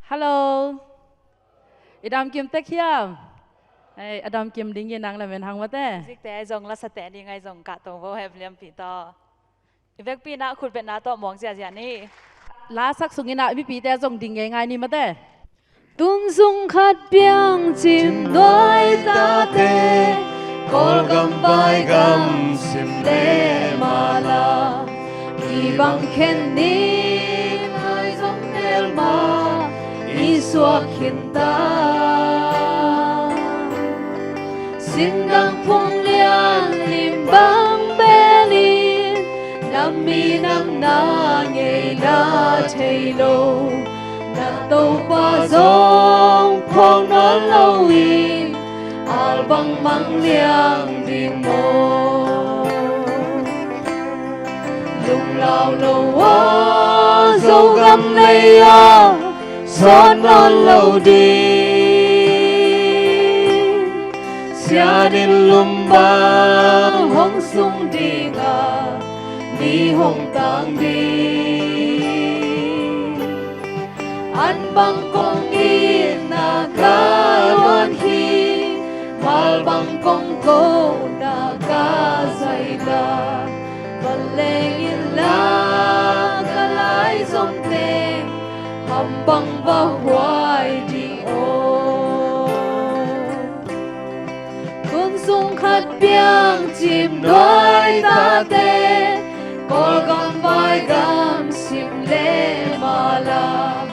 Hello, idam kim tek hiam. Hey, adam kim ding nang la men hang mate. Zik te zong la sa te ni ngai zong ka tong vo heb liam pi to. Ivek pi na khut bet na to mong sia sia ni. La sak sungina bi pi te zong ding ngai ni mate. Tun sung khat piang chim đôi ta te. Kol gam vai gam sim le ma la. Di bang khen ni ngai zong tel ma. I suak hin ta. Xin gang phong liang lim bang belin. Nam mi nam na nghe la thầy lô. Na tàu qua dòng phong nó lâu in. Al bang mang liang đi mô. Lung lao lâu á dâu găm này á. Gió non lâu đi. Xia đến lùm ba hông sung đi ngà. Đi hông tang đi. An bang kong in na ka luan hi. Mal bang kong ko na ka zay la. Baleng in la ka lai zong teng. Hầm bang va hoài đi ô. Tuôn sung khát biang chim đôi ta tê. Kol gam vai gam sim le ma la.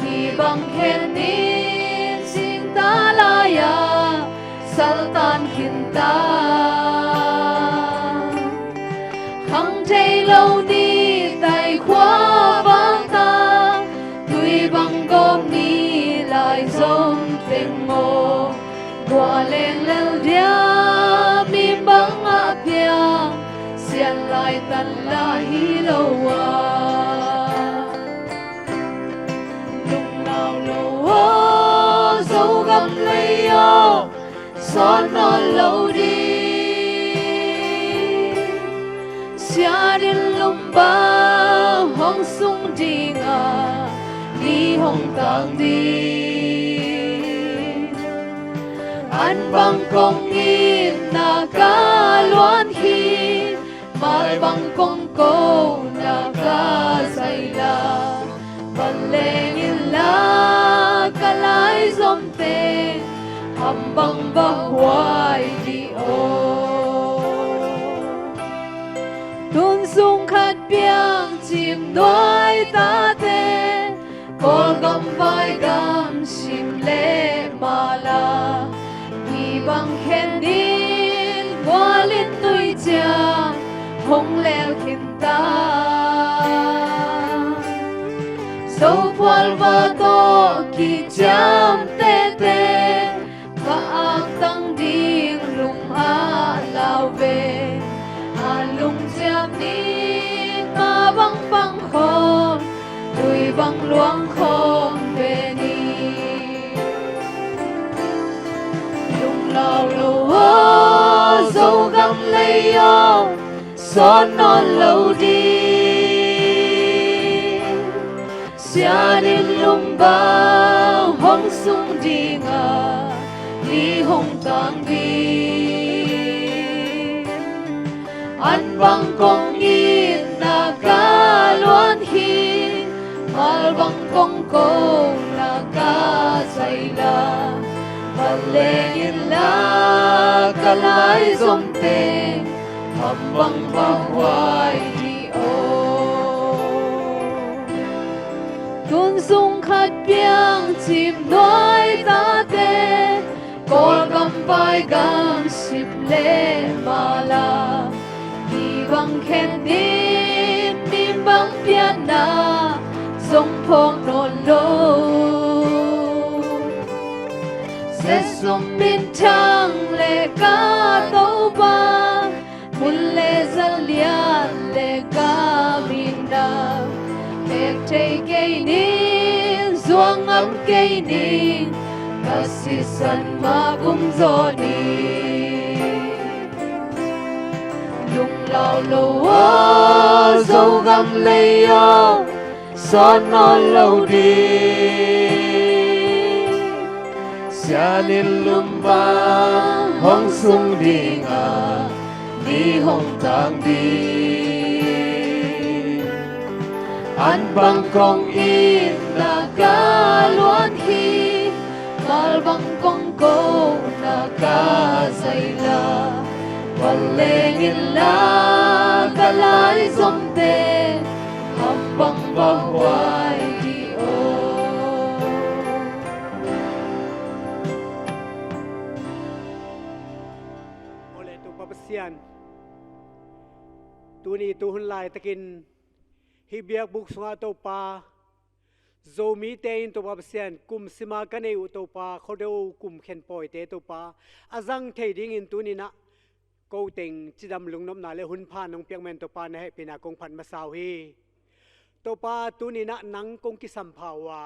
Hi bang khen nin sin ta la ya. Sultan khin ta. Hằng thầy lâu ni tay khóa bang ta. Tuy bang gom ni lại dông tình mô. Qua lên lel dia mi bang a piang. Sian lại tan la hi lâu à. Lung nào lâu ô dấu găm lấy ô. Gió non lâu đi. Xia đến lùm ba hông sung đi ngà. Đi hông tang đi. An bang kong in na ka luan hi. Mal bang kong ko na ka zay la. Baleng in la ka lai zom ten. Hầm bang ba hoài đi ô. Tuôn sung khát biang chim đôi ta te. Kol gam vai gam sim le ma la. Di bang khen din qua linh nuôi cha. Hong lel khin ta. Dâu phal va to ki cham te te. Kaak tang ding lung a lao về. A lung cham ni ma bang bang khom. Tui bang luang khom về ni. Lung lao lâu ô dâu găm lấy ô. Gió non lâu đi. Xia đến lùm ba hông sung đi ngà. Đi hông tang đi. An bang kong in na ka luan hi. Mal bang kong ko na ka zay la. Baleng in la ka lai zom teng. Hầm bang va hoài đi ô. Tuôn sung khát biang chim đôi ta te. Kol gam vai gam sim le ma la. Di bang khen din mi bang pian na. Dong phong non lo. Se sum min chang le ka tau ba. Mun le zal lian le ka min na. Ek thei kei nin zuang am kei nin. Kasi san ma kum zo ni. Lung lao lâu ô dâu găm lấy ô. Gió non lâu đi. sianin lumba hong sung dinga ni hong tang di an bang kong in na ca luan hi mal bang kong ko na ca say la wal leng in la ca lai som te ham bang ba hoai di o ole tu papasian tu ni tu hun lai takin hi biak buk sunga to pa zomi te in to papasian kum sima kanei u to pa khodeu kum khen poi te to pa azang thei ding in tu ni na ko teng chidam lungnom na le hun pha nong piang men to pa na he pina kong phan ma saw hi to pa tu ni na nang kong ki sam phawa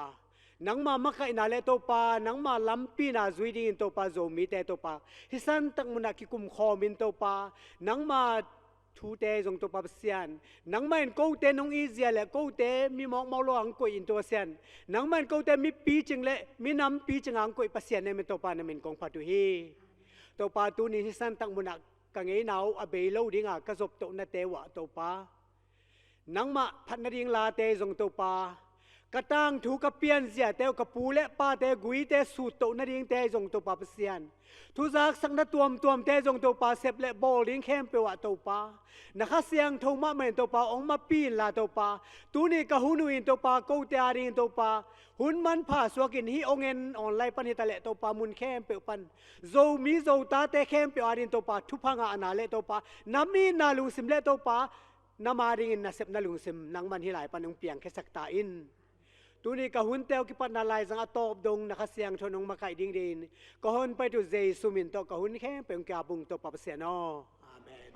nang ma makai na le to pa nang ma lampi na zui ding in to pa zomi te to pa hisan tak muna ki kum khom in to pa nang ma thu te jong to pa sian nang main ko te nong izia le ko te mi mok mau lo ang ko in to sian nang main ko te mi pi ching le mi nam pi ching ang ko pa sian ne me to pa na min kong pha tu hi to pa tu ni hisan tak muna ka ngei nau a be lo dinga ka zop to na te wa to pa nang ma phat na ding la te jong to pa ka tang thu ka pian zia te ka pu le pa te gui te su to na ding te jong to pa sian thu zak sak na tuam te jong to pa sep le bol ding khem pe wa to pa na kha siang tho ma men to pa ong ma pin la to pa tu ni ka hunu in to pa ko te a ding to pa hun man pha swakin hi ongen online pan hi ta le to pa mun khem pe pan zo mi zo ta te khem pe a ding to pa thu phanga ana le to pa nami na lu sim le to pa nama ring in na sep na lu sim nang man hi lai pan ong piang ke sak ta in tu ni ka hun teo ki pat na lai zang atop dong na ka siang thonong makai ding din ko hon pai tu zai sumin to ka hun khem pe ong ka bung to pa se no amen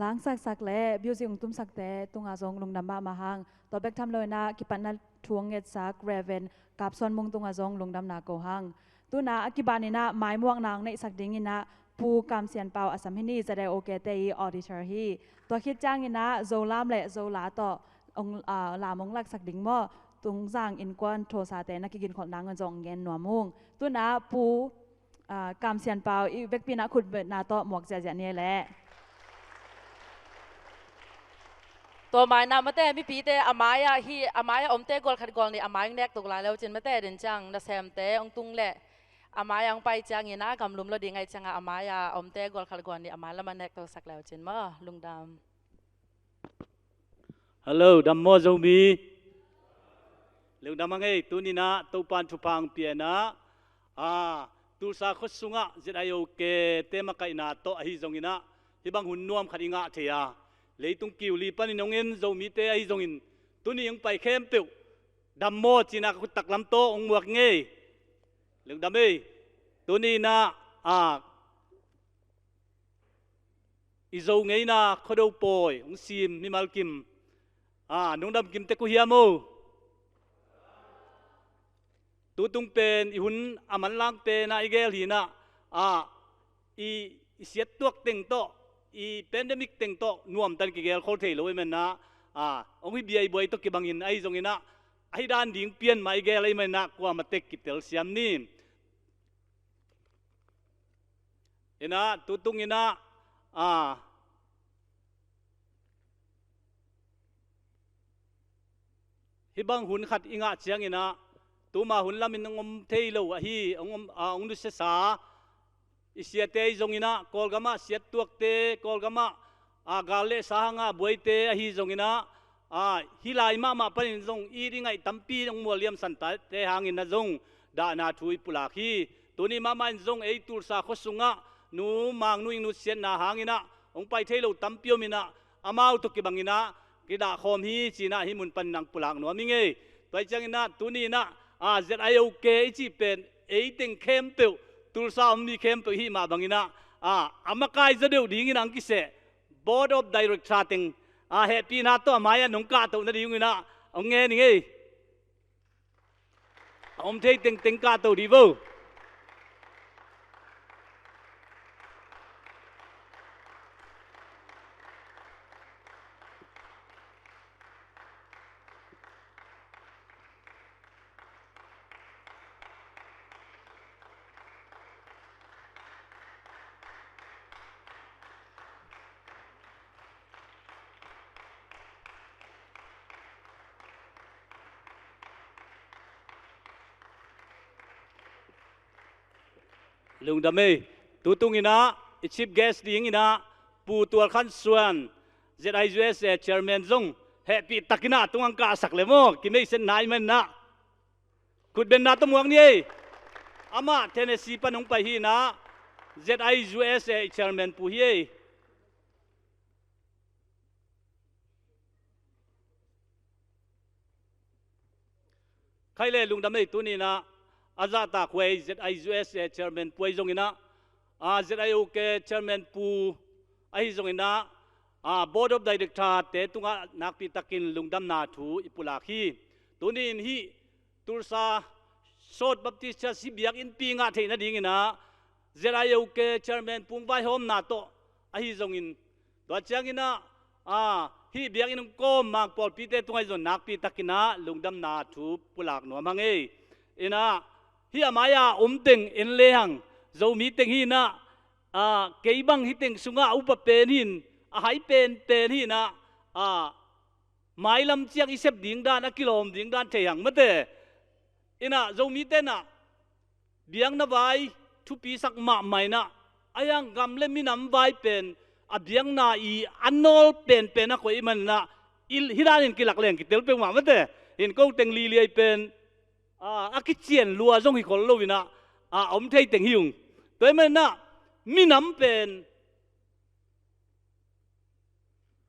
ล้างสักและบิวซิงตุ้มสักแต่ตุงอาซงลงน้ำบ้ามาหางต่อแบกทำเลยนะกิปันนัดทวงเงสักเรเวนกับส่วนมุงตุงอาซงลงน้ำนาโกหังตุนากิบานินะไม้ม่วงนางในสักดิ่งนะผู้กำเสียนเปาอสัมพินีจะได้โอเคเตยออดิเตอร์ฮีตัวคิดจ้างนะโซลามและโซลาต่อองลามงลักสักดิ่งม่อตุงจ้างอินกวนโทซาเตนักกินขอดนางเงินจงเงินหนัวมุงตุนาผู้กำเสียนเปาอีเวกปีนะขุดเบิดนาต่อหมวกเสียเนี่ยแหละตัวไม้นามาแต่ไม่ปีแต่อามายะฮีอามายะอมแต่กอลขัดกอลนี่อามายแนกตกลายแล้วจนมาแต่เดินจังดัชแซมแต่องตุงแหละอามายะไปจังเงินนะกำลุมเราดีไงจังอามายะอมแต่กอลขัดกอลนี่อามายะมันแนกตกสักแล้วจนมาลุงดำ Hello ดำโมโจมีลุงดำมังเอ้ตุนี่นะตัวปันชุพังเปียนะตุลสาขสุงะZIOKเตมะไกนาโตอหิจงอินะที่บางหุ่นนวมขัดอิงะเทียเลยตุงกิวลีปันนงเงินโจมีเตอหิจงอินตุนี่ยังไปเข้มเปียวดำโมจีนักขุดตักลำโตองหมวกเงยลุงดำเอ้ตุนี่นะอิโจเงยนะขดเอาปอยองซีมมิมัลกิมนุ่งดำกิมเตกุเฮียโมตูตุงเป็นอีหุ่นอามันล่างเตนะอีเกลหีนะอีเสียตัวเต็งโตอีแพนเดมิกเต็งโตนวมตันกิเกลโคเทลไว้มันนะองค์บีไอบ่อยตกิบังอินไอจงอินะไอด้านดิ่งเปลี่ยนมาอีเกลไอมันนะกว่ามาเตกิเตลเซียมนี่อินะตูตุงอินะฮิบังหุ่นขัดอิงะเชียงอินะตัวมาหุ่นลามินงมเทยโลวะฮีองดุษสาอิเสียเตยจงอินะกอลกามะเสียตัวเตกอลกามะกาเลสาหงะบวยเตอฮีจงอินะฮิลายมาปนินจงอีริงไอตัมปีองมัวเลียมสันตเตหางอินะจงดานาทุยปุลาคีตัวนี้มาจงไอตุลสาขสุงะนูมังนูอินุเสียนนาหางอินะองไปเทยโลตัมปีอมินะอามาอุตุกิบังอินะกิดาคอมฮีจีน่าฮิมุนปันนังปุลางนัวมิงเอตัวจังอินะตัวนี้นะZIOK จีเป็นเอติงเข้มเปียวตุลซามีเข้มเปียวฮีมาบังอินะอามาไกจะเดียวดิ้งอินังกิเส Board of Director ติงแฮปปี้นะตัวมายะนงกาตัวนั่นดิ้งอินะองเงี้ยนี่ om thei teng teng ka to di vo lung dame tu tung ina chief guest ding ina pu tual khan Suan ZIOK chairman zong happy takina tungang ka sak le mo ki me sen nai man na kut ben na tumuang ni ama Tennessee panong pa hi na ZIOK chairman pu hi khai le lung dame tu ni na aza ta kwei ZIOK chairman pu zong ina ZIOK chairman pu ai zong ina board of director te tunga nakpi takin lungdam na thu ipulaki tunin hi Tulsa South Baptist Church sibiak in pi nga theina ding ina ZIOK chairman pung vai hom na to ai zong in to chang ina hi biak in kom mak pol pi te tungai zon nakpi takina lungdam na thu pulak no mangai ina hi amaya teng in lehang zo mi teng hi na keibang hi teng sunga upa pen hin hai pen pen hi na mai lam chiang isep ding dan kilom ding dan theyang mate ina zo mi te na biang na vai thu pi sak ma mai na ayang gam le minam vai pen biang na I anol pen pen na ko I man na il hidanin kilak leng kitel pe ma mate in ko teng li li pen akichien lua zong hi kol lo wina om thei teng hiung toy man na minam pen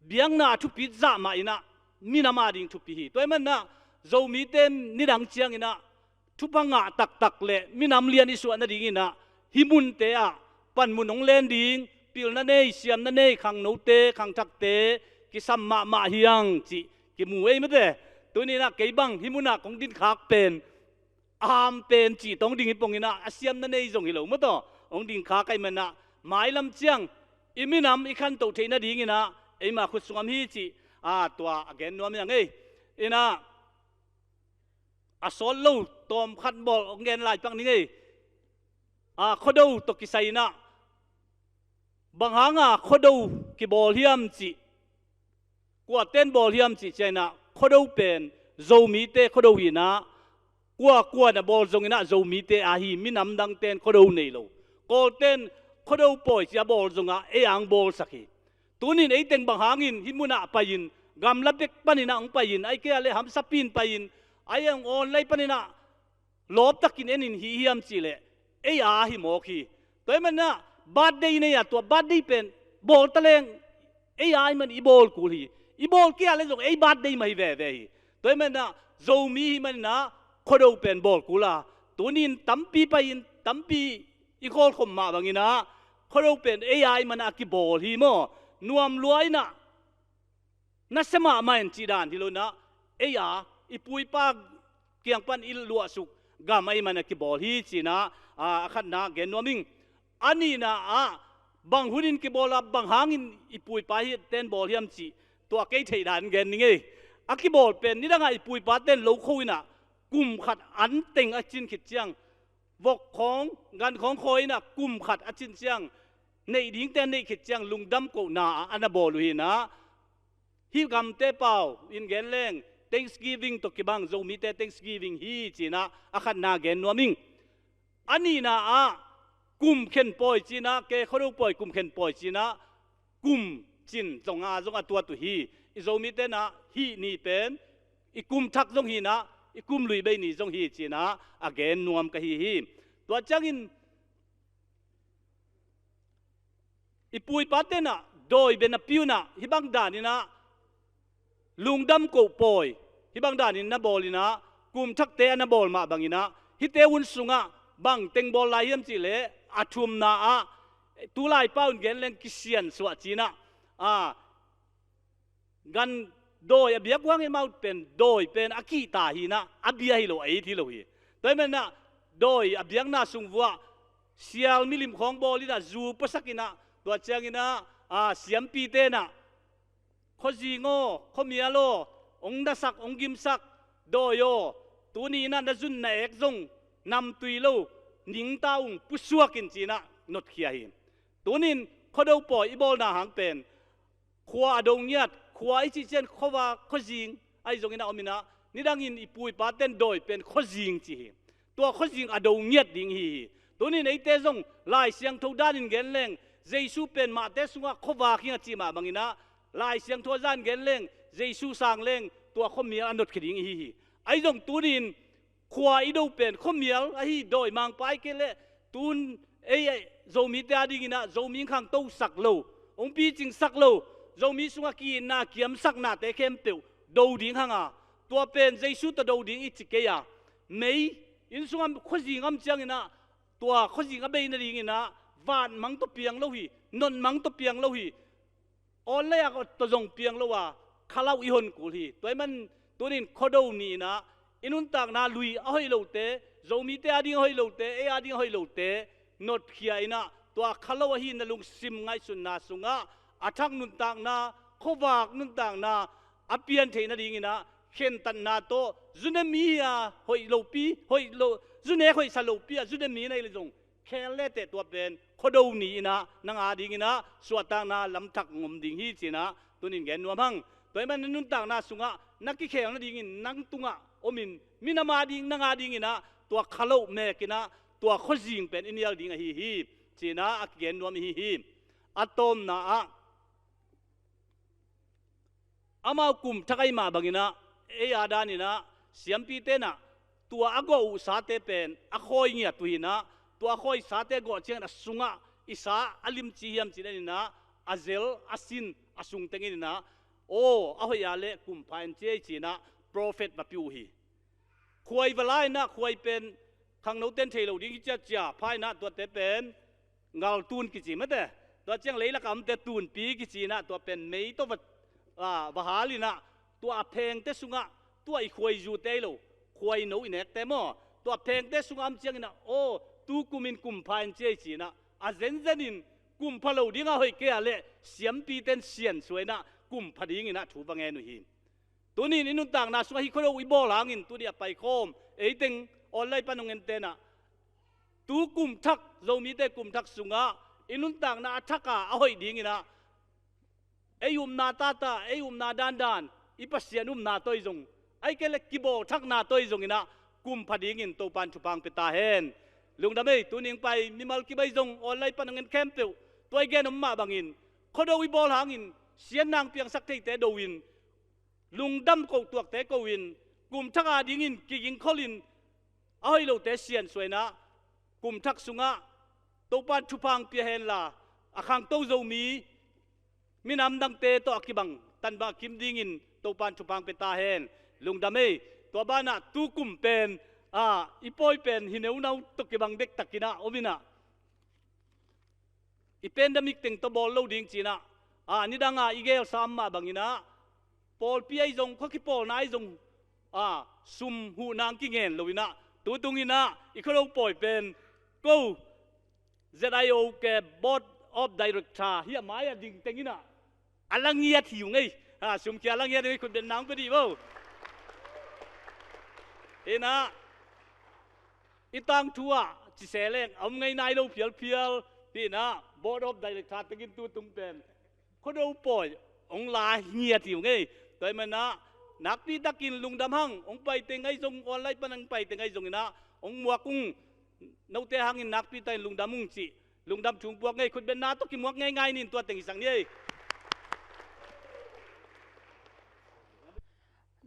biang na thu pi za ma ina minama ding thu pi hi toy man na zo mi ten ni dang chiang ina thu panga tak tak le minam lian isu na ding ina himun te pan munong len ding pil na nei siam na nei khang no te khang thak te ki sam ma hiang chi ki mu ei mate toy ni na keibang himuna kong din khak pen pen chỉ tông đình bông ina asiam na nei zong hilo mo to ong ding kha kai mana mai lam chiang iminam ikhan to theina ding ina ema khu sungam hi chi tua again no mi ngai ina asol lo tom khat bol ong gen lai pang ni ngai khodo to ki sai na banghanga khodo ki bol hiam chi kwa ten bol hiam chi chena khodo pen zo mi te khodo hi na qua na bol zong ina zo mi te hi minam dang ten khodo nei lo kol ten khodo poi sia bol zonga ang bol sakhi tunin ei teng bang hangin himuna payin gam lapek panina ang payin ai ke ale ham sapin payin ayang on lai panina lop takin enin hi hiam chile hi mo khi toy man na birthday ne ya to birthday pen bol taleng ai man I bol kul hi I bol ke ale zong birthday mai ve ve hi toy man na zo mi man na khodo pen bol kula tunin tampi pain tampi ikol khom ma bangina khodo pen ai man aki bol hi mo nuam luai na sema main chi dan hi lo na ipui pa kiang pan il lua suk ga mai man aki bol hi chi na khat na gen noming ani na bang hunin ki bola bang hangin ipui pa hi ten bol hiam chi to ke thei dan gen ni nge aki bol pen ni danga ipui pa ten lo khoina kum khat an teng achin khit chiang vok khong gan khong khoi na kum khat achin chiang nei ding ten nei khit chiang lungdam ko na anabol hi na hi gam te pau in gen leng Thanksgiving to kibang zo mi te Thanksgiving hi china akhat na gen noming ani na kum khen poi china ke khoru poi kum khen poi china kum chin zonga tua tu hi zo mi te na hi ni pen I kum thak zong hi na ikum lui bei ni zong hi china again nuam ka hi to changin ipui patena doi bena piuna hibang danina lungdam ko poi hibang danin na bolina kum thak te na bol ma bangina hite un sunga bang teng bol lai yam chi le athum na tu lai paun gen leng kisian swa china gan doi biak wang mau pen doi pen aki ta hi na abia hi lo ai thi lo hi ตัวมันน่ะโดยอเบียงน่าสุงวัวเสียลมิลิมของบอลิน่ะจูปัสกินะตัวเจ้ากินะเสียมปีเตน่ะข้อจีโง่ข้อเมียโลองดัสักองกิมสักโดยโยตัวนี้น่ะดัจุนในเอกจงนำตุยโลนิงตาอุงปุสวกินจีน่ะนดเขียหินตัวนี้ข้อเดาปล่อยอีบอลน่ะหางเป็นขวาดงยัดขวาอิจิเจนข้อว่าข้อจิงไอ้จงอินะอมินะนี่ดังอินอีปุยปาเต้นโดยเป็นข้อจิงจีตัวข้อจิงอดงยัดดิ่งฮีตัวนี้ในเตจงลายเสียงทุกด้านเงินเล่งเจสูเป็นมาเตสุงข้อว่าขี้งจีมาบังอินะลายเสียงทุกด้านเงินเล่งเจสูสร้างเล่งตัวข้อเมียอันนดขดิ่งฮีไอ้จงตัวนี้ขวาอีดูเป็นข้อเมียไอ้โดยมังไปเกลตุนไอ้โจมีเตาดิ่งนะโจมีขังตู้สักโลองปีจิงสักโลโจมีสุงกีนาเกียมสักนาเตเข้มเปียวดูดิ่งขังตัวเป็นเจสูตัวดูดิ่งอีจิเกียไม่อินสุงข้อจิงอันจังนะตัวข้อจิงอันเป็นดิ่งนะวานมังตัวเปียงโลหีนนมังตัวเปียงโลหีออนเลยก็ตัวจงเปียงโลว่าข้าเล่าอีหนกูหีตัวมันตัวนี้ข้อดูนี่นะอินุนต่างนาลุยเอาให้โลเตโจมีเตาดิ่งให้โลเตอาดิ่งให้โลเตนดเขียนะตัวข้าเล่าหินนลุงซิมไงสุนนาสุงะอาทักนุนต่างนาขวากนุนต่างนาอเปียนเทนดิ่งนะเข็นตันนาโตจุนมีหอยโลปีหอยโลจุนหอยสโลปีจุนมีในเลยจงแค่เล่เตตัวเป็นขดูนี่นะนางอาดิ่งนะสวดต่างนาลำทักงมดิ่งฮีจีนะตัวนี้แกนัวพังตัวมันนุนต่างนาสุงะนักกิเขียงนะดิ่งนังตุงะอมินมินามาดิ่งนางอาดิ่งนะตัวข้าเล่าแม่กินะตัวข้อจิงเป็นอินเดียดิ่งฮีจีนะอักแกนัวมีฮีอะตอมนะอามากุมทักไอมาบังอินะเอียดานินะเสียมปีเตนะตัวอากอุสาเตเป็นอคอยเงียตุยนะตัวอคอยสาเตกอเชียงนะสุงะอิสาอลิมจียมจีนินะอาเซลอาซินอาสุงเตงินนะโอ้อหอยาเลกุมพายเจจีนะโปรเฟตมาพิวฮีควยเวลานะควยเป็นขังโนเตนเทโลดิ้งจะจ่าพายนะตัวเตเป็นเงาตูนกิจิมาเตตัวเจียงเลยละกำเตตูนปีกิจินะตัวเป็นไม่ตัวบาฮาลินะตัวเพงเตสุงะตัวอีควยจูเตโลควยโนอินเนตเตมอตัวเพงเตสุงะมเจียงนะโอ้ตูกุมินกุมพายเจจีนะอาเซนเซนินกุมพะโลดิ้งเอาให้เกะเลเสียมปีเตนเสียนสวยนะกุมพะดิ้งนะถูบังเงินุฮีตัวนี้นุนต่างนาสุงะฮิโคโลวิบอลหางินตัวนี้ไปโคมเอติงออนไลน์ปนงเงินเตนะตูกุมทักโจมีเตกุมทักสุงะอินุนต่างนาทักเอาให้ดิ้งนะไอยุมนาตาตาไอยุมนาดานดานอีปัสเซียนุมนาตัวจงไอเกล็กกิโบทักนาตัวจงอินะกุมพอดีงินตัวปันชุปังเปตาเฮนลุงดำเอ้ตัวนี้ไปมิมัลกิใบจงออนไลน์ปนเงินแคมเปิลตัวไอแกนมมาบังอินเขาดูวิบอลหางินเสียนนางเปียงสักเตเตโดวินลุงดำกูตัวเตโกวินกุมทักอาดิงินกิยิงคอลินเอาให้เราเตเสียนสวยนะกุมทักสุงะตัวปันชุปังเปียเฮนลาอาคังโตโจมีมินำดังเตโตอกิบังตันบาคิมดิงินตัวปันชุปังเปตาเฮนลุงดำเอ้ตัวบ้านะตูกุมเป็นอีปอยเป็นหินเอาตกิบังเด็กตะกินะโอมินะอีเป็นดามิกติงตัวบอลโลดิ้งจีนะนี่ดังอีเกลสามมาบังอินะปอลปีไอจงข้อคิปอลนายจงซุมหูนางกิเงินโลวินะตัวตุงอินะอีเขาเราปล่อยเป็นกู ZIOK Board of Director เฮียหมายดิ่งเต็งอินะอลังเงียที่อยู่ไงซุมเกียอลังเงียนี่คุณเป็นนางพอดีบ่เอ็นะอีตังทัวจิเสเลงเอาไงนายเราเพียวพี่นะ Board of Director ตะกินตัวตุงเป็นเขาเราปล่อยองลาเงียที่อยู่ไงแต่มันนะนักพี่ตะกินลุงดำหังองไปเต็งไงจงออนไลน์ปนังไปเต็งไงจงนะองมัวกุ้งนเตหังอินนักพี่แต่ลุงดำมุงจีลุงดำชุงพวกไงคุณเป็นนาต้องกินมวกง่ายๆนี่ตัวเต็งสังนี่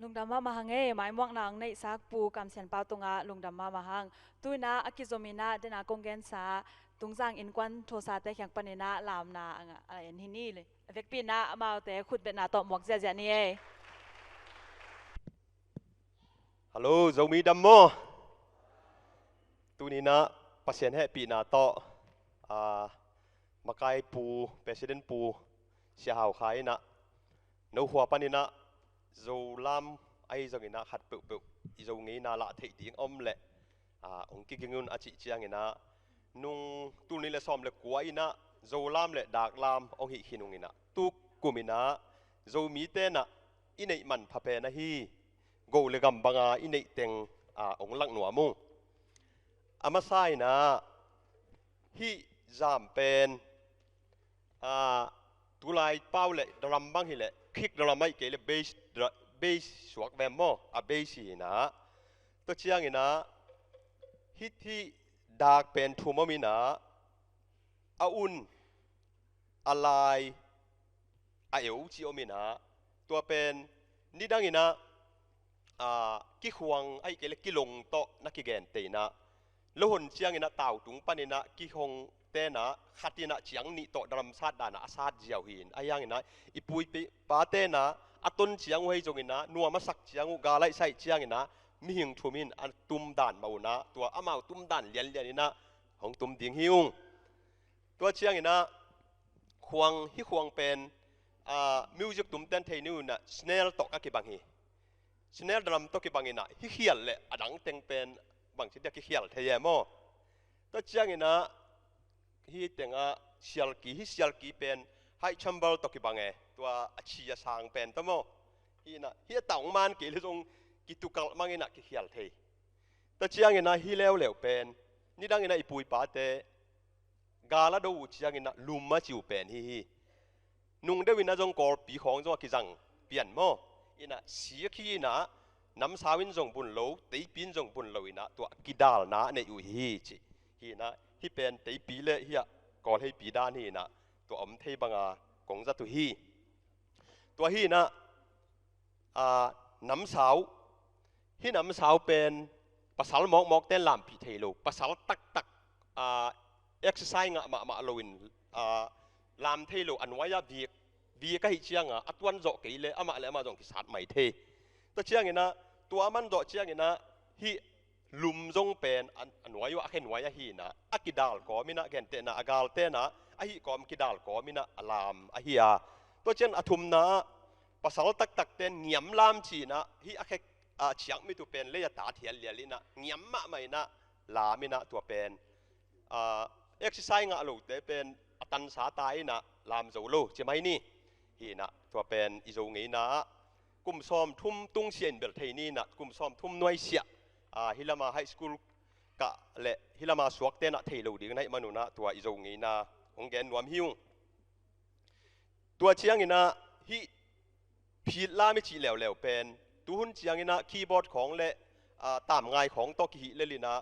ลุงดำมาหังเอ้หมายมวกนางในซักปูกำเสียนเปาตรงลุงดำมาหังตุยนะอากิโซมินาเดนากงเกนซาตุงสร้างอินควันโทซาเตแข่งปนินะลามนาอะไรที่นี่เลยเวกปีนะมาแต่ขุดเป็นนาตอมวกเสียนี่เอ้ฮัลโหลโจมีดัมโมตัวนี้นะปัสเซียนให้ปีนาโตมาไกปูประธานปูเสียหาวขายนะนูหัวปนินะโจลามไอโจงินะขัดเปิลอีโจงี้นาละเทียงอมเละ องค์กิงุนอาจิเจียงอินะนุ่งตุนิเลซ้อมเลกัวอินะโจลามเลดากลามองหินุงอินะตุกกุมินะโจมีเตนะอินเอมันพะเปนะฮีโกเลกัมบังาอินเอเต็งองลักหนัวมุงอามาไซนะฮีจามเป็นตุลายเป้าเลดรัมบังฮิเลคลิกดรัมไม่เกลเบสสวกแวมโมเบสีนะตัวเชียงอินะฮิตที่ดากเป็นทูมมินะอาอุนอะไรอาเอวจิโอมินะตัวเป็นนี่ดังอินะกิขวงไอ้เกลกิลงโตนักกิเกนเตนะแล้วหนเชียงอินะเต่าตุงปันอินะกิขงเตนะขัดอินะเชียงนี่โตดรัมซาดดานะซาดเจียวหินไอ้ยังอินะอีปุยปาเตนะอัตุนเชียงไว้จงอินะนัวมาสักเชียงกาไลใส่เชียงอินะมีหิงทุมินอันตุมด่านมาอุนะตัวอามาตุมด่านเลียนนี่นะของตุมดิ่งหิวตัวเชียงนี่นะควงที่ควงเป็นมิวสิกตุมเต้นเทนิวนะสเนลตกกี่บางฮีสเนลดรัมตกกี่บางฮีนะที่เขียนเลยอดังเต็งเป็นบางชิ้นเดียวที่เขียนเทียมอตัวเชียงนี่นะที่เต็งเชียลกีเป็นไฮชัมเบิลตกกี่บางเอตัวชียสางเป็นตัวมอที่นะที่ต่างมันกี่ที่ตรงกิตุกัลมังอินะกิเขียลเทแต่เชียงอินะฮิเลวเหลวเป็นนี่ดังอินะอีปุยปาเตกาลาดูเชียงอินะลุมมาจิวเป็นฮีนุ่งเดวินะจงกอลปีของจงกิจังเปลี่ยนโมอินะเสียขี้นะน้ำสาวินจงบุญโลตีปีนจงบุญโลอินะตัวกิดาลนะในอยู่ฮีจีฮีนะที่เป็นตีปีเล่ฮีกอลให้ปีด้านฮีนะตัวอมเทบังกงจัตุฮีตัวฮีนะน้ำสาวที่น้ำสาวเป็นภาษาหมอกเต้นลำพิเทโลภาษาตักเอ็กซ์ไซส์งะมาโลวินลำเทโลอันวายาบีก็หิเชียงอัตวันโจกี่เลยมาจงกิสัตไม่เทตัวเชียงนี่นะตัวมันโจเชียงนี่นะที่ลุมจงเป็นอันวายว่าเห็นวายาฮีนะอากิดาลก็มินะเกนเตนะอากาลเตนะอาฮิก็มกิดาลก็มินะอลามอาฮิอาตัวเชียงอธุมนะภาษาตักเต้นเงียมลามชีนะที่อาเชียงไม่ตัวเป็นเลยตาเทียนเลียลินะเงียมมะไม่นะลามินะตัวเป็นเอ็กซ์ไซส์งะลูกแต่เป็นตันสาตายนะลามโจโลใช่ไหมนี่ฮีนะตัวเป็นอิโจงี้นะกุมซ้อมทุ่มตุ้งเชียนเบลเทนี่นะกุมซ้อมทุ่มน้อยเสียฮิลามาไฮสคูลกะเละฮิลามาสวกเตนะเทโลดีกันในมนุษย์นะตัวอิโจงี้นะองแกนรวมหิวตัวเชียงนี่นะฮีพีดลาไม่ชีเหลวเป็นตุนเชียงนี่นะคีย์บอร์ดของเละตามง่ายของโตกิเลลินะ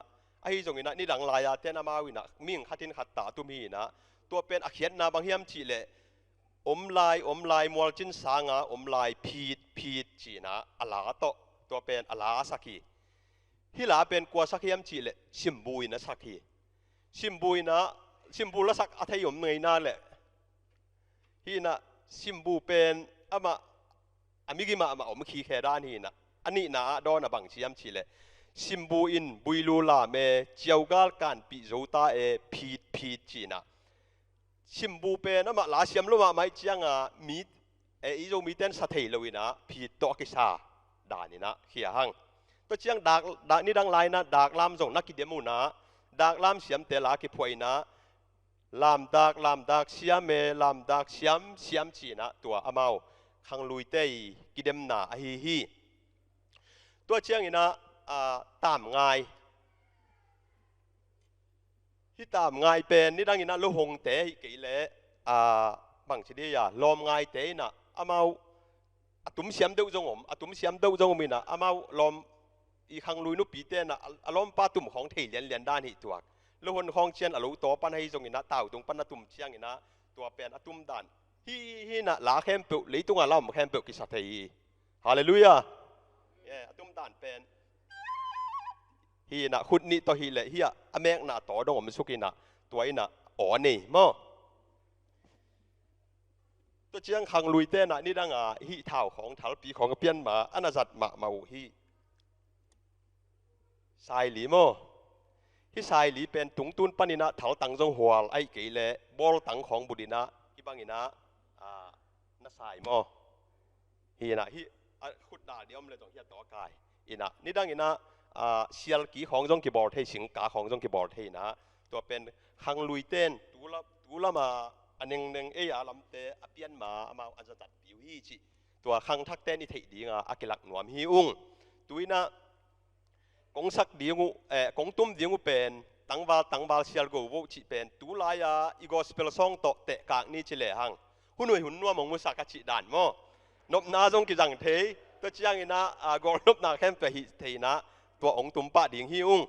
ไอ้ตรงนี้นะนี่ดังลายเทนามาวินะมิ่งขัดทินขัดตาตุมีนะตัวเป็นอักเขียนนะบางเฮียมชีเละอมลายมัวจินสางาอมลายพีดจีนะอลาโตตัวเป็นอลาสักขีฮิลาเป็นกัวสักเฮียมชีเละชิมบุยนะสักขีชิมบุยนะชิมบุละสักอัธยมเงยนาเละฮีนะชิมบุเป็นอามิกิมาอมขีแค่ด้านนี้นะอันนี้นะโดนบางเชียมชีเลยซิมบูอินบุยลูลาเมเจียวกาลการปิโจตาพีดจีนะซิมบูเป็นลาเชียมลูมาไม่เจียงมีอีโจมีเต้นสะเทลวินะพีดโตกิซาดานี่นะเขียหังตัวเชียงดากนี่ดังไลนะดากลามจงนักกิเดมูนะดากลามเสียมเตลากิพวยนะลามดากเสียมลามดากเสียมจีนะตัวอามาขังลุยเตยกิเดมนาฮีตัวเชียงนี่นะตามง่ายที่ตามง่ายเป็นนี่ดังนี่นะลูกหงเตะกี่เละบางชนิดอย่าลมง่ายเตะนะอามาตุ้มเสียมเดาจงตุ้มเสียมเดาจงมีนะอามาลมอีขังลุยนุปีเตนะอารมณ์ป้าตุ่มของเทียนด้านหิตัวลูกหงของเชียนอารมณ์ตัวปันให้จงนี่นะเต่าตรงปันตุ่มเชียงนี่นะตัวเป็นตุ้มด้านฮีน่ะลาเข้มเปลือกหรือตัวเราไม่เข้มเปลือกกิสัตย์ฮาเลลูยาตุ้มด่านเป็นฮีน่ะขุดนี่ตัวฮีเลยฮีอ่ะอเมกน่ะต่อดงมันสุกิน่ะตัวนี้น่ะอ๋อนี่มั้งตัวเชียงขังลุยเต้น่ะนี่ดังฮีเท้าของทัลปีของเปียนมาอันนั้นจัดมาฮีสายหลีมั้งฮีสายหลีเป็นตุงตุนปนินะเท้าตังจงหัวไอ้กี่เลยบอลตังของบุดินะอีบางอีนะน่าสายมั้งฮีน่ะฮีขุดด่าเดียวมันเลยต้องฮีต่อกายอีนะนี่ดังอีนะ เชียลกีของจงกีบอร์ดให้สิงกาของจงกีบอร์ดให้นะตัวเป็นหังลุยเต้นตัวละมาอันหนึ่งลำเตะเปียนมาอาจจะจัดผิวฮีจิตัวหังทักเต้นนี่ถี่ดีงาอากิลักหนวมฮิอุ้งตัวน่ะกงสักดีงูกงตุ้มดีงูเป็นตั้งบาลเชียลกูวุจิเป็นตัวลายอีกอสเปลซองโตเตะกากนี่จิเลหังหุ่นหุ่นนัวมงมุสักจิด่านโมนบนาจงกิจังเทตัวเชียงอินะกองนบนาแคมเปหิเทนะตัวองตุมปะดิ่งฮิอุ้ง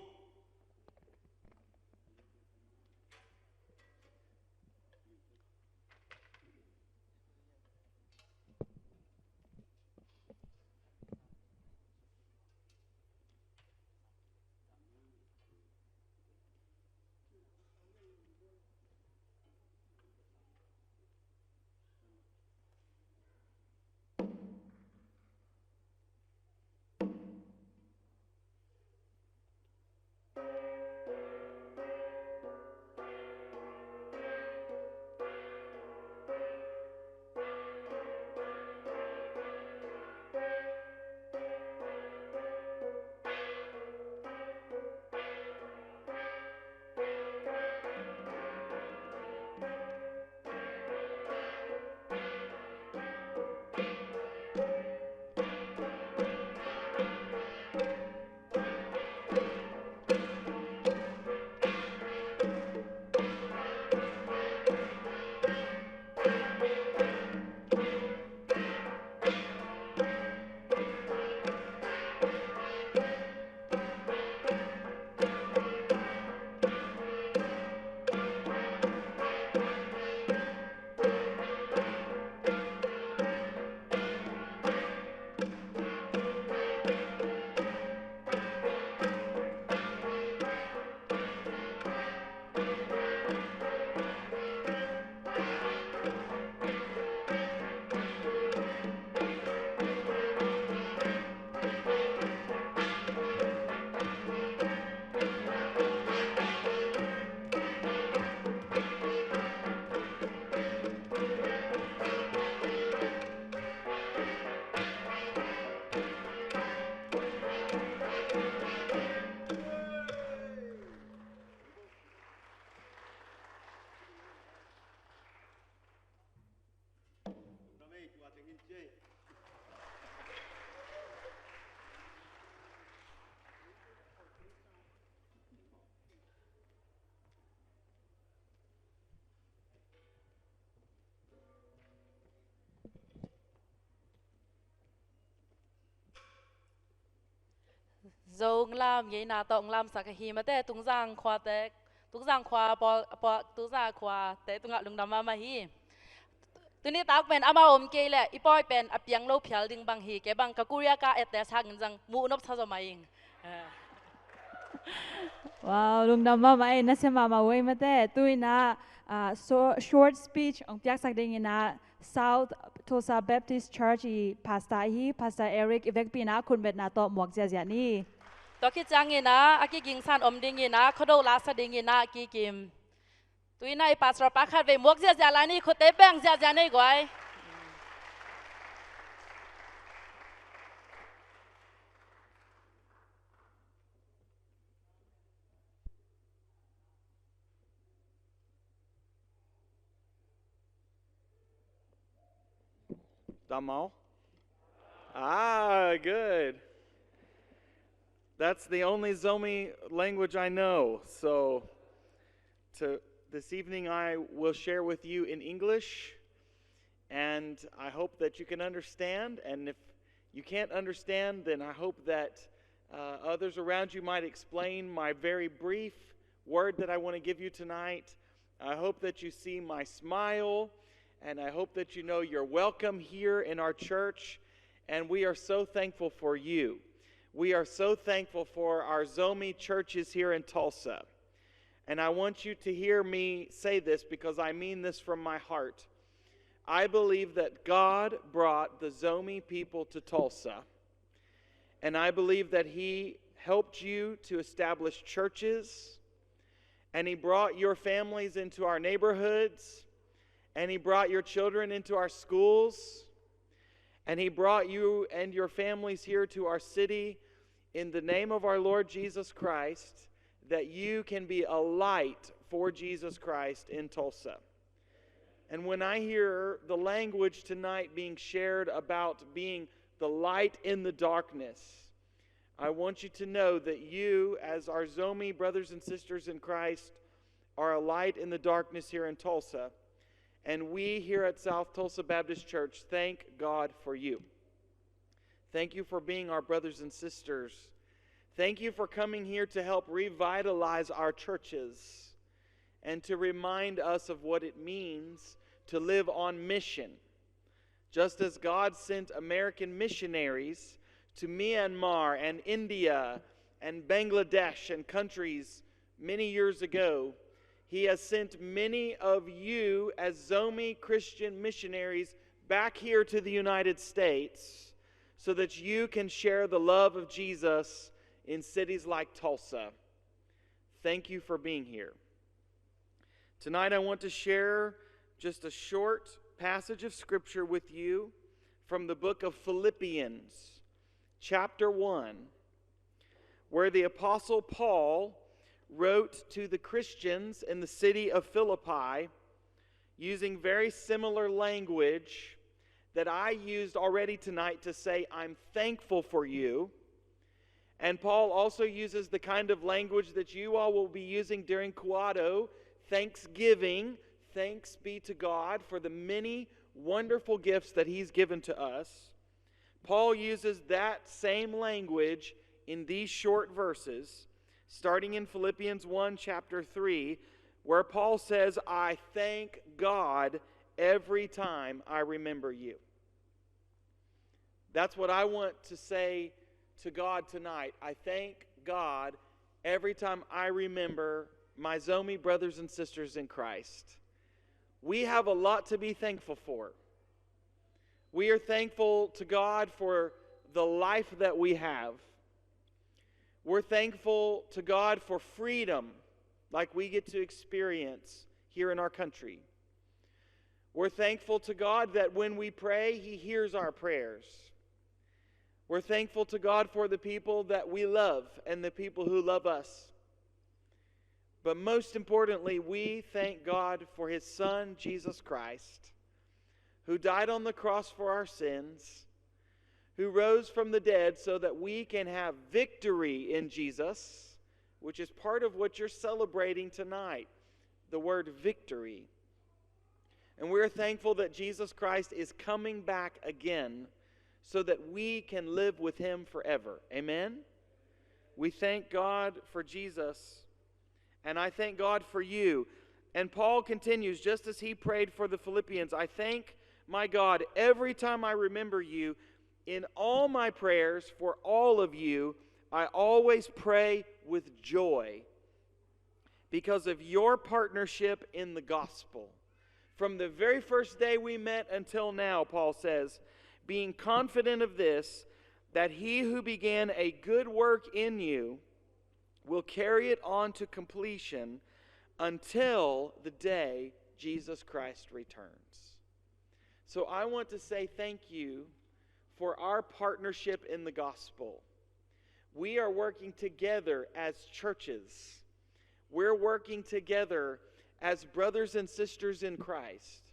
dâu làm vậy na tông làm sắc hi mà té tung giang khoa té tung giang khoa bỏ tung giang khoa té tung ngạ lung đam mà hiตัวนี้ตากเป็นอามาอมเกลเลยอีปอยเป็นอเปียงโลเพียลดิงบางฮีแกบางกะกุริยากาเอตแต่ชักจังมูนบทะสมัยเองว้าวลุงดำมาไม่น่าเสียมาเว้ยมาแต่ตุยนะshort speech องเปียกสักเด้งนะ South Tulsa Baptist Church อีพาสต้าเอริกอีเวกปีนะคุณเบ็ดนาโตหมวกเจียนี่ตัวคิดจังเงินะอากิกิงสันอมดิงเงินะเขาดูลาสดิงเงินะกิกิมตัวนี้ปัสสาวะปากขัดเวหมวกเจียลายนี่เขาเตะแป้งเจียนี่ก่อย Damo? Good. That's the only Zomi language I know. So this evening I will share with you in English, and I hope that you can understand. And if you can't understand, then I hope that others around you might explain my very brief word that I want to give you tonight. I hope that you see my smile, and I hope that you know you're welcome here in our church, and we are so thankful for you. We are so thankful for our Zomi churches here in Tulsa. And I want you to hear me say this because I mean this from my heart. I believe that God brought the Zomi people to Tulsa, and I believe that He helped you to establish churches, and He brought your families into our neighborhoods, and He brought your children into our schools, and He brought you and your families here to our city in the name of our Lord Jesus Christ, that you can be a light for Jesus Christ in Tulsa. And when I hear the language tonight being shared about being the light in the darkness, I want you to know that you, as our Zomi brothers and sisters in Christ, are a light in the darkness here in Tulsa. And we here at South Tulsa Baptist Church thank God for you. Thank you for being our brothers and sisters. Thank you for coming here to help revitalize our churches and to remind us of what it means to live on mission. Just as God sent American missionaries to Myanmar and India and Bangladesh and countries many years ago, He has sent many of you as Zomi Christian missionaries back here to the United States so that you can share the love of Jesus in cities like Tulsa. Thank you for being here. Tonight I want to share just a short passage of Scripture with you from the book of Philippians, chapter 1, where the Apostle Paul wrote to the Christians in the city of Philippi using very similar language that I used already tonight to say, I'm thankful for you. And Paul also uses the kind of language that you all will be using during Khuado, thanksgiving. Thanks be to God for the many wonderful gifts that He's given to us. Paul uses that same language in these short verses, starting in Philippians 1, chapter 3, where Paul says, I thank God every time I remember you. That's what I want to say to God tonight. I thank God every time I remember my Zomi brothers and sisters in Christ. We have a lot to be thankful for. We are thankful to God for the life that we have. We're thankful to God for freedom like we get to experience here in our country. We're thankful to God that when we pray, He hears our prayers. We're thankful to God for the people that we love and the people who love us. But most importantly, we thank God for His Son, Jesus Christ, who died on the cross for our sins, who rose from the dead so that we can have victory in Jesus, which is part of what you're celebrating tonight, the word victory. And we're thankful that Jesus Christ is coming back again so that we can live with Him forever. Amen? We thank God for Jesus. And I thank God for you. And Paul continues, just as he prayed for the Philippians, I thank my God every time I remember you. In all my prayers for all of you, I always pray with joy because of your partnership in the gospel. From the very first day we met until now, Paul says, being confident of this, that He who began a good work in you will carry it on to completion until the day Jesus Christ returns. So I want to say thank you for our partnership in the gospel. We are working together as churches. We're working together as brothers and sisters in Christ.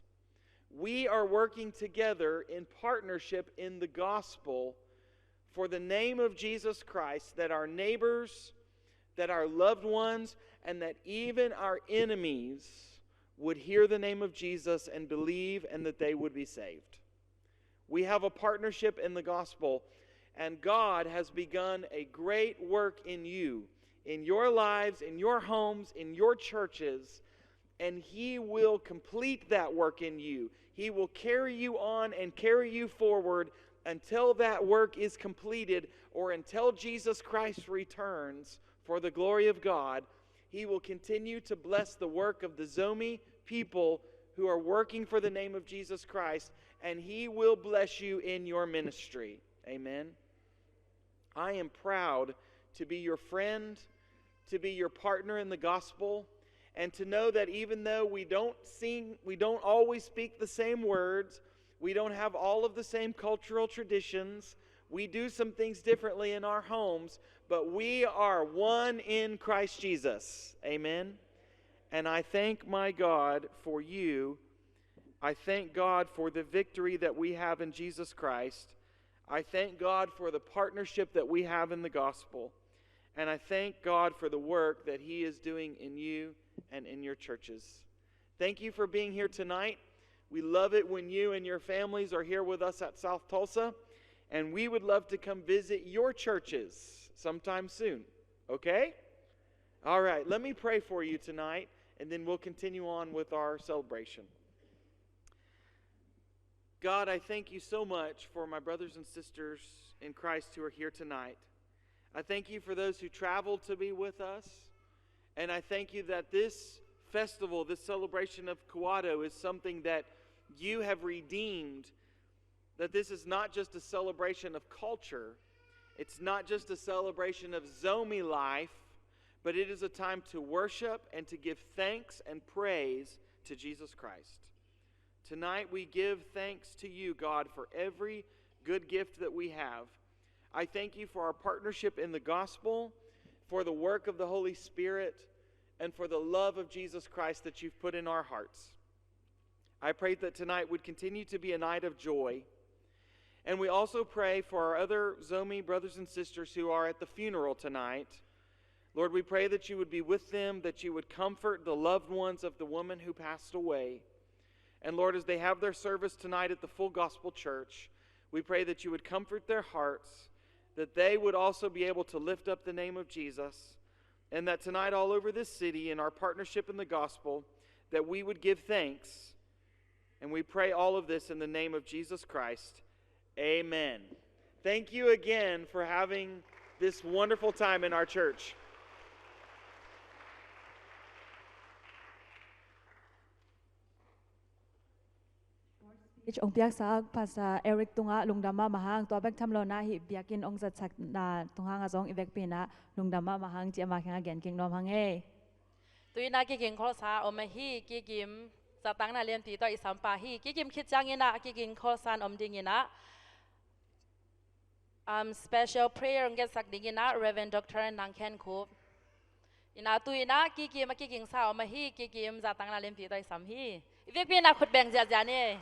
We are working together in partnership in the gospel for the name of Jesus Christ, that our neighbors, that our loved ones, and that even our enemies would hear the name of Jesus and believe, and that they would be saved. We have a partnership in the gospel, and God has begun a great work in you, in your lives, in your homes, in your churches, and He will complete that work in you. He will carry you on and carry you forward until that work is completed, or until Jesus Christ returns for the glory of God. He will continue to bless the work of the Zomi people who are working for the name of Jesus Christ, and He will bless you in your ministry. Amen. I am proud to be your friend, to be your partner in the gospel, and to know that even though we don't always speak the same words, we don't have all of the same cultural traditions, We do some things differently in our homes, but we are one in Christ Jesus. Amen. And I thank my God for you. I thank God for the victory that we have in Jesus Christ. I thank God for the partnership that we have in the gospel. And I thank God for the work that He is doing in you and in your churches. Thank you for being here tonight. We love it when you and your families are here with us at South Tulsa. And we would love to come visit your churches sometime soon. Okay? All right, let me pray for you tonight, and then we'll continue on with our celebration. God, I thank you so much for my brothers and sisters in Christ who are here tonight. I thank you for those who traveled to be with us. And I thank you that this festival, this celebration of Khuado, is something that you have redeemed. That this is not just a celebration of culture. It's not just a celebration of Zomi life, but it is a time to worship and to give thanks and praise to Jesus Christ. Tonight we give thanks to you, God, for every good gift that we have. I thank you for our partnership in the gospel, for the work of the Holy Spirit, and for the love of Jesus Christ that you've put in our hearts. I pray that tonight would continue to be a night of joy. And we also pray for our other Zomi brothers and sisters who are at the funeral tonight. Lord, we pray that you would be with them, that you would comfort the loved ones of the woman who passed away. And Lord, as they have their service tonight at the Full Gospel Church, we pray that you would comfort their hearts, that they would also be able to lift up the name of Jesus, and that tonight all over this city in our partnership in the gospel, that we would give thanks. And we pray all of this in the name of Jesus Christ. Amen. Thank you again for having this wonderful time in our church. Ông piak sa pasa Eric tunga lungdama mahang to bek thamlo na hi biakin ong zat sak na tunga nga zong ivek pina lungdama mahang chi ma khang gen king nom hang e tuina ki king khol sa om hi ki kim satang na len pi to isam pa hi ki kim khit chang ina ki king khol san om ding ina special prayer nge sak ding ina Reverend Dr. Nang Ken Kup ina tuina ki kim ki king sa om hi ki kim satang na len pi to isam hi ivek pina khut beng ja ja ne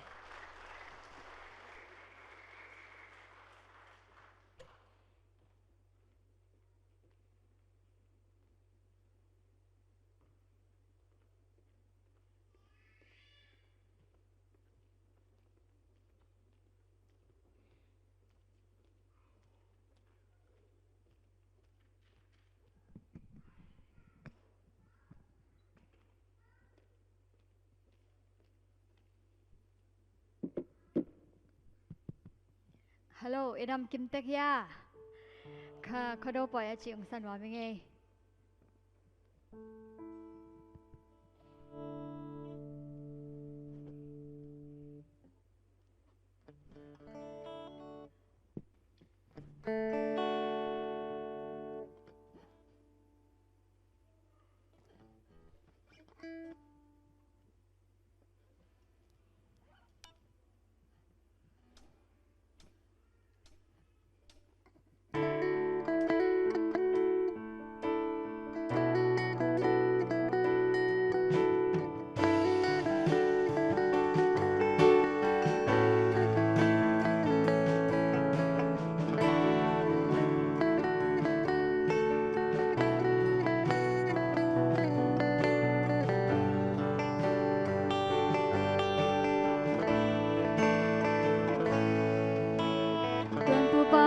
Hello, Idam Kim Tek ya. Khuado poi a chi ong san wa ming e.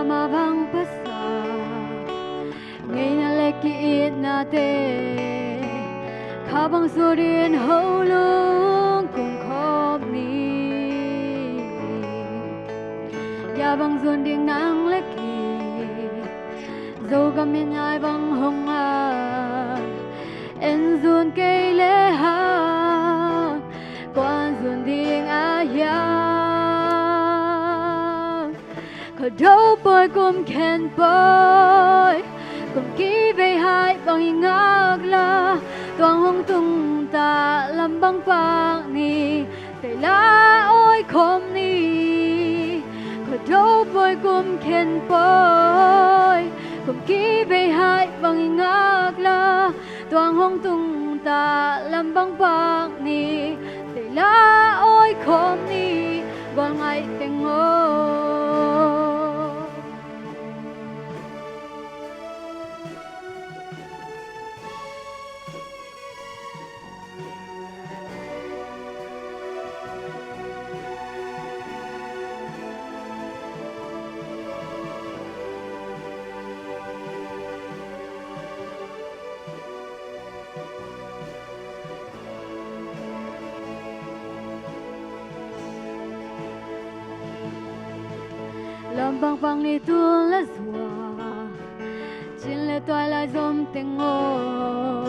Ma bang pasa ngay na lekiit natin kabang surin hulong kung khop ni yabang zunding nang leki zo gamin ay bang honga en zun kay leha quan zunding ayang đâu bơi cùng khen bơi cùng ký về hai bằng ngạc la toàn hong tung ta làm băng băng ni phải lá ôi không ni đâu bồi cùng khen bồi cùng kỹ về hai bằng ngạc la toàn hong tung ta làm băng bạc ni để lá ôi khom ni còn ngày tình ngô làm băng băng ni tuôn lá rùa trên lệ toại lại dôm tiếng ngô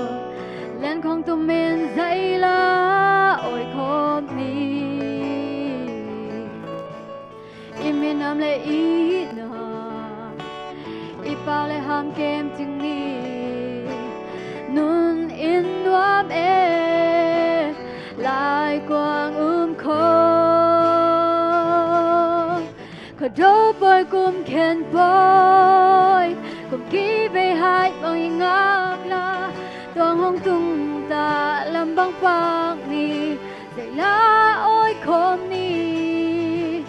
lên không tụm miền dậy lá ôi khom ni im miền nam lệ ý na ipa lệ ham kem tiếng ni nun in nuam e lại quang khom đâu bồi cùng khen bồi cùng kỹ về hai bằng ngạc la toàn hong tung ta làm băng bạc ni dậy lá ôi khom ni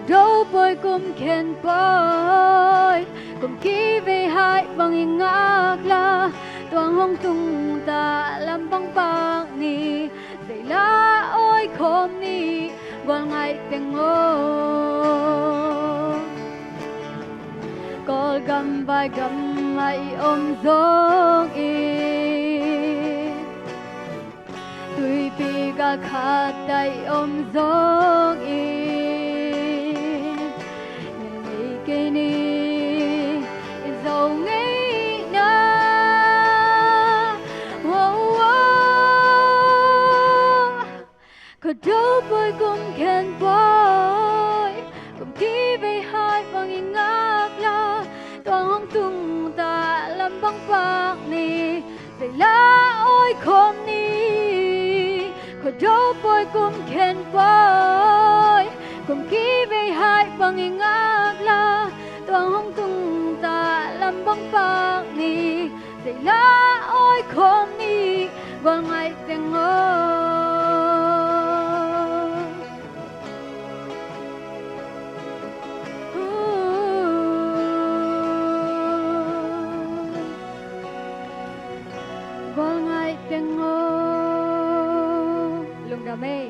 đâu bồi cùng khen bồi cùng kỹ về hai bằng ngạc la toàn hong tung ta làm băng bạc ni dậy lá ôi khom ni còn ngày tiếng ngô có gầm vai gầm lại ôm giông in tuy bị cả khát tay ôm giông in nhưng nghĩ cái ni dầu nghĩ na có đâu bồi cùng khen bồi cùng kỹ về hai bằng ngạc la toàn hong tung ta làm băng bạc ni dậy lá ôi khom ni có đâu bồi cùng khen bồi cùng kỹ về hai bằng ngạc la toàn hong tung ta làm băng bạc ni dậy lá ôi khom ni còn ngày tiếng ngô Mê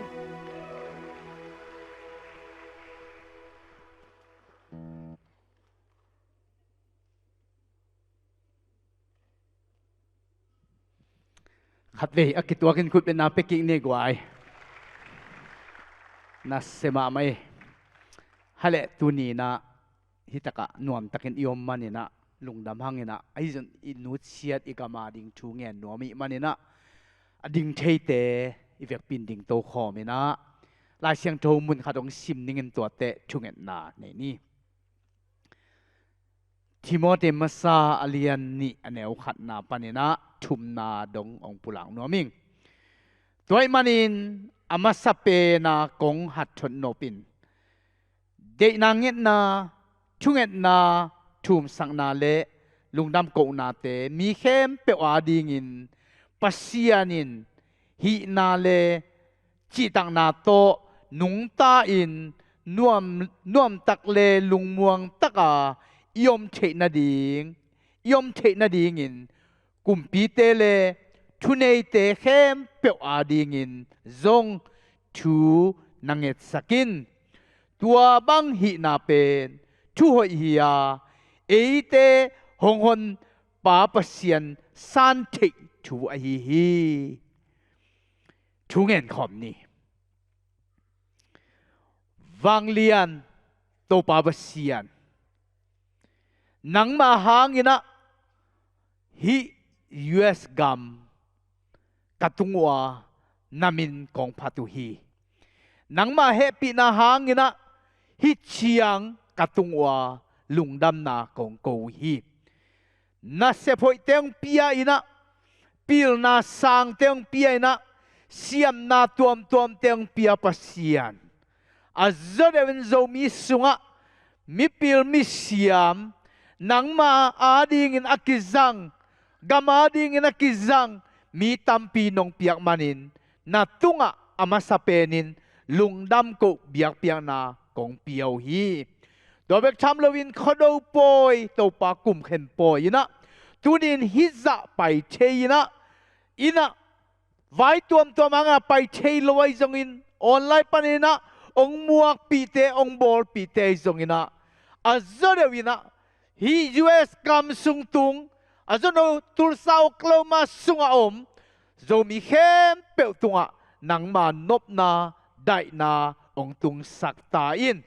khát về cái tua kinh khut bên nào Peking này guai na sema mai hale tu ni na hitaka nuam takin iom manina lungdam hangina aizon inut siat ikama ding thu ngen nomi manina ading theite ivek pin ding to khomina la siang tho mun khadong sim ningin to te thungen na nei ni Timothy masa alian ni aneu khat na panina thum na dong ong pulang no ming toy manin amasape na kong hat thon no pin de na nget na thunget na thum sang na le lungdam ko na te mi khem pe wa ding in pasianin hi na le chi tang na to nung ta in nuam tak le lungmuang taka yom the na ding in kumpi te le thunei te khem pe a ding in zong thu nanget sakin tua bang hi na pen thu hoi hiya eite honghon pa pasian san thei thu a hi thu ngen khom ni wang lian to pa pasian nang ma hangina hi US gam katungwa namin kong phatu hi nang ma happy na hangina hi chiang katungwa lungdam na kong ko hi na se phoi teng pia ina pil na sang teng pia ina siam na tuam teng pia pasian azadewen zo mi sunga mi pil mi siam nang ma ading in akizang gamading in akizang mi tampi nong piak manin na tunga amasapenin lungdam ko biak piak na kong piaw hi dobek tham lovin khodo poi to pa kum khen poi ina tunin hiza pai the ina ina vai tuam tuam anga pai the loi zongin online panina ong muak pi te ong bol pi te zongina azorewina hi US kam sung tung azono Tulsa Oklahoma sunga om zomi khem pe tunga nang ma nop na dai na ong tung sakta in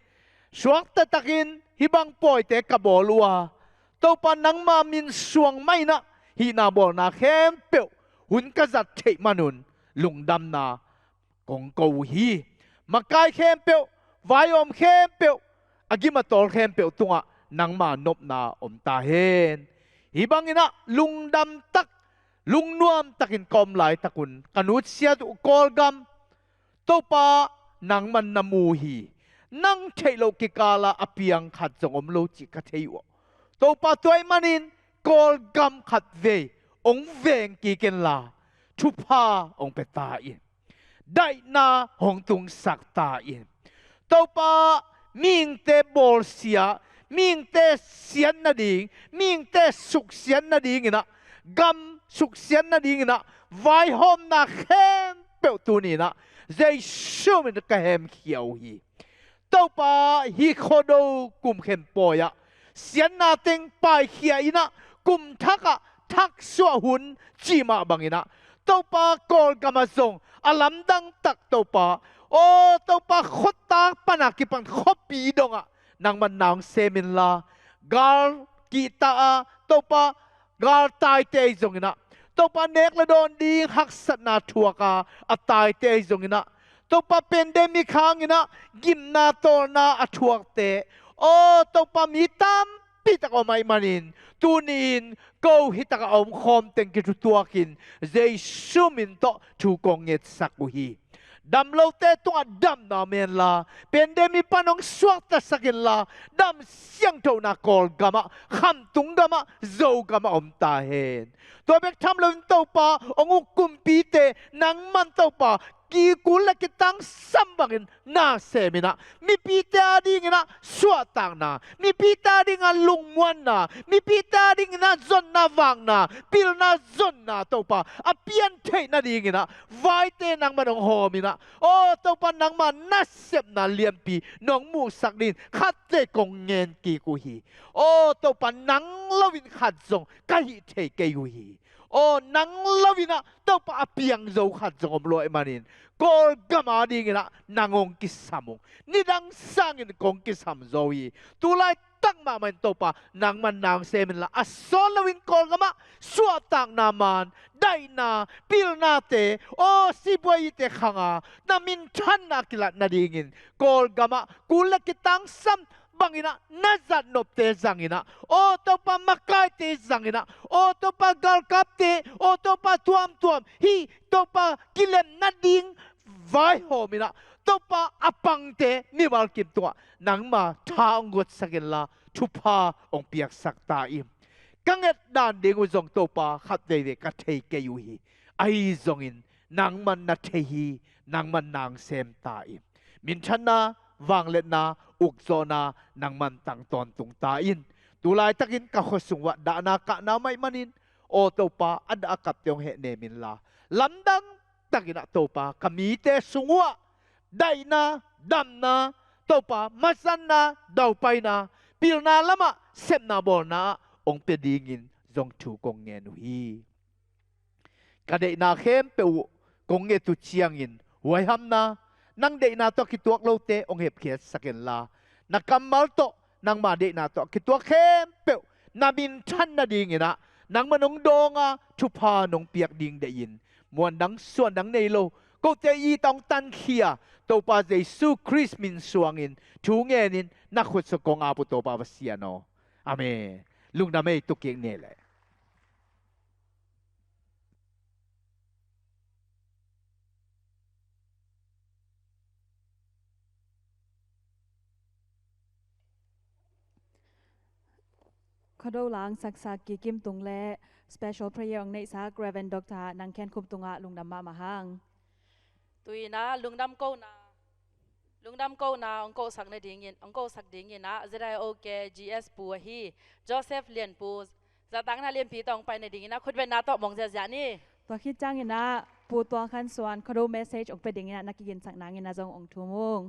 suak ta takin hibang poi te kabolua to pa nang ma min suang mai na hi na bol na khem pe hun ka zat the manun lungdam na kong ko hi makai khem pe vai om khem pe agima tol khem pe tunga nang ma nop na om ta hen hibang ina lungdam tak lungnuam takin kom lai takun kanut sia tu kol gam to pa nang man namu hi nang thailo ki kala apiang khat jong om lo chi ka theiwo to pa toy manin kol gam khat ve ong veng ki ken la thu pa ong pe ta in dai na hong tung sak ta in to pa ming te bol sia ming te sian na ding ming te suk sian na ding ina gam suk sian na ding ina vai hom na khem pe tu ni na zai shum in ka hem khiau hi to pa hi khodo kum khem poya sian na teng pai khia ina kum thaka thak swa hun chi ma bangina to pa kol gamazong alam dang tak to pa o to pa khotta panakipan khopi donga nang man nang semin la gal kita a to pa gal tai te zongina to pa nek la don ding hak sat na thuaka atai te zongina to pa pandemic hangina gimna to na athuak te o to pa mitam pitaka mai manin tunin ko hitaka om khom teng ki tuakin zai sumin to thu konget sakuhi dam lo te tung dam na men la pandemic panong swakta sakin la dam siang to na kol gama kham tung gama zo gama om ta hen to bek tham lo to pa ong kumpi te nang man to pa ki kula kitang sambangin na semina mi pita ding na swatang na mi pita ding lungwan na mi pita ding na zon na wang na pil na zon na to pa apian thei na ding na vai te nang manong homina o to pa nang man na sep na liampi nong mu sakdin khat te kong ngen ki ku hi o to pa nang lovin khat zong ka hi thei ke yu hi o nang lovina to pa apiang zo khat zong om loi manin kol gama ding na nangong kisamong nidang sangin kong kisam zoe tulay tak maman to pa nang man nang semen la asolawin kol gama suatang naman day na pil nate o siboy ite khanga na mintan na kilat na dingin kol gama kulak kitang sam bangina nazat nopte zangina o to pa makay te zangina o to pa galkap te o to pa tuam hi to pa kilem na ding vai homina to pa apang te ni walkim tua nang ma thaong got sakin la thupa ong piak sakta im kanget dan ding uzong to pa khat de ve ka thei ke yu hi ai zongin nang man na thei hi nang man nang sem ta im min thana wang let na ukzona nang man tang ton tung ta in tulay takin ka khosungwa da na ka na mai manin o to pa ad akap tong he ne min la lamdang takina to pa kami te sungwa dai na dam na to pa masan na daw pai na pil na lama sem na bol na ong pedingin zong thu kong ngen hi kadai na khem pe kong nge tu chiangin huai ham na nang de na to kituak lo te ong hep khiat saken la nakamal to nang ma de na to kituak khem pe na bin than na ding ina nang manong donga thupa nong piak ding de yin muan dang suan dang nei lo ko te yi tong tan khia to pa Jesu Christ min suangin thu nge nin na khut so kong apu to pa siano amen lung na mai tu keng ne le Khuado lang saksak kikim tung le special prayer ong nei sak Reverend Dr. nang ken kup tunga lungdam ma mahang tui na lungdam ko na ong ko sak na dingin ong ko sak dingin na ZIOK GS pu hi Joseph Lian pu zatang na lian pi tong pai na dingin na khut ben na to mong ja ni ตัวคิดจ้างอินะปูตัวขันส่วนเขาดูเมสเซจออกไปดิ่งอินะนักกินสักนางอินะจงองทุมุง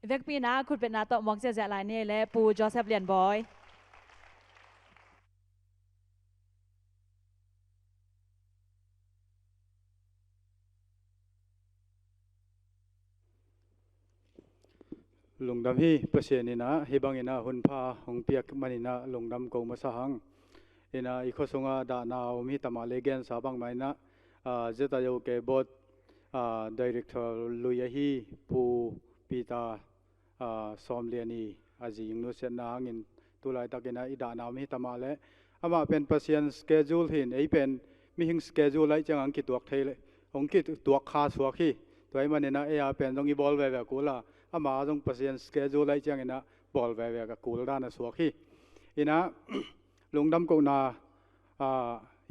เวกปีนะคุณเป็นนาโตมองเสียลายนี่และปูโจเซฟเลียนบอยลงดำฮีเปอร์เซ็นต์นี่นะฮิบังอินะหุ่นพาหงเปียกมันอินะลงดำกูมาสหังอินะอีกข้อสงดานาวมีตมาเลเกนสาบังไม่นะเจตายโอเคบอดดีเรคเตอร์ลุยฮีปูปีตาซอมเลียนีอาจียิงนุเซนนาหินตุลายตะกินะอีดานาวมีตมาเลอามาเป็นเปอร์เซ็นต์สเกจูลหินไอเป็นมีหิงสเกจูลไลจังอังกิตัวเทเลองกิตัวคาสวกฮีตัวไอ้มันนี่นะเออาเป็นต้องอีบอลเวเวกูล่ะอามาต้องเปอร์เซ็นต์สเกจูลไลจังอินะบอลเวเวกับกูล่ะนะสวกฮีอินะลงดำกูนา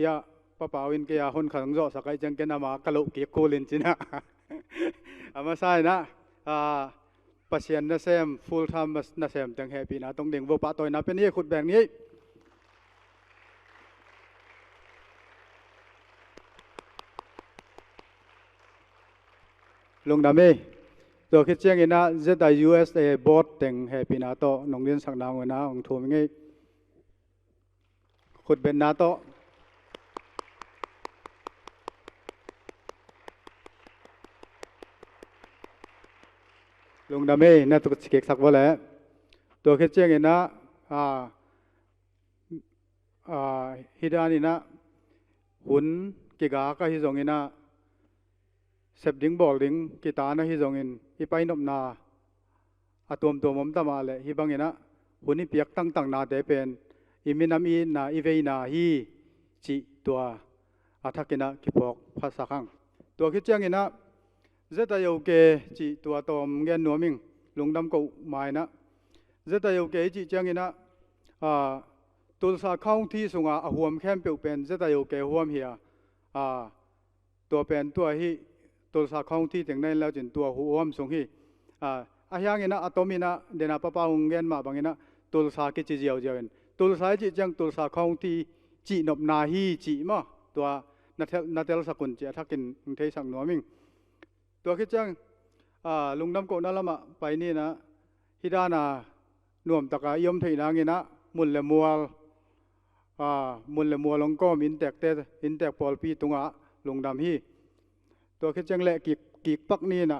ยาป้าป่าวินเกียร์คนขังโจสักไอจังเกนามากะลุเกียกูลินจินะอามาใช่นะปัศยานนะเซมฟูลไทม์นะเซมจังแฮปปี้นะต้องเด้งวัวป้าตัวนะเป็นนี่ขุดแบ่งนี้ลงดำเอตัวคิดเชียงอินะ ZIUSA บอร์ดเด้งแฮปปี้นะโตน้องเรียนสักนางวันนะองทุ่มงี้ขุดเป็นนาโตลงดำเอน่าตุกเก็กสักวันแล้วตัวคิดเชียงอินะฮิดานินะหุ่นกิกาก็ฮิจงอินะเสพดิ้งบอกดิ้งกีตาร์นะฮิจงอินฮิไปนบนาตัวมตามาเลยฮิบังอินะหุ่นนี่เปียกตั้งนาเตเป็นอิมินามีนาอิเวนาฮีจิตัวอาทักินะกิปอกภาษาขังตัวคิดเชียงอินะเจตายโอเคจิตัวตอมเงินนัวมิงลงดำกูไม่นะเจตายโอเคจิเชียงอินะตุลสาข้าวที่สุงอาหัวมแคมเปิลเป็นเจตายโอเคหัวมเฮียตัวเป็นตัวฮีตุลสาข้าวที่ถึงในแล้วจินตัวหัวมสุงฮีอาเฮียงอินะอะตอมินะเดน่าป้าป้าองเงินมาบางอินะตุลสากิจิเจียวเจียวอินตุลสาจิจังตุลสาข้าวที่จีนบนาฮีจีมาตัวนาเทลสกุลเจทักกินเทสังนัวมิงตัวคิดจังลุงดำโกนั่นละมาไปนี่นะฮิดานาหน่วมตะกายมถีนางอินะมุนเลมัวลงก้อมอินแตกปอลปีตุงะลุงดำฮีตัวคิดจังแหละกิกปักนี่นะ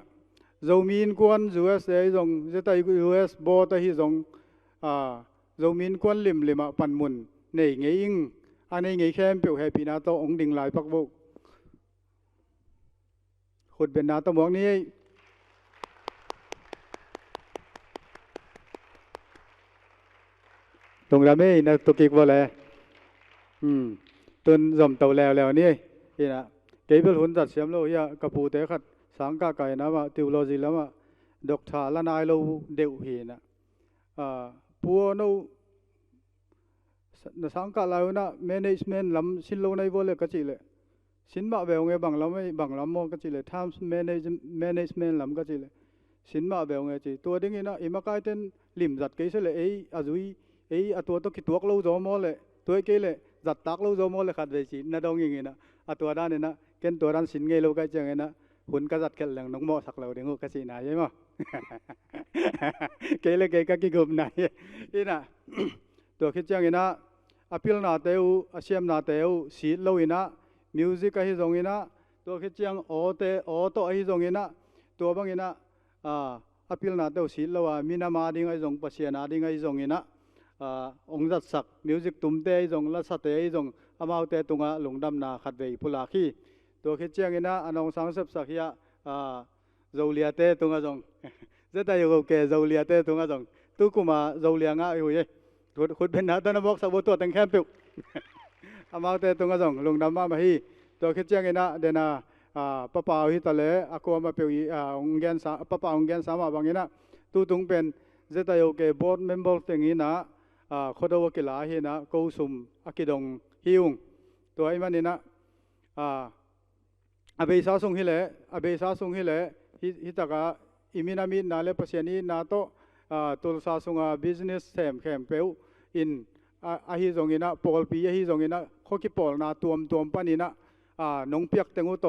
โจมีนกวน USA จงจะไต่ US บอตะฮีจงโจมีนกวนลิมปันมุนในไงอิงอันนี้ไงแคมเปียวแฮปปี้นาโตองดิ่งหลายปักบุกขุดเป็นนาโตมองนี้ตรงนั้นไม่นะตุกิกว่าเลยตุนจมเตาแล้วนี่นะเกี่ยวกับหุ่นจัดเสียมโลยกระปูเตะขัดสังกาไก่นะว่าติวโลจิแล้วว่าด็อกทาละนายโลเดียวเห็นนะพัวโนสังกัดเรานะ management ลำสินโลในบริษัทก็จีเลยสินมาเบลไงบางลำไม่บางลำมองก็จีเลย times management ลำก็จีเลยสินมาเบลไงจีตัวดิ้งนะอิมาไกเต้นลิมจัดกี่เสเลยอาจุยตัวต้องคิดตัวเราจอมอเลยตัวกี่เลยจัดตักเราจอมอเลยขัดเวจีน่าดองยังไงนะตัวด้านนี่นะเกินตัวด้านสินไงเราก็จะไงนะหุ่นก็จัดกันหลังน้องหม้อสักเราเดี๋ยวก็จีนายใช่ไหมเกเลยก็กี่กลุ่มนายนี่นะตัวคิดจังไงนะอพิลนาเตวอาเซียมนาเตวสีโลอินะมิวสิกฮิจงอินะตัวคิดจังโอโตฮิจงอินะตัวบางอินะอพิลนาเตวสีโลว่ามินามาดิ้งฮิจงปัสยานาดิ้งฮิจงอินะองจัดสักมิวสิกตุ้มเตฮิจงลัสเตฮิจงอามาเตตุงะหลงดำนาขัดเวพุลาคีตัวคิดจังอินะอันองสังเสพสักยาโจเลียเตตุงะจงจะได้อยู่กับโจเลียเตตุงะจงตุกุมาโจเลียงะอยู่ยี่ขุดเป็นนาตอนนั้นบอกสับตัวตั้งแคมป์อามาเตตุงะจงลงดำมาฮีตัวคิดจังอินะเดน่าป้าป่าฮิตาเลอากูมาเปียวองเงินสาป้าป่าองเงินสามาบางอินะตุตุงเป็นจะได้อยู่กับบอร์ดเมมเบอร์ติงอินะ คนเดวกิลาเฮนะกูซุมอากิดงฮิวงตัวไอ้มันนี่นะอาเบซาซุงฮิเลอาเบซาซุงฮิเลฮิตากาอิมินามินาเลปัสยานีนาโตตุลซาซุงbusinessแคมเปลอินอาฮิจงอินะปอลปีอาฮิจงอินะข้อคิปอลนาตัวปันอินะน้องเปียกเตงอุโต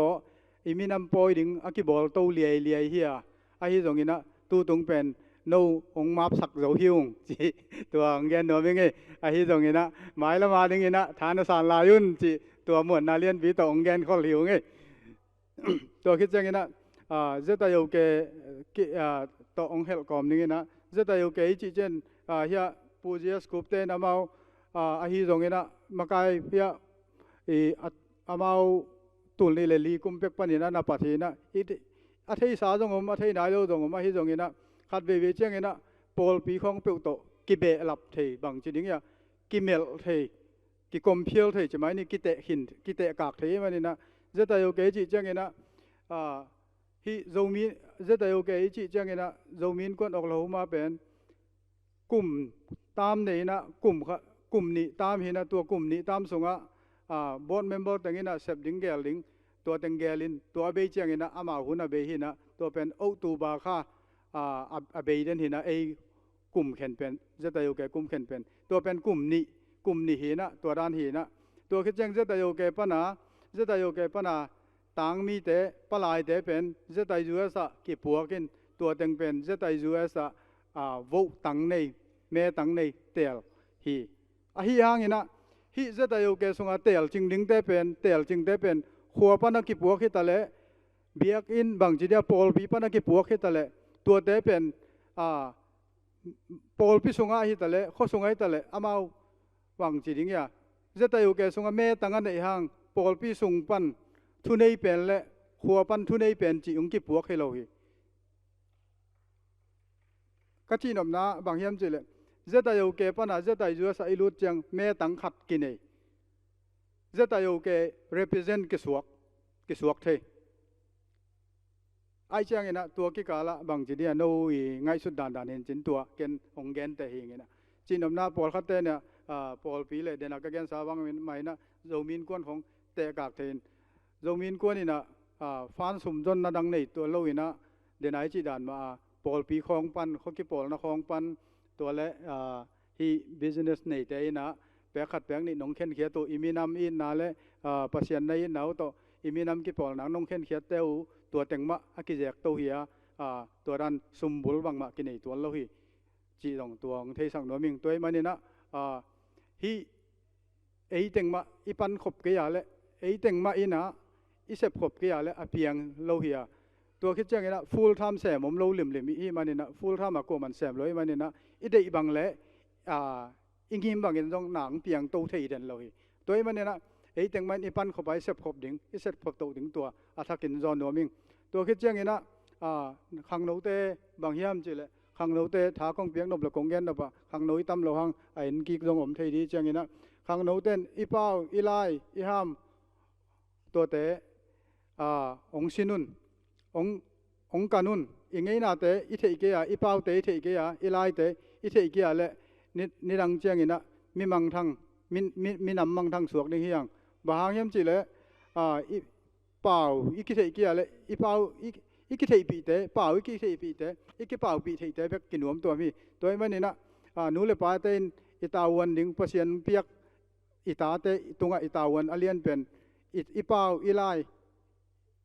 อิมินัมปอยดิงอากิบอลโตเลียเฮียอาฮิจงอินะตูตงเป็นโนองมาสักเจ้าฮิวงจีตัวองแกนโนเมงอาฮิจงอินะหมายละมาดิงอินะฐานสารลายุนจีตัวเหมือนนาเลียนปีตัวองแกนข้อหิวไงตัวคิดจังอินะเจตายโอเกตัวองเฮลกอมนี่นะเจตายโอเกอีจีเจนเฮียปูเจียสกูปเตนอามาอาฮิจงอินะมาไกเฮียอามาตุลนี่ลีกุมเป็กปนินะนาปัทีนะอาทิตย์สาจงอาทิตย์นายโลจงอาฮิจงอินะขัดเวจังอินะปอลปีของเปิลโตกิเบลับเทบางจีนิ่งยากิเมลเทกิคอมพิวเทจะหมายนี่กิเตหินกิเตกากเทมันนี่นะเจตายโอเกจีจังอินะฮิโจมีเจตายโอเกจีจังอินะโจมีนคนออกเรามาเป็นกลุ่มตามนี่นะกลุ่มนี้ตามหินะตัวกลุ่มนี้ตามส่งบอร์ดเมมเบอร์ตั้งอินะเซฟดิ้งเกลิงตัวตั้งเกลินตัวเบจังอินะอามาหุนเบหินะตัวเป็นโอตูบาค่าเบย์เดนหินะกลุ่มเข็นเป็นเจตายโอเกกลุ่มเข็นเป็นตัวเป็นกลุ่มนี้หินะตัวด้านหินะตัวคิดจังเจตายโอเกปนาเจตายโอเกปนาต่างมีแต่ปลายแต่เป็นเจตายจูเอสกี่ปัวกินตัวตั้งเป็นเจตายจูเอสวุตั้งในแม่ตั้งในเตลฮีฮีหางหินะฮีเจตายโอเกส่งเตลจริงดิ้งแต่เป็นเตลจริงแต่เป็นขัวปนักกี่ปัวคิดตะเลเบียกอินบางจีเดียปอลบีปนักกี่ปัวคิดตะเลตัวแต่เป็นปอลพิสุงาฮิตะเลข้อสุงาฮิตะเลอามาวังจีดิ้งยาเจตายโอเกสุงาแม่ตั้งในหางปอลพิสุงปันทุนในเป็นและขัวปันทุนในเป็นจีอุงกี่ปัวให้เราฮีก็ที่นำนาบางยามจีเลเจตายโอเกปันเจตายจูสายลุดจังแม่ตั้งขัดกินเอเจตายโอเก represent กิสวกเทไอเชียงนะตัวกิกาละบางจีเดียโน้ยง่ายสุดด่านเห็นจินตัวเกนองเกนแต่เฮงนะจีนอมนาปอลคัตเตเนี่ยปอลปีเลยเดนักเกนสาวังไม่นะโจมินกวนของเตะกากเทนโจมินกวนนี่นะฟันสุ่มจนนาดังในตัวโลวินะเดนไอจีด่านมาปอลปีของปันเขาคิปอลนะของปันตัวเละฮีบิสเนสในเตยนะแปะขัดแปงนี่น้องเข็นเขียตัวอิมินามอินนาเลปัสยันในหนาวตัวอิมินามกิปอลนังน้องเข็นเขียเตวตัวเต็งมะอากิเจกตัวเหียตัวดันซุมบุลบังมะกินในตัวเราฮีจีตองตัวเทสังโนมิงตัวมันนี่นะฮีเต็งมะอีปันขบเกียร์เลยเต็งมะอีนะอีเสพขบเกียร์เลยเพียงเราเหียตัวคิดจังนะ full time แสมผมเราลิมอีมันนี่นะ full time มาโกมันแสมเลยมันนี่นะอีเดบังเลยอิงหิมบางอย่างต้องหนังเพียงโตเทียนเราฮีตัวมันนี่นะเต็งมันอีปันขบไปเสพขบดิ่งอีเสพขบโตดิ่งตัวอาทักกินจอนโนมิงตัวคิดจังนะขังโนเตบางยามจีเลยขังโนเตถากงเปียงนบละกงเกนนบะขังโนอีตั้มเราหังไอ้กิกลงอมเทียดีจังนะขังโนเตนอีเป้าอีไลอีห้ามตัวเตองชินุนองกานุนอีไงน่าเตอีเทอีเกียอีเป้าเตอีเทอีเกียอีไลเตอีเทอีเกียเลยนิรังจังนะมีมังทังมีนำมังทังสวกในเฮียงบางยามจีเลยอีเป้าอีกิเทอีเกียเลยอีเป้าอีกิเทอีปีเตเป้าอีกิเทอีปีเตอีกิเป้าปีเทเตแบบกินหวมตัวมีตัวมันนี่นะนูเลปาเตนอีตาวันดิ่งเปอร์เซ็นต์เปียกอีตาเตตุงอีตาวันอเลียนเป็นอีเป้าอีไล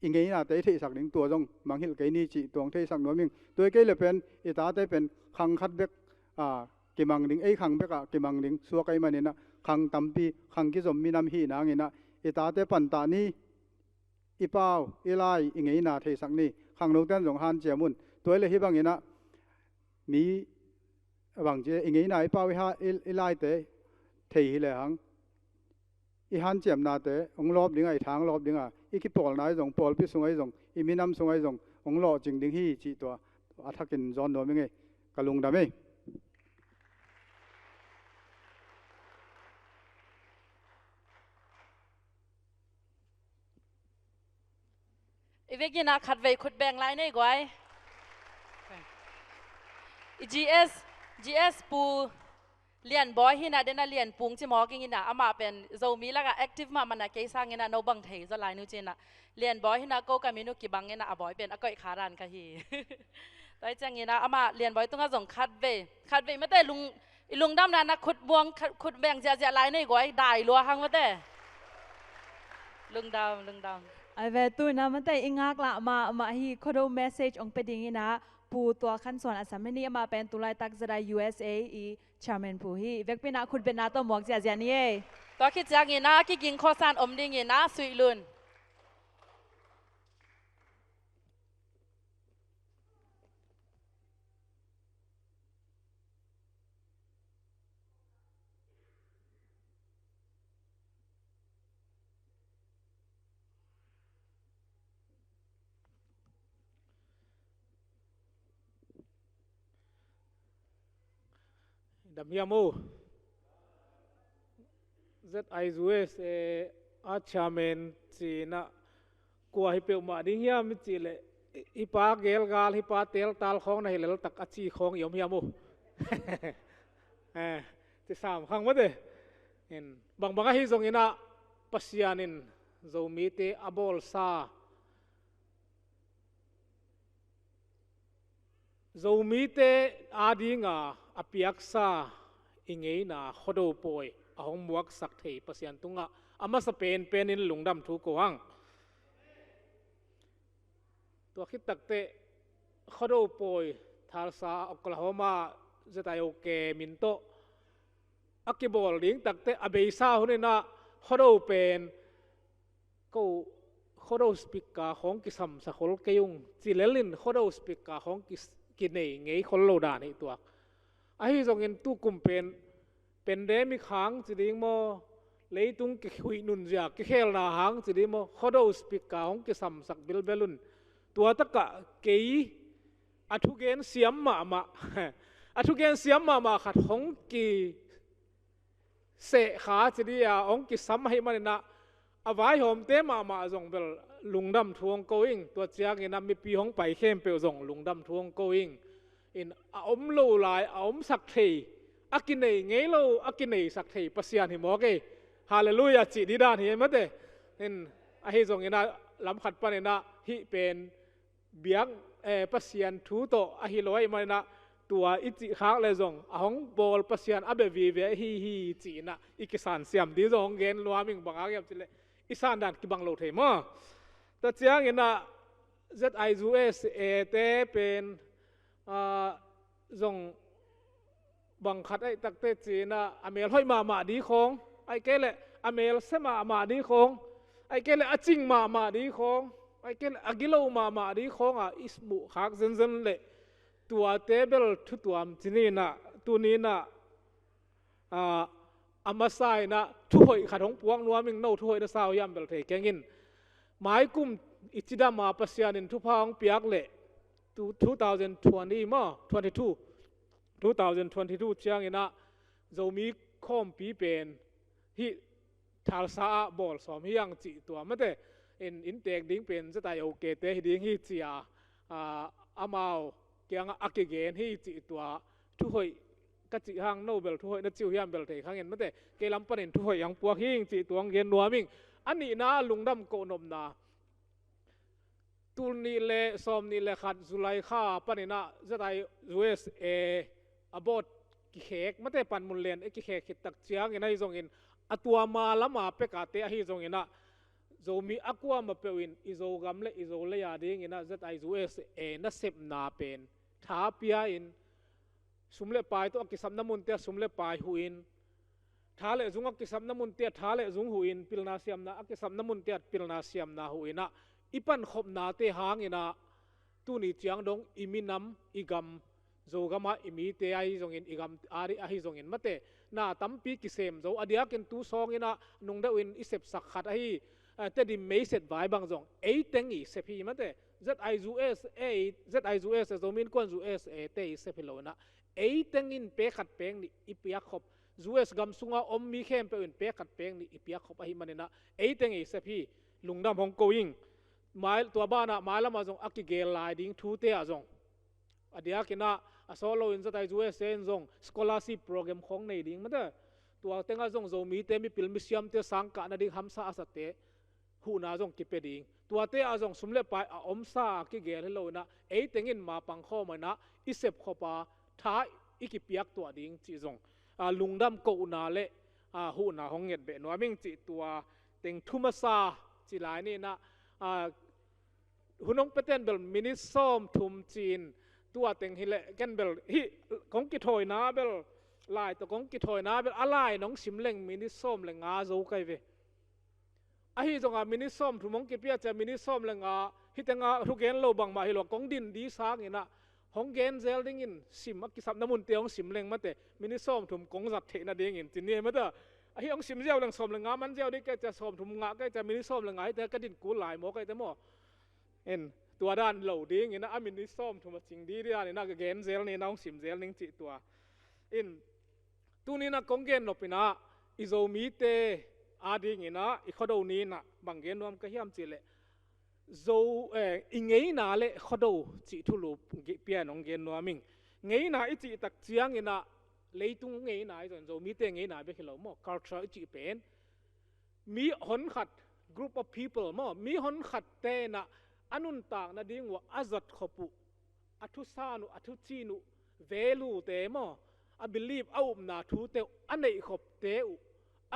อิงเงี้ยนะเตะที่สักหนึ่งตัวจงบางหิลเกนี่จีตัวที่สักหน่วยมิงตัวเกเลยเป็นอีตาเตเป็นขังคัดเบกกิมังดิ่งขังเบกกิมังดิ่งสัวไกมันนี่นะขังตัมปีขังกิจมมีน้ำหีนางนี่นะอีตาเตปันตานี่อีเป้าอีไลอิงเงี้ยนะที่สักนี่ขังโนเตนจงฮันเจียมุนตัวเลยที่บางนี่นะมีบางเจอิงเงี้ยนะอีเป้าอีไลเตที่เลยหังอีฮันเจียมนาเตองรอบดิ่งไอทางรอบดิ่งอีกิปอลนายจงปอลพิสุงไอจงอีมินำสุงไอจงองรอจิงดิ่งฮีจีตัวอาทักกินจอนโนมิงไงกะลุงดำเออีเวกินาขัดเวขุดแบ่งไลน์ในกวยอี GS ปู เรียนบอยหินะเดน่าเรียนปุงจิมอกิงินะอามาเป็นโจมีแล้วก็แอคทีฟมามันนะเกซังงินะโนบังเทจะลายนูจินะเรียนบอยหินะก็กามินุกิบังงินะบอยเป็นอากอยขารันกะฮีได้จังงินะอามาเรียนบอยต้องส่งคัดเวไม่ได้ลุงดำนั้นนะขุดบวงขุดแบ่งเสียลายนี่ก้อยได้รัวหังไม่ได้ลุงดำไอเวตุนะมันแต่อิงากละมาฮีโคโดเมสเซจองเป็นอย่างนี้นะปูตัวขั้นส่วนอัศมณีมาเป็นตุลาตักจะได้ USA อีชาร์แมนปูฮีเวกเป็นนักขุดเป็นนักตัวหมวกเสียนี่ตัวคิดจังงี้นะคิดยิงข้อสานอมดิ่งงี้นะสุยลุนดำยามู ZIOK อาชาเมนจีน่ะกัวฮิเปอมาดิ้งยามิจิเลฮิปาเกลกาลฮิปาเตลตาลของในเลลตักอชีของยมยามูที่สามครั้งวะเด้เห็นบางฮิซงอินะปัสยานินโจมีเตอโบลซาโจมีเตอาดิงาอภิยักษาอิงเงน่ะขดปอยอาหงมวกสักเทปัสยันตุงะอามาสเปนเป็นนินหลงดำทุกกวังตัวคิดตักเตขดปอยทาร์ซาโอคลาโฮมาZIOKมินโตอักกิบอลลิงตักเตอเบยซาหุนน่ะขดเป็นก็ขดสปิกาของกิสัมสักคนเกยุงจิเลลินขดสปิกาของกินเองไงคนโลดานี่ตัวไอ้ส่งเงินตู้กุมเป็นเดมิขังจิดิงโมเลยตุงกิคุยนุนจากกิเคลนาหังจิดิงโมขดสปิกาของกิสัมสักบิลเบลุนตัวตะกะเกยอัทุเกนเสียมมาอัทุเกนเสียมมาขัดของกีเสขาจิดิยาองกิสัมให้มันนะอวัยหอมเตมาส่งเบลลุงดำทวงโกอิงตัวเจ้าเงินมีปีของไปเข้มเปลส่งลุงดำทวงโกอิงอินอมโลลายอมสักทีอากินเนยเงยโลอากินเนยสักทีปัสยานหิมอกเอฮาเลลูยาจิดีดานเห็นมั้ยเต้อินอาฮิส่งเงินลำขัดปานเนนะฮิเป็นเบียงปัสยานทูโตอาฮิลอยมันนะตัวอิจิขากเลยส่งอาหงบอลปัสยานอาเบวีเวฮิจีนะอิกิสานเสียมดีส่งเงินรัวมิงบังอาเก็บจิเลอิสานดันกิบังโลเทมแต่เจ้าเงินZIOK เตเป็นส่งบังคัดไอ้ตักเตจีนะอเมลห้อยมาดีของไอ้เกลอเมลเสมาดีของไอ้เกลอจิงมาดีของไอ้เกลอกิโลมาดีของอิสบุขักเซนเลยตัวเทเบิลทุกตัวจีนี่นะตัวนี้นะอามาไซนะช่วยขัดของปวงนัวมิงโน่ช่วยนะสาวยามเบลเทแกงินหมายกุมอิจิดามาปัสยานินทุพองเปียกเล่2020 2022เชียงอินะจะมีข้อมปีเป็นฮิทาร์ซาบอลสอมฮิยังจีตัวไม่ได้อินเตกดิ้งเป็นZIOKเตฮิดิ้งฮิจีอามาเกียงอักเกนฮิจีตัวทุกคนกัจจิฮังโนเบลทุกคนนัดจิวยันเบลเทขังเงินไม่ได้เกลัมปนินทุกคนยังปวกฮิงจีตัวเงินนัวมิงอันนี้นะลุงดำโกนมนาตูนี่เล่ซอมนี่เล่ขัดจุไลข้าปนินะZIOKอบดกิเคกไม่ได้ปันมุลเลนกิเคกขิดตักเชียงเงินให้ส่งเงินอตัวมาละมาเปกาเตะให้ส่งเงินนะจะมีอักวามาเปวินอิโซกัมเล่อิโซเลียดิ้งเงินนะZIOKนัสเซปนาเป็นท้าพิอาอินสุมเล่ปายตัวกิสัมน้ำมุนเตะสุมเล่ปายหุอินท้าเล่จุงอักกิสัมน้ำมุนเตะท้าเล่จุงหุอินพิลนาเซียมนะอักกิสัมน้ำมุนเตะพิลนาเซียมนะหุอินะอีปันขบนาเตหางอินะตัวนี้เจียงดงอิมินัมอิกัมโจกามาอิมิเตไอจงอินอิกัมอาริอาฮิจงอินมาเตน่าตั้มปีกิเซมโจอเดียกินตูซองอินะนงเดวินอิเซปสักขัดไอเตดิเมย์เซตไว้บางจงเอเต็งอีเซพีมาเตZIOK โจมินกวนZIOKเตอิเซพิโลนะเอเต็งอินเปขัดเปงนี่อิเปียขบZIOKกัมซุงอาอมมีเข้มเปอินเปขัดเปงนี่อิเปียขบไอมันนะเอเต็งอีเซพีลุงดำฮงโกยิงหมายตัวบ้านอะหมายละมาจงอักกิเกลลายดิ้งทูเตะจงอเดียกินะ solo in ZIOK ZIUSA zong scholarship program khong nei ding ma da tua tenga zong zo mi te mi pil mi siam te sangka na ding hamsa asate hu na zong kipe ding tua te a zong sumle pai a omsa ki gel hello na ei tengin ma pang kho ma na isep khopa tha ikipiak tua ding chi zong a lungdam ko na le a hu na hong nget be no ming chi tua teng thumasa chi lai ni na a hunong peten bel minisom thum chin tua teng hi le ken bel hi kong ki thoi na bel lai to kong ki thoi na bel alai nong sim leng minisom le nga zo kai ve a hi zonga minisom thumong ki pia cha minisom le nga hi tenga hu gen lo bang ma hi lo kong din di sang ina hong gen zel ding in sim ak ki sap namun te ong sim leng mate minisom thum kong zat the na ding in tin ne ma da a hi ong sim zel leng som le nga man zel di ka cha som thum nga ka cha minisom le nga te ka din ku lai mo kai te mo en tua dan lo ding ina amin ni som thuma ching di ria ni na ga gen zel ni naung sim zel ning chi tua in tu ni na kong gen lopina izo mi te ading ina I khodo ni na bang gen nom ka hiam chi le zo ingei na le khodo chi thu lu pia nong gen no ming ngei na I chi tak chiang ina leitung ngei na I zo mi te ngei na be khilo mo culture chi pen mi hon khat group of people mo mi hon khat te na anun tak na ding wa azat khopu athu sanu athu chinu velu te mo I believe au na thu te anei khop te u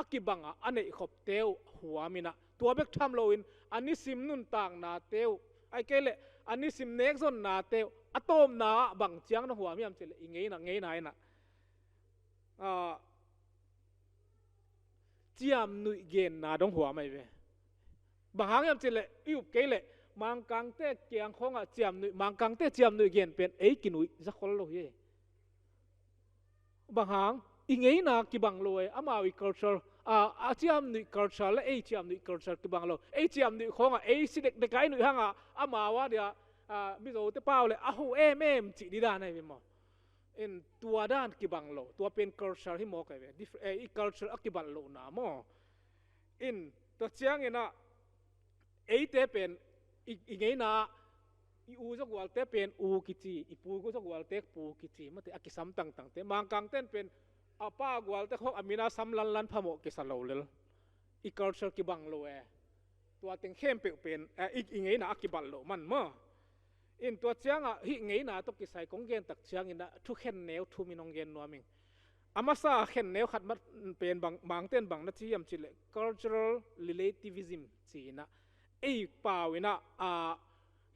akibanga anei khop te huamina tua bek tham lo in ani sim nun tak na te ai kele ani sim nek zon na te atom na bang chiang na huamiam chele ingei na ina chiam nui gen na dong huamai ve bahang yam chele yup kele mang kang te kiang khong a chiam nui mang kang te chiam nui gen pen ei kinui za khol lo ye bang hang ingei na ki bang lo e amawi culture a chiam nui culture la ei chiam nui culture ki bang lo ei chiam nui khong a ei sidek de kai nui hanga amawa dia mi zo te pau le a hu em chi di da nai be mo in tua dan ki bang lo tua pen culture hi mo kai ve ei culture a ki bang lo na mo in to chiang ina ei te pen ingei na I u zo gwal te pen u kichi I pu go zo gwal te pu kichi mate akisam tang te mang kang ten pen apa gwal te khok amina sam lan phamo ki salo lel I culture ki bang lo e tua teng khem pe pen ingei na akibal lo man mo in tua chianga hi ngei na to ki sai kong gen tak chiang ina thu khen neu thu minong gen no ming amasa khen neu khat mat pen bang mang ten bang na chi yam chile cultural relativism chi na ei pawina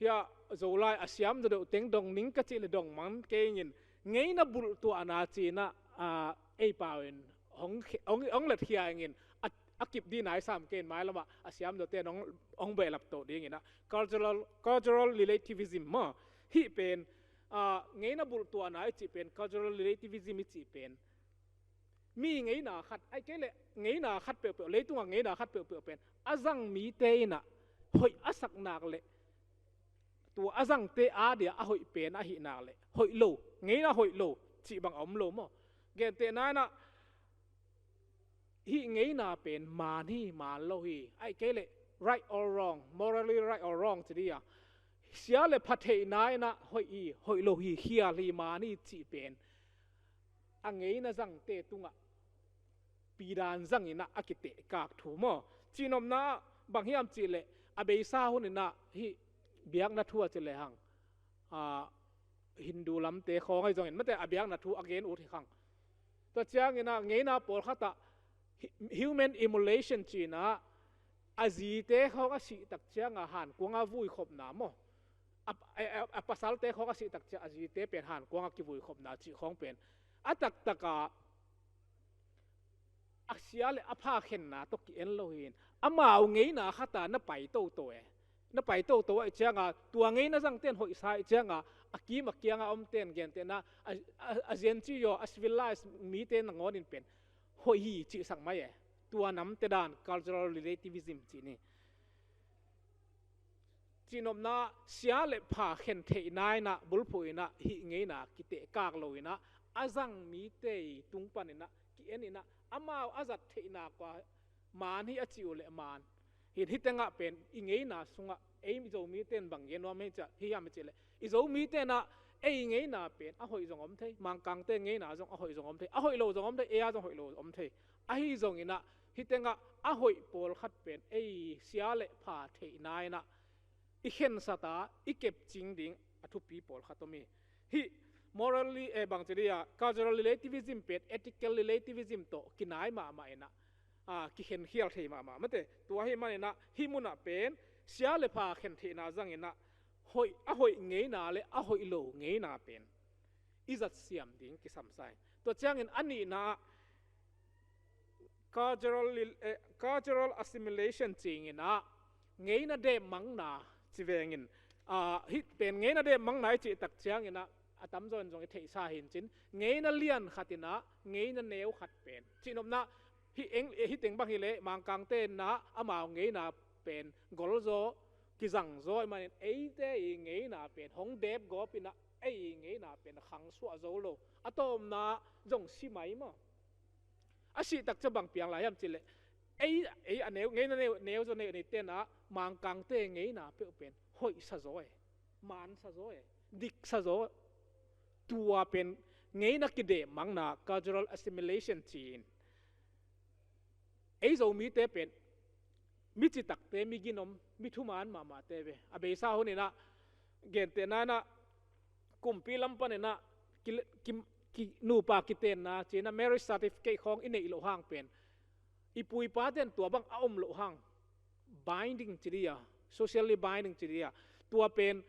ya zolai asiam do teng dong ning ka chi le dong man ke ngin ngei na bul tu ana chi na ei pawin ong let hia ngin akip di nai sam ken mai lama asiam do te nong ong be lap to ding ina cultural relativism ma hi pen ngei na bul tu ana chi pen cultural relativism chi pen mi ngei na khat ai ke le ngei na khat pe le tu ngei na khat pe pen azang mi te ina hoi asak nak le tu azang te a dia a hoi pen a hi nak le hoi lo ngei na hoi lo chi bang om lo mo gen te na hi ngei na pen man hi man lo hi ai ke le right or wrong morally right or wrong chi dia sia le phathe nai na hoi lo hi hia li man hi chi pen a ngei na zang te tunga pidan zang ina akite kak thu mo chinom na bang hiam chi le abeisa hun na hi biak na thua chi le hang Hindu lam te khong ai jong mate abiak na thu again u thi khang to chiang ina ngei na por khata human emulation chi na azi te khong a si tak chiang a han kuanga vui khop na mo a pasal te khong a si tak cha azi te pen han kuanga ki vui khop na chi khong pen atak taka aksiale apha khen na to ki en lo hin amao ngei na khata na pai to to e na pai to to ai changa tua ngei na jang ten hoi sai changa aki makianga om ten gen ten na azen chi yo civilized mi ten ngon in pen hoi hi chi sang mai e tua nam te dan cultural relativism chi ni chinom na sia le pha khen the nai na bulpui na hi ngei na ki te kak loina azang mi te tung panina ki enina amao azat the na kwa man hi achiu le man hitanga pen ingei na sunga aim zo mi ten bang gen wa me cha hi yam chele izo mi te na ngay na pen a hoi zong om thei mang kang te ngay na zong a hoi zong om thei a hoi lo zong om thei a zong hoi lo om thei a hi zong ina hi tenga a hoi pol khat pen sia le pha thei nai na i khen sata i kep ching ding a thu people khatomi hi morally bang chiria cultural relativism pen ethical relativism to kinai ma ena ki khen hial thei ma mate tua hi manena hi muna pen sia le pha khen thei na zang ena hoi ngei na le a hoi lo ngei na pen izat siam ding ki samsai to changin ani na cultural assimilation ching ina ngei na de mang na chivengin hit pen ngei na de mang nai chi tak chiang ina atam zon jong thei sa hin chin ngei na lian khatina ngei na neu khat pen chinom na hi teng bang hi le mang kang te na amao ngei na pen gol zo ki zang zo man ei te ngei na pen hong dep go pina ngei na pen khang suwa zo lo atom na jong si mai ma asi tak cha bang piang la yam chile aneu ngei na neu zo ne te na mang kang te ngei na pe pen hoi sa zo man sa zo dik sa zo tua pen ngei na ki de mang na cultural assimilation chin zo mi te pen mi chi tak te mi ginom mi thu man ma te be abe sa ho ne na gen te na kum pi lam pa ne na ki nu pa ki ten na china marriage certificate khong in nei lo hang pen ipui pa ten tua bang aom lo hang binding chiria socially binding chiria tua pen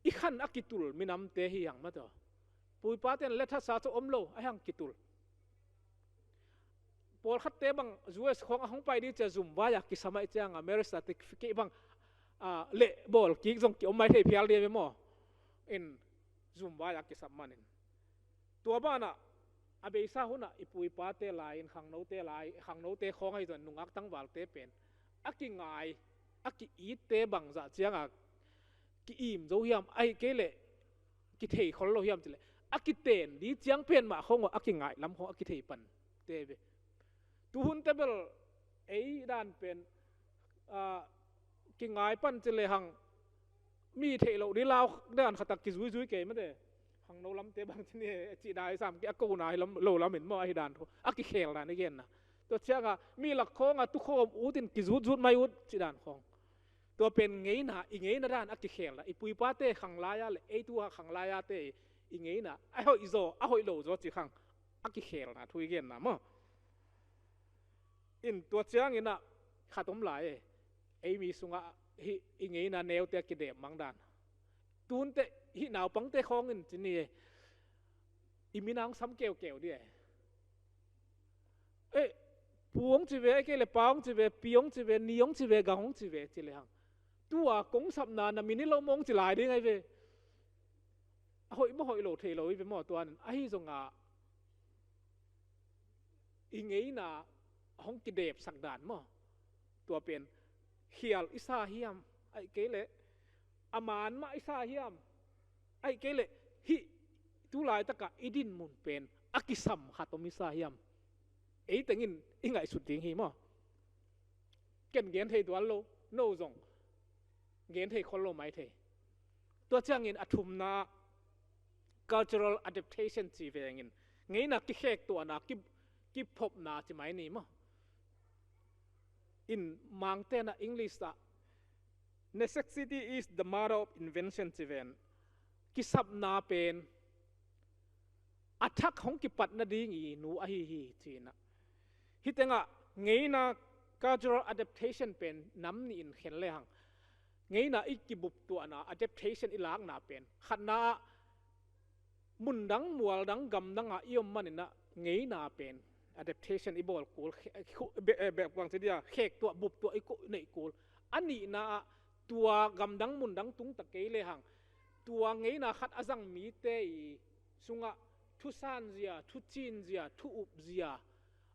i khan akitul minam te hi yang ma to pui pa ten letha sa cho om lo a hang kitul pol khat te bang us khong ahong pai di cha zum wa ya ki samai chang a marriage certificate bang le bol ki jong ki om mai thei phial de be mo in zum wa ya ki sam manin tua ba na abe sa huna ipui pa te lai in khang no te khong ai zon nungak tang wal te pen aki ngai aki i te bang za chiang a ki im zo hiam ai ke le ki thei khol lo hiam chile aki ten di chiang pen ma khong aki ngai lam ho aki thei pan te be tu hun tebel dan pen ki ngai pan chile hang mi thei lo di lao dan khatak ki zui ke ma de hang no lam te bang chini chi dai sam ki ako na lam lo lam in mo ai dan tho aki khel dan again na to chianga mi lak khong tu khom utin ki zut mai ut chi dan khong to pen ngei na dan aki khel la ipui pa te khang la ya le tu khang la ya te ngei na a hoi lo zo chi khang aki khel na thu again na mo in to chiang ina khatom lai mi sunga hi ngei na neu te ki de mang dan tun te hi naw pang te khong in chini iminang sam keu di puong chi ve ke le paung chi ve piong chi ve niong chi ve gahong chi ve chi le hang tua kong sap na mini lo mong chi lai ding ai ve hoi lo thei lo ve mo tuan a hi zonga ngei na hong ki dep sak dan mo tua pen hial isa hiam ai ke le aman ma isa hiam ai ke le hi tu lai taka idin mun pen akisam khatom isa hiam tengin ingai sut ding hi mo ken gen thei tual lo no zong gen thei khol lo mai thei to changin athum na cultural adaptation chi vengin ngei na ki khek to na ki phop na chi mai ni mo in mangte na english ta necessity is the mother of invention chi ven ki sap na pen athak hong ki pat na ding i nu a hi china hitenga ngei na cultural adaptation pen nam ni in khen le hang ngei na ikibup tu ana adaptation ilang na pen khatna mundang mualdang gamdang a iom manina ngei na pen adaptation ibol kul be kwang chedia khek tu bup tu iku nei kul ani na tua gamdang mundang tung takei le hang tua ngei na khat azang mi te i sunga thu san zia thu chin zia thu up zia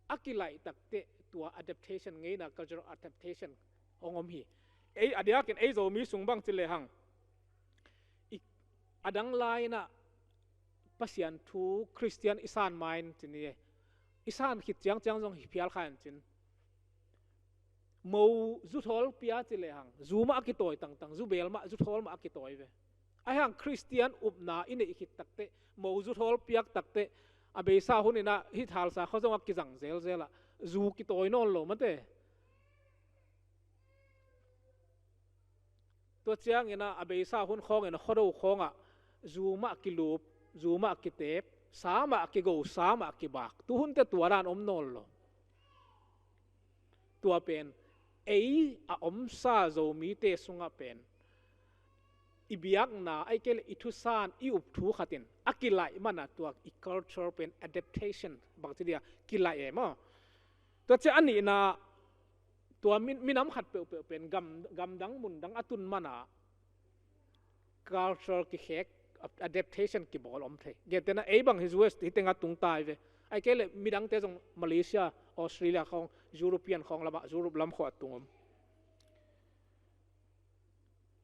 akilai takte tua adaptation ngei na cultural adaptation ongom hi adia ken zo mi sungbang chile hang adang lai na pasian thu christian isan main chini isan khit chang jong hi phial khan chin mo zu thol pia chile hang zu ma ki toy tang zu bel ma zu thol ma ki toy ve ไอ้ห่างคริสเตียนอุบนาอินเอคิดตักเตโมจุทอลเปียกตักเตอเบซ่าหุ่นนี่นะฮิทาลซาเขาจะว่ากิจังเซลละจูกิโตยนอนโลมันเตตัวเจ้าเงินอเบซ่าหุ่นคองเงินข้อดูคองอ่ะจูมากิลูปจูมากิเตปสามากิโกสามากิบักตัวหุ่นเตตัวด้านอมนอนโลตัวเป็นอมซาโจมีเตสุงเป็นอิบยักนาไอเกลอิทุสานอิอุบทูขัดินอากิไลมันนะตัวอี culture เป็น adaptation บางทีเดียกิไลมั้งตัวเจ้าอันนี้นะตัวมีน้ำขัดเปลวเป็นกำดังมุนดังอตุนมันนะ culture กิเฮก adaptation กิบอลอมเทเกตนะบางฮิสเวสที่เต็งตุงตายเวไอเกลมีดังเตจงมาเลเซียออสเตรเลียของยุโรเปียนของละบะยุโรปลำขวดตุง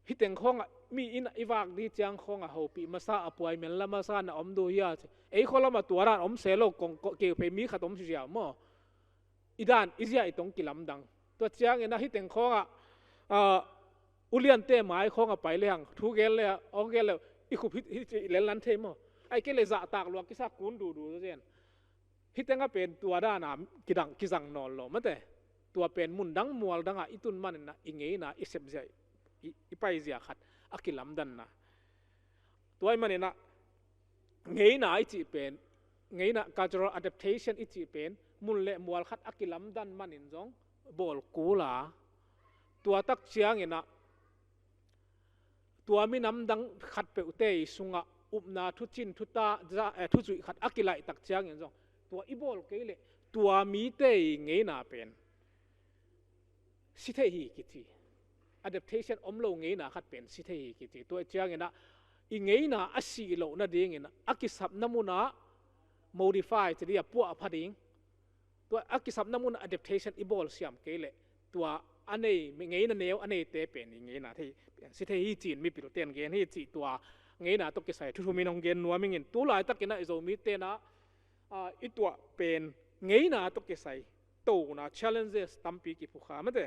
ฮิตเต็งของมีอินอีวากดีจังของเขาปีมาซาอป่วยเหม็นละมาซานะอมดูยาคนละมาตัวร้านอมเสลกงเกี่ยวไปมีขัดอมเสียมั้งอีด้านอิเซียอีตรงกิลำดังตัวเจ้าเงินฮิตเต็งของอุเลียนเต้หมายของไปเลี้ยงทุกเกลเลยเอาเกลเลยอีคุพิฮิเลนลันเทมั้งไอเกลเลยจะตากลวกกิซากุนดูเจนฮิตเต็งก็เป็นตัวด้านน้ำกิจังนอนลมันแต่ตัวเป็นมุนดังมัวดังอีตุนมันนะอิงเงนะอิเซบเจอีไปเสียขัดอากิลำดันนะตัวมันเนี่ยนะเงยนะอีจีเป็นเงยนะ cultural adaptation อีจีเป็นมุนเละมัวขัดอากิลำดันมันอินจงบอลกูล่ะตัวตักเชียงเนี่ยนะตัวมีน้ำดังขัดเปอุเตยสุงะอุบนาทุจินทุตาทุจุยขัดอากิไลตักเชียงเนี่ยจงตัวอีบอลเกลตัวมีเตยเงยนะเป็นสิเทหีกิตี adaptation อมโลเงยนะขัดเป็นสิเทหีกิตีตัวเจ้าเงินนะอีเงยนะอาศัยโลนะเดียงเงินนะอากิสับน้ำมุนะ modify จะเรียกพวกพัดเองตัวอากิสับน้ำมุนะ adaptation อีบอลเสียมเกลตัวอันนี้เงยนะเนียวอันนี้เตเป็นเงยนะที่สิเทหีจีนมีปิโตเตียนเกนที่จีตัวเงยนะตกกิใส่ทุกมีนองเกนนัวมิเงินตัวหลายตะกินะไอโซมีเตนะอีตัวเป็นเงยนะตกกิใส่โตนะ challenges ตั้มปีกิผู้ขาไม่ได้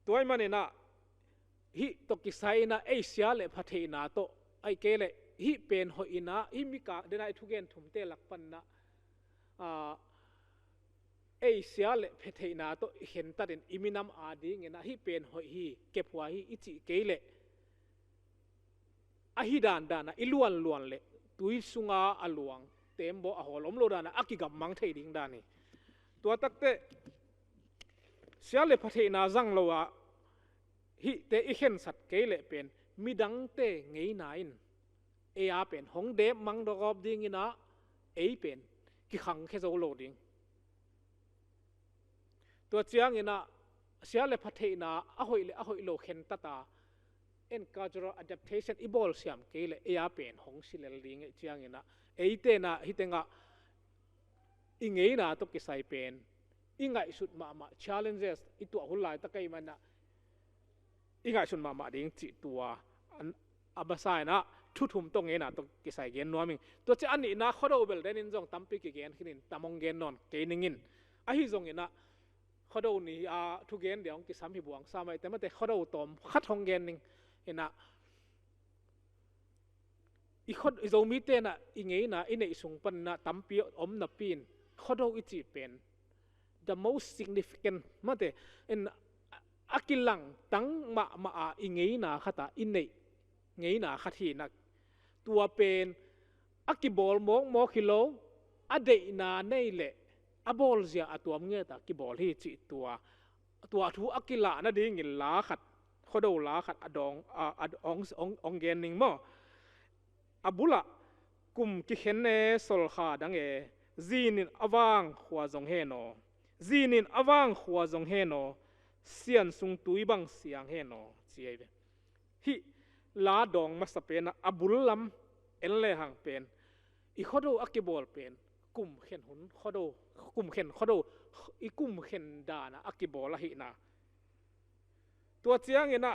ตัวมันเนี่ยนะฮิตกิไซนะเอเชียเลพัฒนาโตไอเกลฮิเป็นหอยนะฮิมิกาเดนไอทุกเกนทุ่มเตลักปันนะเอเชียเลพัฒนาโตเห็นตัดอินอิมินามอาดีเงนะฮิเป็นหอยฮิเก็บไว้ฮิอิจิเกลอะฮิดานนะอิล้วนเลตุยสุงาอลวงเต็มบ่อหอลมโลดานะอากิกับมังเทดิงดานี่ตัวตักเตเสียเลพัฒนาจังโลวะฮิเตอิเห็นสัตเกลเป็นมีดังเตเงยนายนเป็นหงเดบมังดอกอบดิ้งนะเป็นกิขังแค่โซโลดิ้งตัวเจียงนะเสียเลพัฒนาอหอยโลเข็นตตาcultural adaptation อีบอลเสียมเกลเป็นหงสิเลดิ้งเจียงนะเตนะฮิตงะอิเงยนะตกกิไซเป็นอิงไงสุดมา challenges อีตัวหุ่นลายตะไกมันนะอิงไงสุดมาดิ้งจิตัวอับสายนะทุ่มตรงเงี้ยนะตกกิไซเกนนัวมิงตัวเจ้าอันนี้นะเขาดูเบลเดนินจงตั้มปีกิเกนขึ้นตั้มมงเกนนอนเกนิงินไอ้ฮิจงเงี้ยนะเขาดูนี่ทุกเกนเดี๋ยวกิสามพิบวงสามไปแต่เมื่อแต่เขาดูตอมคัดหงเกนนิงเห็นนะอีคนอีโซมิเตนะอีเงี้ยนะอีเนี่ยสุงปันนะตั้มปีอมนับปีนเขาดูอีจีเป็นthe most significant มาแต่อินอากิลังตั้งมาอิเงยนาขตาอินเนเงยนาขทีนักตัวเป็นอากิบอลมอคิโลอเดนาเนเลอบอลเสียตัวเงี้ยตากิบอลที่จิตัวทูอากิลานะดิ้งลาขัดเขาดูลาขัดอดองเกนนิงมั้งอบุละกุมกิเขนเนสลขาดังจีนินอวังหัวจงเฮโนจีนินอวังหัวจงเฮโนเสียนสุงตุยบังเสียงเฮโนเจียเวฮิลาดองมาสเปนอบุลลัมเอลเลหังเป็นอีข้อดูอักกิบอลเป็นกุมเข็นหุนข้อดูกุมเข็นข้อดูอีกุมเข็นดานะอักกิบอลละหินะตัวเจียงเงินะ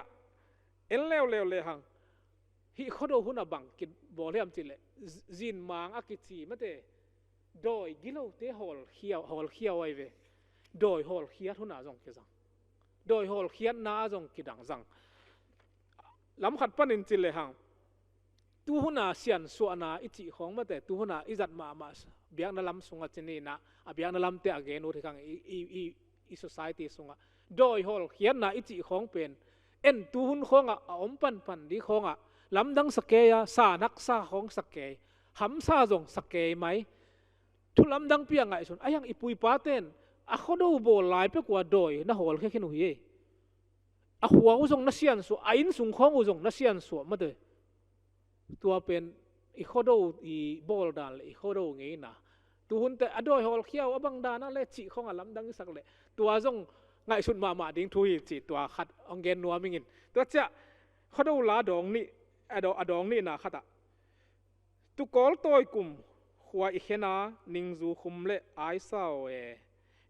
เอลเลหังฮิข้อดูหุนบังกิบอลเรียมจิเลจินมังอักกิจีมาเตโดยกิโลเตฮอลเขียวไว้เวโดยฮอลเขียทุนอาจงกิจังโดยฮอลเขียนาจงกิดังจัง ลำขัดปันินจิเลยหังตัวหัวหน้าเสียนส่วนน่ะอิจิของมาแต่ตัวหัวหน้าอิจัดมาเบียงนั่นลำสงฆ์เจนี่นะเบียงนั่นลำเตะเกณฑ์โน้ที่ขังอี society สงฆ์โดยฮอลเขียนน่ะอิจิของเป็นเอ็นตัวหุ่นของอมปันดีของลำดังสเกยสานักสาของสเกยหำซาจงสเกยไหมทุลำดังเปียงไงส่วนไอ้ยังอีปุยปาเต้นเขาดูโบลายไปกว่าโดยน่าฮอลแค่ขี้หนุ่ยหัวอุจงนักเสียนสัวอินสุงของอุจงนักเสียนสัวมาเด้ตัวเป็นอีข้อดูอีบอลดานเลยอีข้อดูงี้นะตัวหุ่นแต่อดอยฮอลเขี้ยวบังดานั่นเลยจีของลำดังสักเลยตัวจงไงสุดมาดิ้งทุยจีตัวขัดองเกนนัวมิงินตัวจะข้อดูลาดองนี่อดองนี่นะขัดตุกอลตัวกุมหัวอีเขนานิงจูคุมเล่ไอซาโอ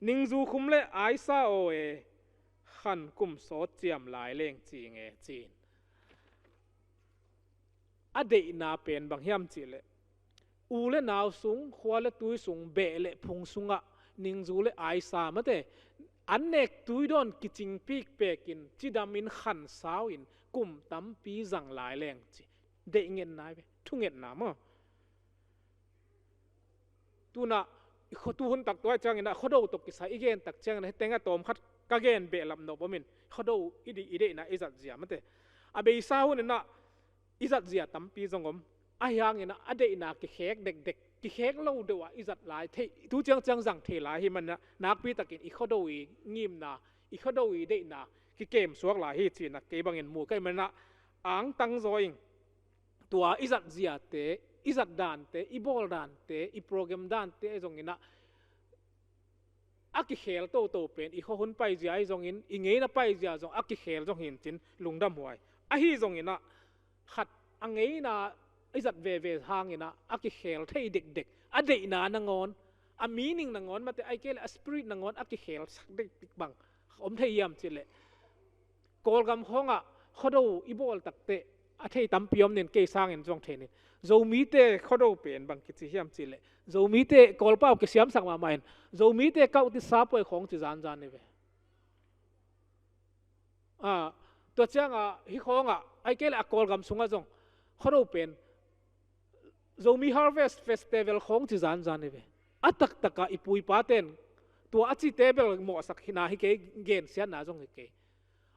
นิงจูคุมเล่ไอซาโอขันกุมโซเจียมหลายเล่งจีเงจีนอดีนาเป็นบางยามจีเลอูเลนาวสูงขวาเลตุยสูงเบเลพุงสูงนิงจูเลไอซามาเตอันเนกตุยดอนกิจิงปีกเปกินจีดามินขันสาวอินกุมตั้มปีจังหลายแรงจีเดเงินนายไปทุ่งเงินนามตัวน่ะเขาตัวหุ่นตักตัวจังอินะเขาดูตกกิสายอีเกนตักจังนะแต่งตัวมขัดกางเกนเบลำโนบมินเขาดูอีดีนะอิจัดเสียมาเตอเบยสาวนี่นะอิจัดเสียตั้มปีจังผมไอ้ยังอินะอเดนะกิเค้กเด็กกิเค้กเล่าเดี๋ยวอิจัดหลายเทดูจังจังเทหลายให้มันนะนักปีตะกินอีเขาดูอีงิมนะอีเขาดูอีเดนะกิเกมสวกหลายให้จีนะเก็บบางเงินหมู่ใกล้มันนะอ่างตั้งซอยตัวอิจัดเสียเตอิจัดดานเตอีบอลดานเตอีโปรแกรมดานเตไอ้ตรงนี้นะอักกิเขลโตเป็นอีข้อหุ่นไปเสียไอ้ตรงนี้อีเงี้ยนะไปเสียตรงอักกิเขลตรงเห็นจินลุงดำหวยไอ้ที่ตรงนี้นะขัดอังเงี้ยนะไอ้จัดเวทางนี่นะอักกิเขลที่เด็กอันเด็กนานงอนอันมีนิ่งนงอนมาแต่ไอ้เกลสปิริตนงอนอักกิเขลสักเด็กบังอมที่ยามจิเลยกอลกำห้องเขาดูอีบอลตักเตะอาที่ตั้มพิอมเนี่ยเกสร้างเงินจงเทนี่โจมีเตะเขาดูเป็นบางกิจที่ยามจิเลยโจมีเตะกอลเป้าเกษยามสักมาใหม่โจมีเตะเก้าที่ซาป่วยของจิจานนี่เว้ตัวเจ้าฮิของไอ้เกลกอลกำสุงจงเขาดูเป็นโจมี harvest festival ของจิจานนี่เว้อัตตะกะอีปุยปาเต้นตัวอัจจิเตเบลหมอสักหินาฮิเกเกนเสียนาจงฮิเก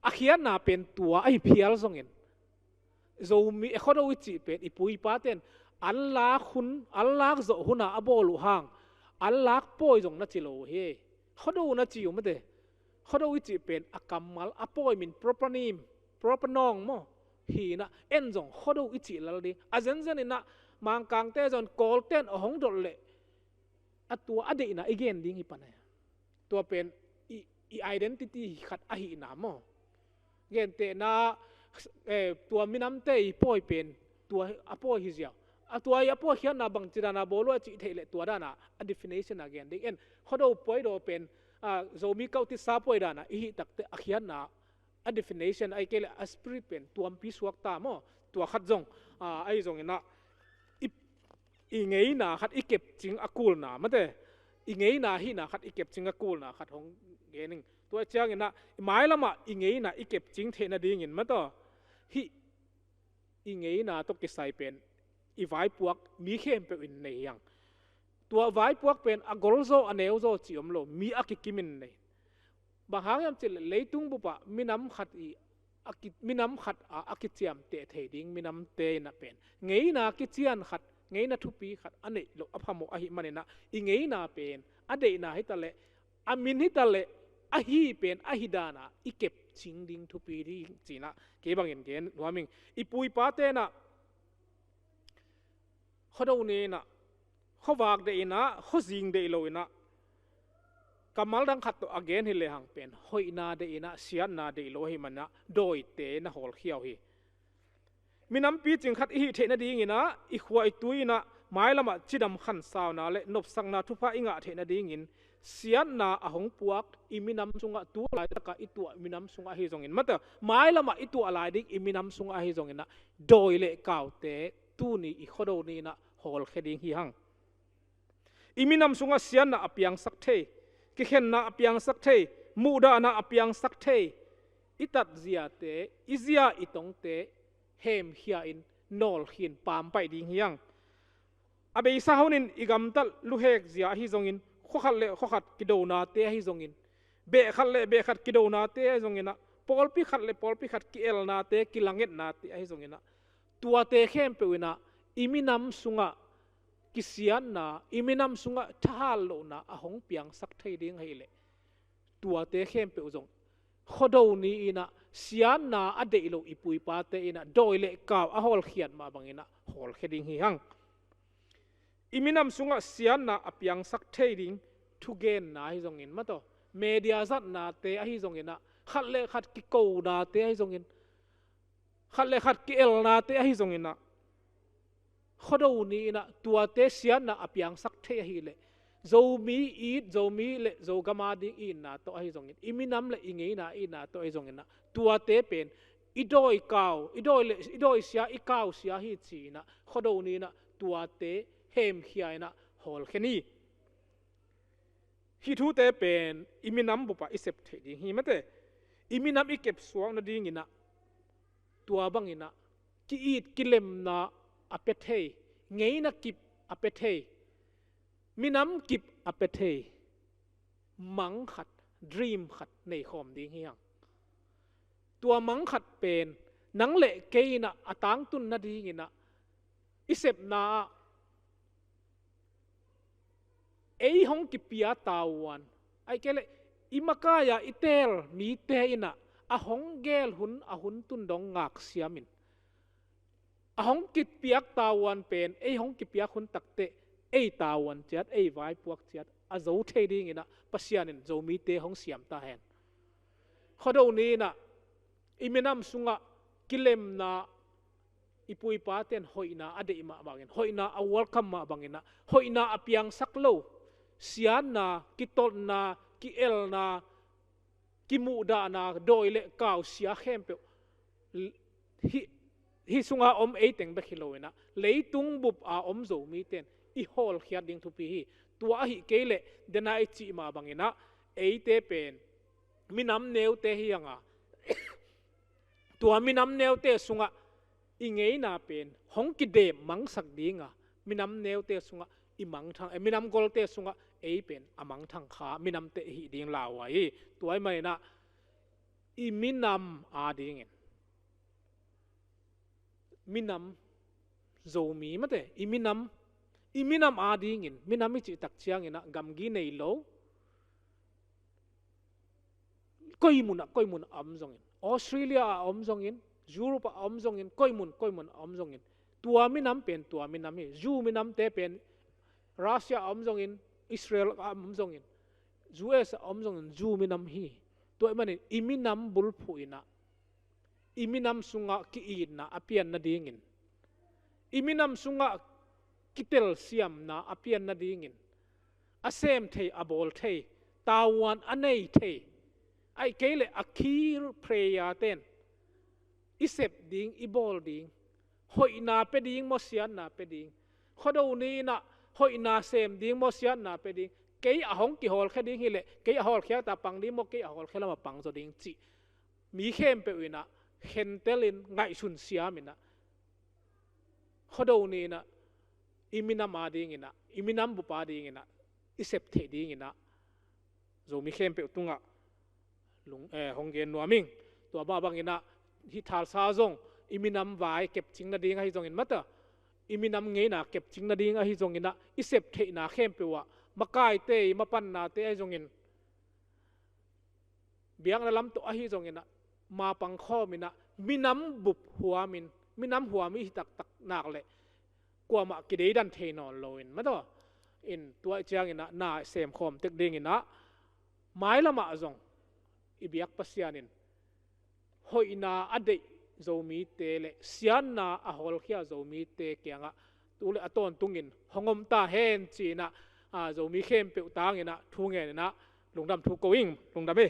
อาเขียนนาเป็นตัวไอ้เพียลจงเงินโจมีเขาดูวิจิเป็นอีปุยปาเต้นอัลลักหุนอัลลักโจหุนาอบอลุหังอัลลักป่วยจงนัจิโลเฮเขาดูนัจิอยู่มั้ยเดเขาดูวิจิเป็นอากัมมัลอป่วยมิน proper name proper น้องมั้งฮีนะเอ็นจงเขาดูวิจิแล้วดิอาเซนเซนี่นะมังกังเตจนกอลเต้นหงดอลเล่ตัวอดีตนะอีเกนดิ้งอีปันเนี่ยตัวเป็นอี identity ขัดอหินามเกนเตนะตัวมินำเตยป่วยเป็นตัวอป่วยฮิเซียตัวอป่วยเขียนนะบางจีดานะโบลัวจิเทเลตัวด้านะ definition นะเกนดิ้งเอ็นเขาดูป่วยโดเป็นโจมีเก้าที่ซาป่วยด้านะอีตักเตอเขียนนะ definition ไอเกลอสปริตเป็นตัวพิสวกตามตัวขัดจงไอจงนะอีเงี้ยนะขัดอีเก็บจริงอากูลนะมันเตะอีเงี้ยนะฮีนะขัดอีเก็บจริงอากูลนะขัดของเกนึงตัวเจ้าเงี้ยนะหมายละมาอีเงี้ยนะอีเก็บจริงเทนดีเงี้ยมันต่อฮีอีเงี้ยนะต้องกิจใส่เป็นอีไว้พวกมีเข้มเป็นในยังตัวไว้พวกเป็นอากอลโซอันเนลโซจิอมโลมีอากิกิมินในบางครั้งยามจิเลตุงบุปะมีน้ำขัดอีอากิมีน้ำขัดอากิเจียมเตะเทดิ้งมีน้ำเตนะเป็นเงี้ยนะกิเจียนขัดเงี้ยนะทุปีขัดอันนี้เราอภามอหิมันนะอีเงี้ยนะเป็นอเดนะให้ตะเลอามินให้ตะเลอหิเป็นอหิดานะอีเก็บชิงดิ้งทุปีดิ้งจีนะเก็บบางอย่างเงี้ยหัวมิงอีปุยปาเตนะเขาดูนี่นะเขาวากเดนะเขาจิงเดโลนะกำมัลดังขัดตัวอเกนฮิเลหังเป็นหอยนาเดนะเสียนาเดโลหิมันนะโดยเตนะหอลเขียวฮีมีน้ำปีจึงขัดอีเทนดีงินะอีขวายตุยนะหมายละมาจิดำขันสาวนาเละนบสังนาทุพะอิงะเทนดีงินเสียนาอหงปวกอีมีน้ำสุงะตัวอะไรตะกะอีตัวมีน้ำสุงะฮิจงินมาเตอหมายละมาอีตัวอะไรดิอีมีน้ำสุงะฮิจงินนะโดยเละก่าวเตตู้นี้อีขโดนี้นะหอลเคดิงฮีหังอีมีน้ำสุงะเสียนาอเปียงสักเทกิเข็นนาอเปียงสักเทมูดานาอเปียงสักเทอิตัดเสียเตอิเสียอิตงเต hem hia in nol hin pam pai ding hiang abei sa honin igam tal lu hek zia hi zongin khokhat kido na te hi zongin be khat kido na te zongina polpi khat ki el na te kilanget na te hi zongina tua te khem pe wina iminam sunga kisian na iminam sunga thal lo na ahong piang sak thei ding heile tua te khem pe zong khodo ni ina sian na ade lo ipui pa te ina doile kaw a hol khiat ma bangina hol kheding hi hang iminam sunga sian na apiang sak thei ding thu gen na hi zong in ma to media zat na te a hi zong ina khat ki ko na te a hi zong in khat ki el na te a hi zong ina khodo ni ina tua te sian na apiang sak thei hi le zo mi le zo gama ding in na to hi zong in iminam le ingei na in na to hi zong in na tua te pen idoi sia i kaw sia hi chi na khodo ni na tua te hem hiai na hol kheni hi thu te pen iminam bu pa isep the ding hi mate iminam i kep suang na ding ina tua bang ina ki it kilem na apethei ngei na kip apethei minam kip apethei mang khat dream khat nei khom ding hiang tua mang khat pen nang le ke na atang tun na ding ina isep na ei hong kipia tawan ai kele imakaya itel mi te ina ahong gel ahun tun dong ngak siamin ahong kipiak tawan pen ei hong kipiak hun takte ei tawan chat ei vai puak chat a zo the ding ina pasianin zo mi te hong siam ta hen khodo ni na iminam sunga kilem na ipui paten hoina ade ima bangin hoina a welcome ma bangina hoina apiang saklo sian na kitol na ki el na ki mu da na doile kaw sia khempe hi sunga om eiteng be khiloina leitung bup a om zo mi ten i hol khiat ding thu pi hi tua hi kele dena i chi ma bangina eite pen minam neu te hianga tua minam neu te sunga ingei na pen hong ki de mang sak dinga minam neu te sunga i mang thang minam gol te sunga ei pen amang thang kha minam te hi ding lawai tuai mai na i minam a ding minam zomi mate iminam a ding in minam chi tak chiang ina gamgi nei lo koimun am zong in Australia am zong in Europe am zong in koimun am zong in tua minam hi zu minam te pen Russia am zong in Israel am zong in US am zong in zu minam hi tuai mani iminam bul phuina iminam sunga ki ina apian na dingin iminam sunga kitel siam na apian na dingin asem thei abol thei tawan anei thei ai kele akhir prayer ten isep ding ibol ding hoina pe ding mosian na pe ding khodo ni na hoina sem ding mosian na pe ding ke ahong ki hol khe ding hi le ke ahol khia ta pang ding mo ke ahol khela ma pang zo ding chi mi khem pe wina hentelin ngai sun siamina khodo ni na iminam ading ina iminam bupa ding ina isep the ding ina zo mi khem pe tunga lung honggen nuaming to ba bang ina hi thal sa zong iminam vai kep ching na ding hi zong in mata iminam ngei na kep ching na ding hi zong ina isep the na khem pe wa makai te mapan na te ai zong in biang na lam to hi zong ina ma pang kho mina minam bup huamin minam huami tak tak nak le kwa ma ki dei dan the non loin ma to in tua chiang ina na sem khom tek ding ina mai lama zong ibiak pasianin hoina ade zomi te le sian na a hol khia zomi te kyanga tule aton tungin hongom ta hen china a zomi khem pe tang ina thunge na lungdam thu going lungdam e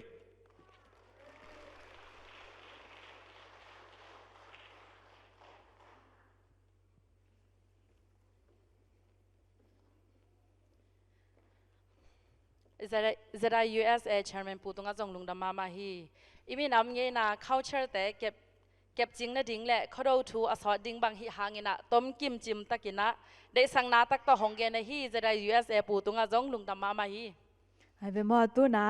ZIUSA Chairman Putunga Zonglung da Mama hi. Imi nam nge na culture te kep เก็บจริงนะดิ้งแหละเขาดูทูอสอดดิ้งบางฮิหางินะต้มกิมจิมตะกินะได้สังนาตักต่อหงเกนฮีจะได้ USA ปูตุงอาจงลุงดำมาฮีไอ้เบมอตัวน่ะ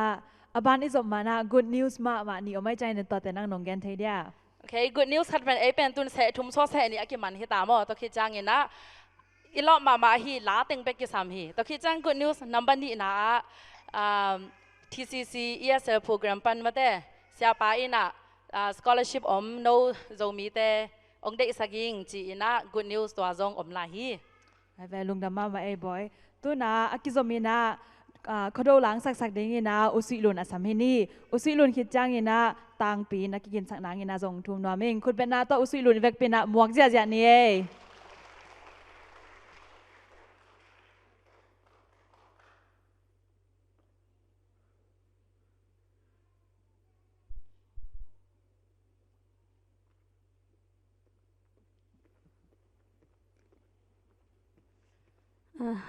อบานอิสมานะ good news มานี่เอาไม่ใจในต่อแต่นั่งนงแกนเทีย โอเค good news ขัดเป็นเป็นตุนเสทุมโซเสนี่อากิมันฮิตามอตัวคิดจังเงินะอีลอมาฮีลาเต็งเป็กกิสามฮีตัวคิดจัง good news นับบันดีนะTCC ESL program ปันมาเต้เสียไปนะscholarship โนโจมีเต้องเด็กสักยิงจีนะ good news ตัวจงลาฮีไอ้เวลุงดำมาไอ้บอยตัวน่ะอากิโซมีนะเขาดูหลังสักเด้งนะอุสิลุนอสามินีอุสิลุนคิดจังนะต่างปีนักกินสักนางนะจงทุ่มนัวมิงคุณเป็นนาตัวอุสิลุนเวกเป็นนะหมวกเจียนี่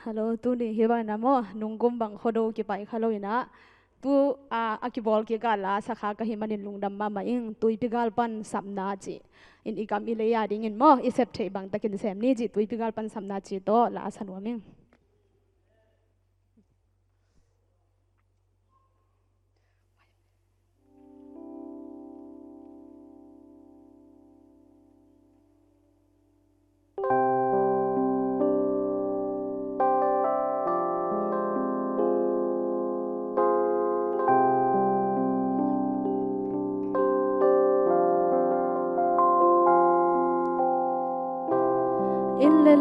Hello, tu ni hiba na mo nungkum bang khodo ki pai khalo ina tu akibol ki gala sakha ka himanin lungdam ma ing tui pigal pan samna chi in ikam ileya ding in mo isep thei bang takin sem ni ji tui pigal pan samna chi to la sanwaming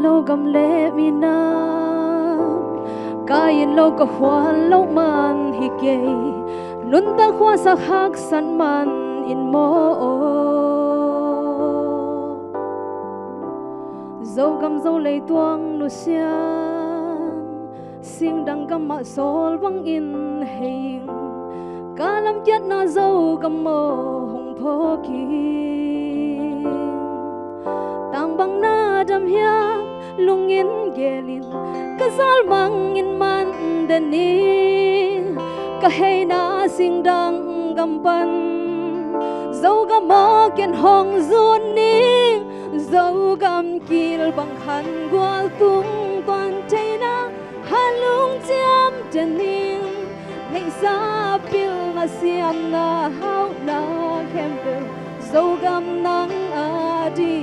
lo gam le mina kain lo ka hwan lo man hi ke nun ta khwa sa hak san man in mo zo gam zo le tuang nu sian sing dang gam ma sol wang in hein kalam chat na zo gam mo hong pho ki tang bang na dam hiam lungin gelin kazal mangin man dani kahey na sing dang gampan dâu gam mo ken hong zun ni dâu gam kil bang khan gwal tung toàn tay na halung jam dani nei sa pil na siam na hau na kempe dâu gam nang adi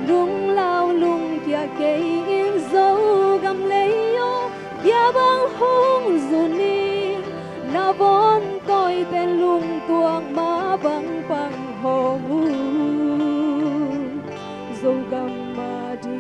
lung lao lung kia cây in dấu gam lấy yo kia bang hong zuni na bon tôi tên lung tuang ma bang bang hong dấu gam ma đi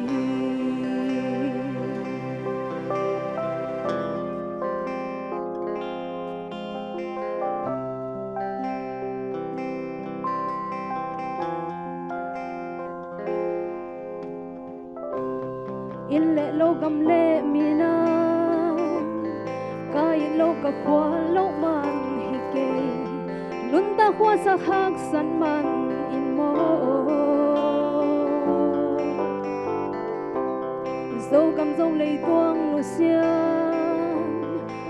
in lệ lâu gam lệ mina kai lâu ka khwa lâu man hi ke nun ta khwa sa hak san man in mo dâu gam dâu lei tuang lu xian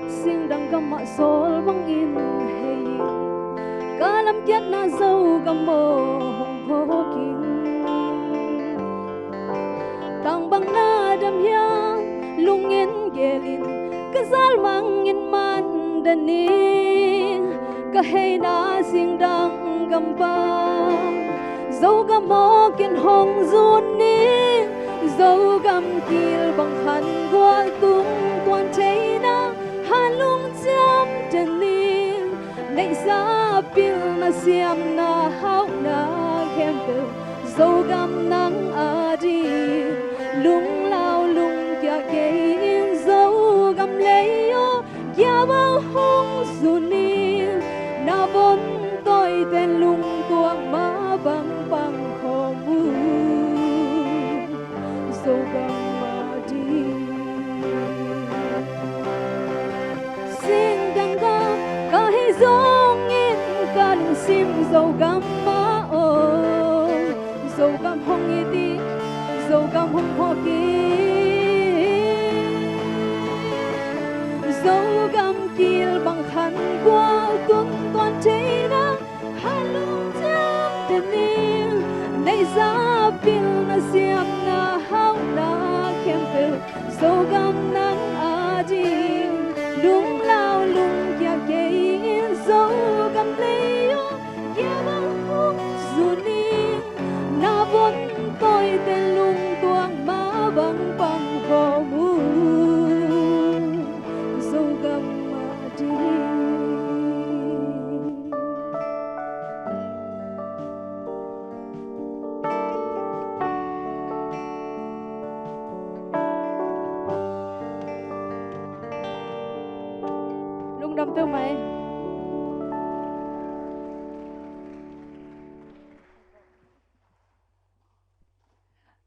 sing dang gam ma sol bang in hei kalam kiat na dâu gam mo hong pho king tang bang na dam hiam lungin gelin kazal mangin man dani kahey na sing dang gambang dâu gam mo ken hong zun ni dâu gam kil bang khan gwal tung toàn thấy na halung jam dani nei sa pil na siam na hau na kempe dâu gam nang adi lung lao lung kia cây in dấu gam lấy yo kia bao hong zuni na bon tôi tên lung tuang ma bang bang hong dấu gam ma đi sing dang gam ka hi zong in kan sim dấu gam ma o dấu gam hong i đi dấu gam hong pho ki dấu gam kil bang khan gwal tun toàn thấy na halung jam dani nam leyo yamang hung zuning na bon tôi tên lung tuang ma bang pang ho mu zo gam ma di lung đam tiêu mày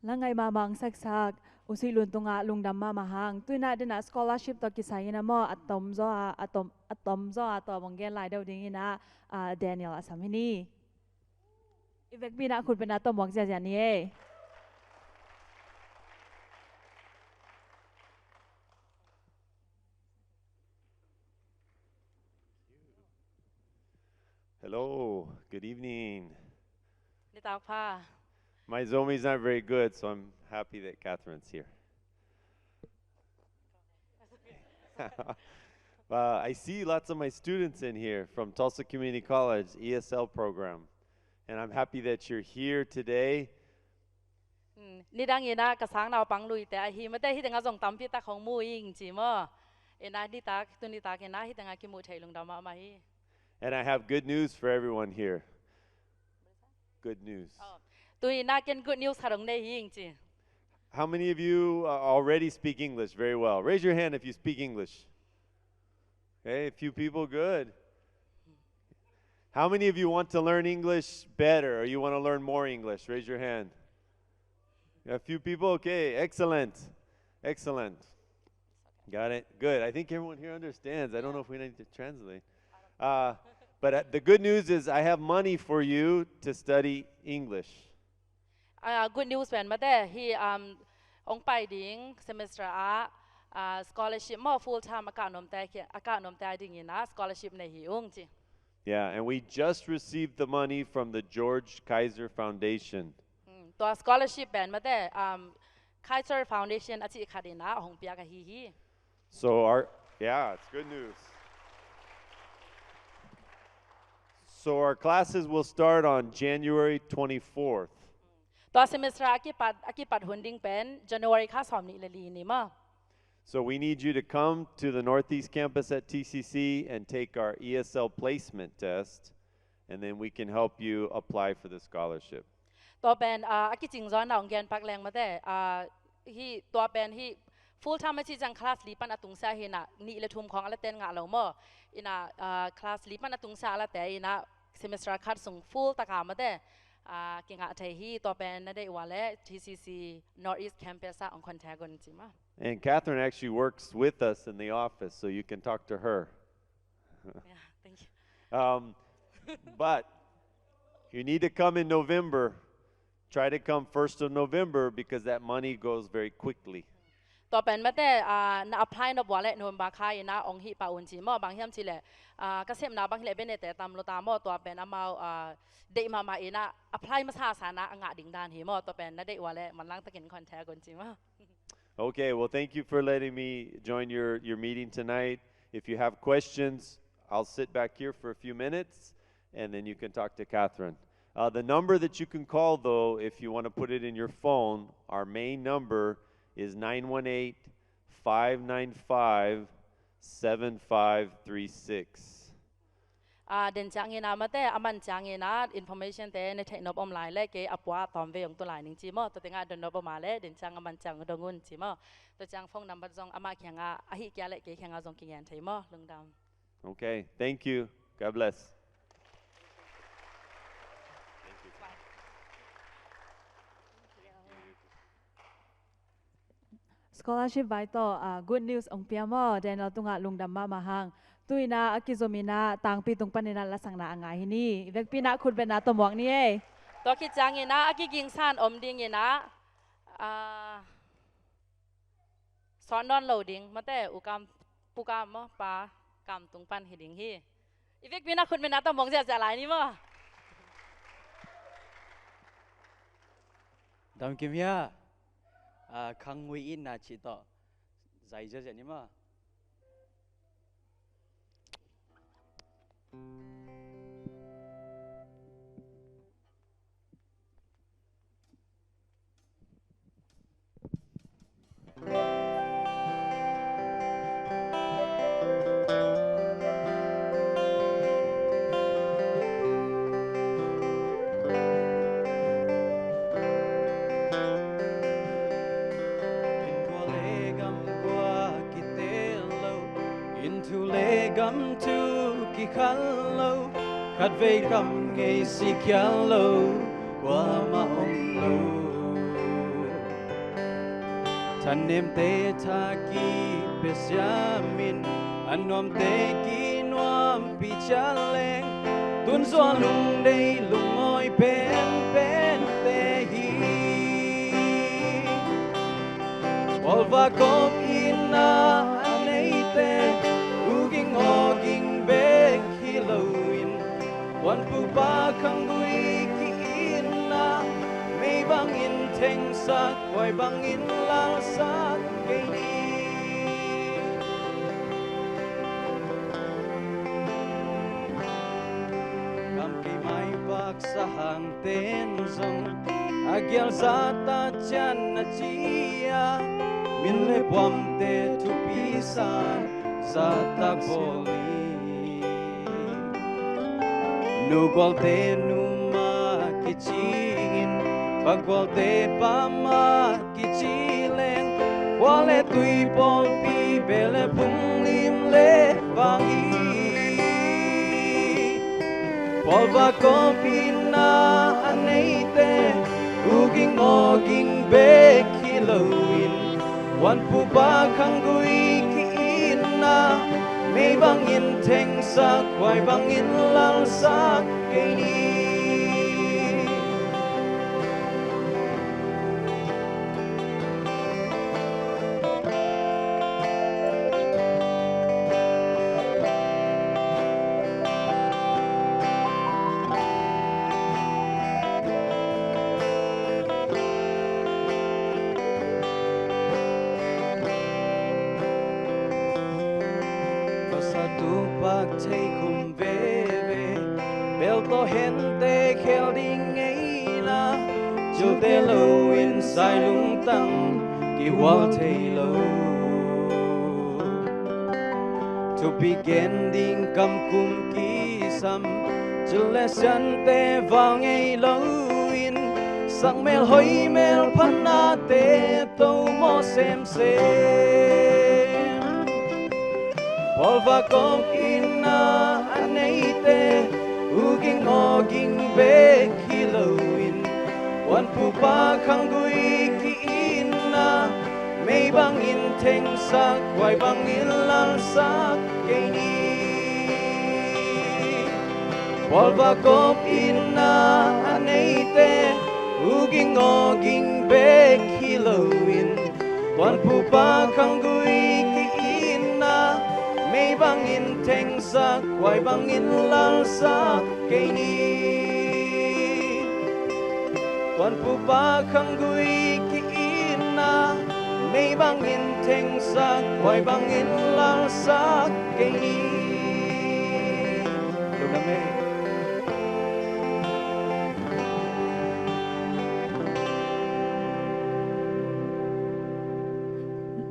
Langay mamang saksak usilun tunga lungdam mamahang tuina dina scholarship to kisayina mo atom zo ato monggen lai daw dingina Daniel asamini ivek bina khut bina to mok janiye Hello, good evening. Ni tak pa. My Zomi's not very good, so I'm happy that Catherine's here. I see lots of my students in here from Tulsa Community College ESL program, and I'm happy that you're here today. Ni dang ina kasang naw pang lui te hi mate hi tanga jong tampi ta khong mu ing chi mo ina ni tak tu ni tak ina hi tanga ki mu thei lung da ma hi. And I have good news for everyone here. Good news. Tu ina ken good news harong ne hi ing chi. How many of you already speak English very well? Raise your hand if you speak English. Okay, a few people, good. How many of you want to learn English better or you want to learn more English? Raise your hand. A few people, okay, excellent. Excellent. Got it, good. I think everyone here understands. I don't know if we need to translate. But the good news is I have money for you to study English. Good news when mate hi ong pai ding semester scholarship mo full time akanom ta ding ina scholarship ne hi ong chi. Yeah, and we just received the money from the George Kaiser Foundation. To scholarship ben mate Kaiser Foundation achi khadina hong pia ka hi. So it's good news. So our classes will start on January 24th. To semester akipat hunding pen January kha som ni lali ni ma. So we need you to come to the Northeast campus at TCC and take our ESL placement test, and then we can help you apply for the scholarship. To pen aki ching zon na onggen pak leng mate hi to pen hi full time chi jang class li pan atung sa hi na ni le thum khong ala ten nga lo mo ina class li pan atung sa ala te ina semester khat sung full taka mate ki nga thai hi to pen na de wale TCC Northeast campus on contact gon chi ma. And Catherine actually works with us in the office, so you can talk to her. Yeah, thank you. But you need to come in November. Try to come 1st of November because that money goes very quickly. To pen mate na apply no wale no ba khai na ong hi pa un chi mo bang hiam chi le ka sem na bang le benete tam lo ta mo to pen amao de ma ina apply ma sa sana anga ding dan hi mo to pen na de wale man lang takin contact gon chi ma. Okay, well, thank you for letting me join your meeting tonight. If you have questions, I'll sit back here for a few minutes, and then you can talk to Catherine. The number that you can call, though, if you want to put it in your phone, our main number is 918-595-7536. Den chang ina mate aman chang ina information te ne thai nop online le ke apwa tom ve ong to lai ning chi mo to tenga don nop ma le den chang aman chang dongun chi mo to chang phone number jong ama khyanga a hi kya le ke khyanga jong ki yan thai mo lungdam. Okay, thank you. God bless. scholarship by to good news ong pia mo Daniel tunga lungdam mamahang tuina akizomina tangpi tung panina lasang na anga hini ivek pina khut bena to mok ni e To ki chang ina aki ging san om ding ina son non loading mate ukam pukam mo pa kam tung pan hiding hi ivek pina khut bena to mong ja lai ni mo. Dam kimya khang wi in na chi to zai ja ni ma cam tu ki khăn lâu khát về cam ngày si kia lâu qua mà ông lâu thân em te tha ki pesamin anh nom te ki nom pi cha leng tuôn gió lung đây lung ngồi bên bên te hi Volva kom ina anei te uging oging bek hilowin wan pu pa khang gui ki ina may bang in theng sak wai bang in lang sak kay ni kam kay mai bak sa hang ten zong agyal sa ta chan na chia min le pom te tu pisan sa ta boli nu gol te nu ma ki chingin pag gol te pa ma ki chilen wale tui pol pi bele pung lim le vangi pol va ko pina anei te uging oging be kilowin wan pu ba khang gui ki ina may bang in theng sak wai bang in lang sak kay ni Take hum veve bel to hente khel ding ei la chu te lo in sai lung tang ki wal te lo to begin ding kam kum ki sam chu le san te vang ei lo in sang mel hoi mel phan na te to mo sem sem Volva kom ina anei te uging oging be kilowin wan pu pa khang gui ki ina may bang in theng sak wai bang in lang sak kay ni Volva kom ina anei te uging oging be kilowin wan pu pa khang gui ki ina may bang in theng sak wai bang in lang sak kay ni wan pu pa khang gui ki ina may bang in theng sak wai bang in lang sak kay ni lúc năm mê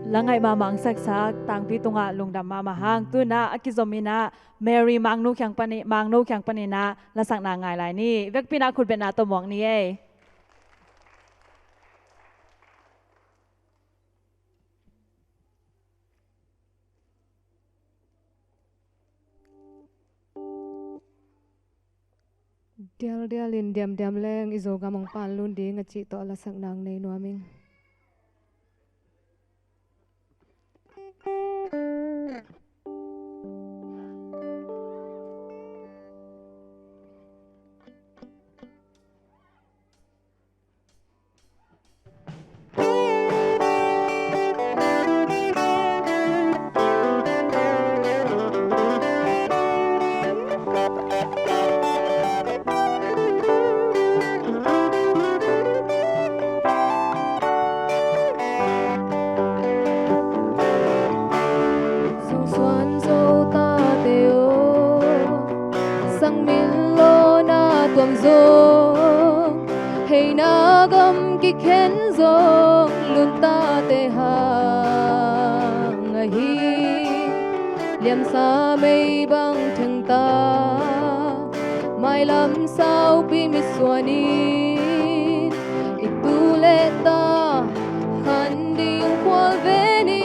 Langai ma mang sak sak tang pi tunga lungdam ma mahang tu na akizomina Mary mangnu kyang pani na la sak na ngai lai ni vek pina khut ben na to mong ni e Dial in diam leng izoga mong pan lun di ngachi to la sak nang nei nuaming hey na gam ki khen zo lun ta te hang hi liam sa mei bang thang ta mai lam sao pi mi suani itu le ta khan ding kwal ve ni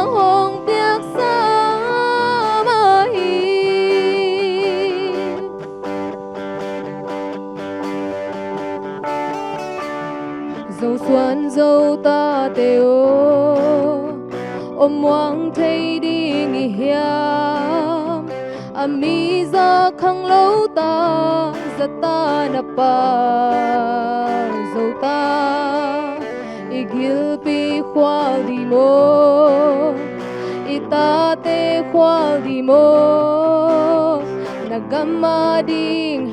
mang hong piak sa ma hi dâu Suan dâu ta tê ô ôm hoang thấy đi nghỉ hiam mi ra khăng lâu ta za ta na pa dâu ta igil pi khoa đi mo ita te khoa đi mo nagama ding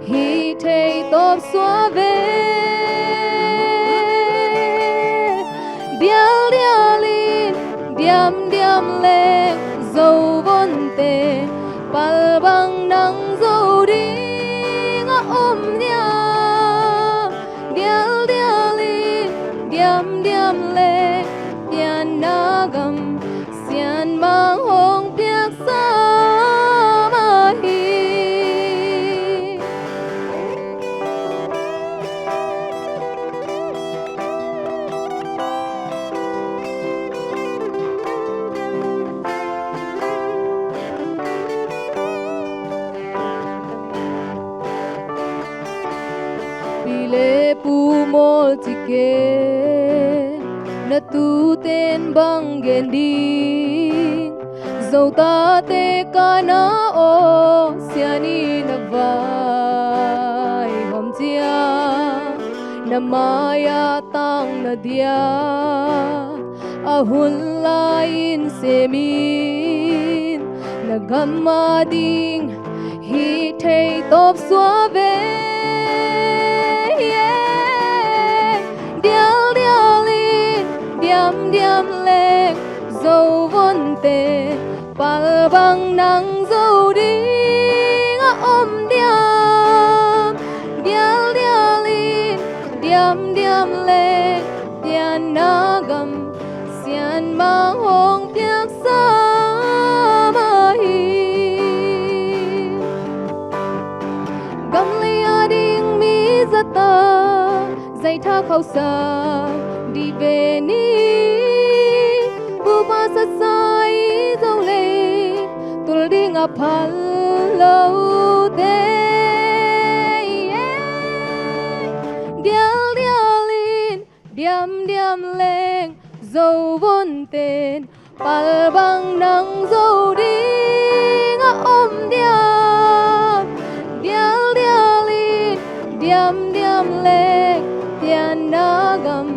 hi thei top xóa về đial đialin điam điam le dâu vốn tê pal bang nang dâu đi ngã ôm nia đial đialin điam điam le pian nagam sian mang hong piak sa ma hi le pu mol tike na tu ten bang gen ding dâu ta te ka na o siani na vai hom chia na maya tang na dia ahun lain semin na gamma ding hi thei top xóa về đial đialin điam điam le dâu vốn tê pal bang nang dâu đi ngã ôm điam đial đialin điam điam le pian nagam sian mang hong piak sa ma hi gam le ading mi zata dây tha khâu sa đi về ni bu ba sa sai dâu lê tul đi ngập hal lâu te đial đialin điam điam lên dâu vốn tên pal bang nang dâu đi ngã ôm điam đial đialin điam điam lên pian nagam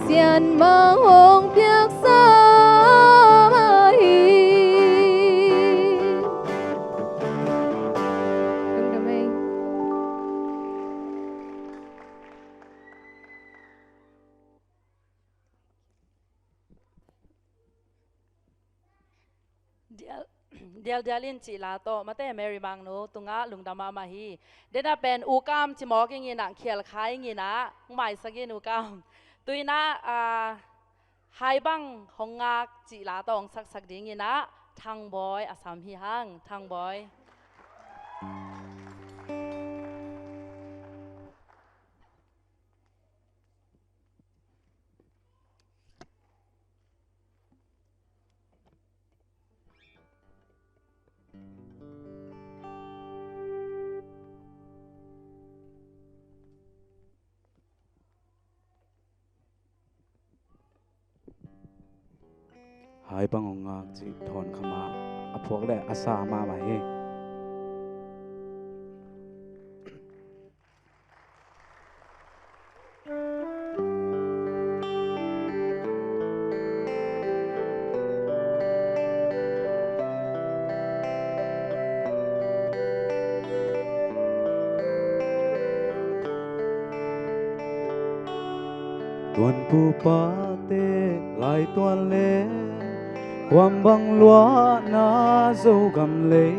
sian mang hong piak sa ma hi Dial dialin chỉ là to mà té Mary mang nó tung á lung đam mà hi đến là bên u cam chỉ mò cái gì nặng khel khai gì na mày sắc cái u cam tuy na hai bang hong ngạc chỉ là tong sắc sắc đi gì na thang boy Assam hi hang thang boy hai bang ong ngak chi thon khama aphuak le asa ma ma hi tuan pu pa te lai tuan leความบังลัวนาโจกำเลย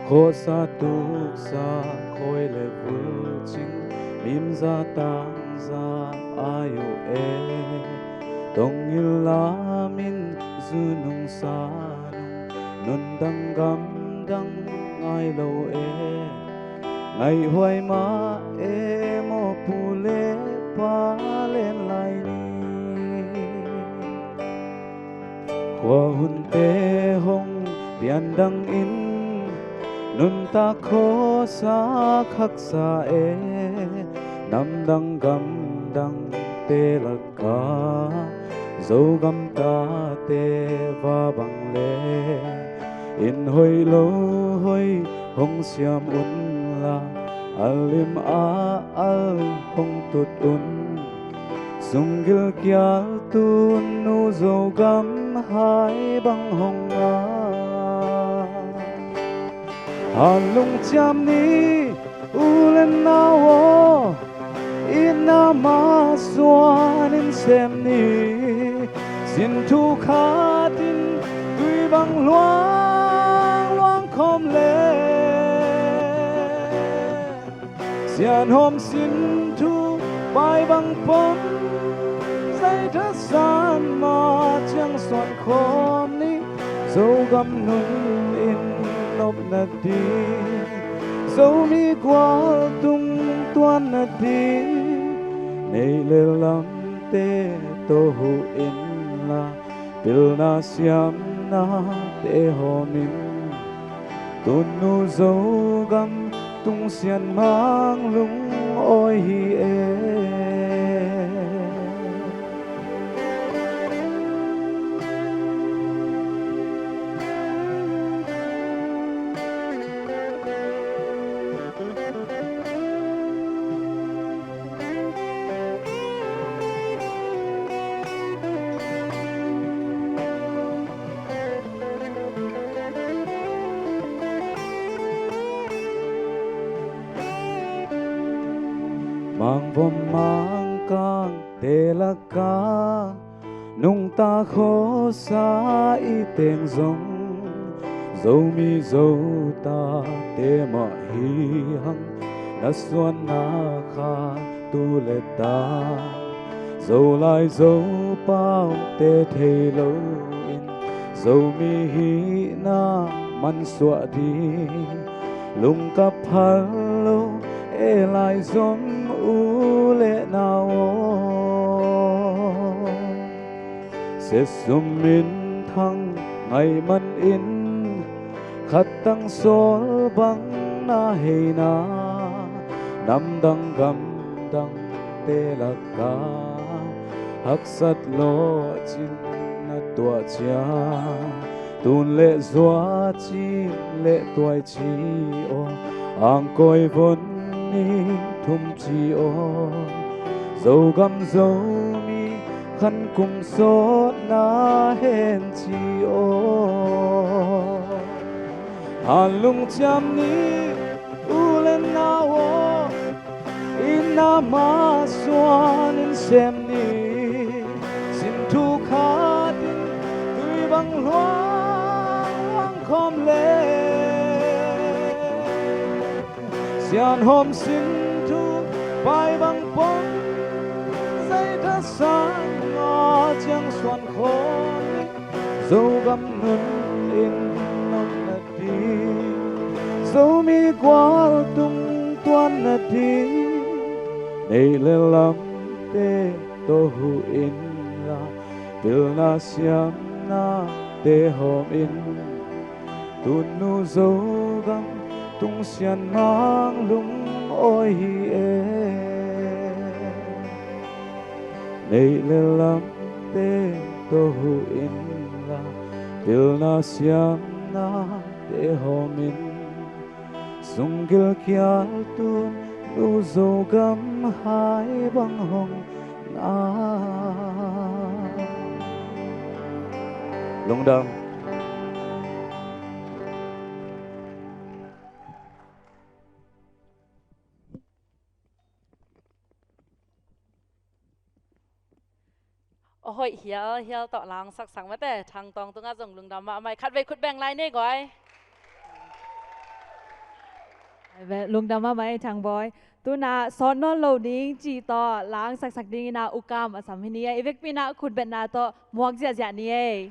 โคสาตุกสาคอยเลวุจิงมิมซาตังซาอายุเอตงอิลามินจูนุงสานุนดังกำดังไงโลเอไงหวยมาเอโมปูเลปาเลนไลนีโค qua hun te hong bian dang in nun ta khó xa khắc xa e nam dang gam dang te la ka dấu gam ta te va bằng lệ in hoi lo hoi hong siam un la alim a al hong tut un sung gil kya tu nu dấu gam hai bằng hong a halung cham ni ulen na wo ina ma Suan in xem ni xin thu khát tin tuy bằng loang loang khom lệ xian hôm xin thu bài bằng phong dây thất san mà chẳng soạn khom ni dấu găm nun in nộp nát đi dấu mi qua tung tuan nát đi này lê lắm tê tô hu in la pil na siam na te ho min tun nu dấu gam tung xian mang lung ôi hi e mang vom mang kang te la ka nung ta khó xa y tên giống dấu mi dấu ta te ma hi hăng na Suan na kha tu le ta dấu lại dấu bao te thầy lâu in dấu mi hi na man xua đi lung cặp hello e lại giống u lệ nào sẽ sum min thăng ngày man in khát tăng sol băng na hay na nam dang gam dang te la ka hắc sat lo chin na tua chia tun lệ doa chi lệ tuai chi o ang coi vốn ni thum chi o dấu gam dấu mi khăn cùng sốt na hen chi o hàn lung cham ni u lên na o in na ma Suan in xem ni xin thu khát tuy bằng loang khom lệ xian hôm xin thu bài bằng bóng dây thắt sáng ngõ chẳng xoan khôn dấu găm ngân in nông nát đi dấu mi qua tung tuan nát đi này lên lắm tê tô hu in la pil na siam na tê hôm in tun nu dấu găm tung xian mang lung ôi hi e này lên lắm tê tô hu in la pil na siam na te ho min sung gil kia tu nu dấu gam hai băng hồng na lung đam ôi hiel hiel tọ lang sắc sang mà thế thằng tòng tung azong lung đam mà mày khát về khut beng lại nè gọi về lung đam mà mấy thằng boy tu na son non lâu đi chỉ to lang sắc sắc đi na ukam asam hi ni e vek pi na khut ben na to muak zia zia ni e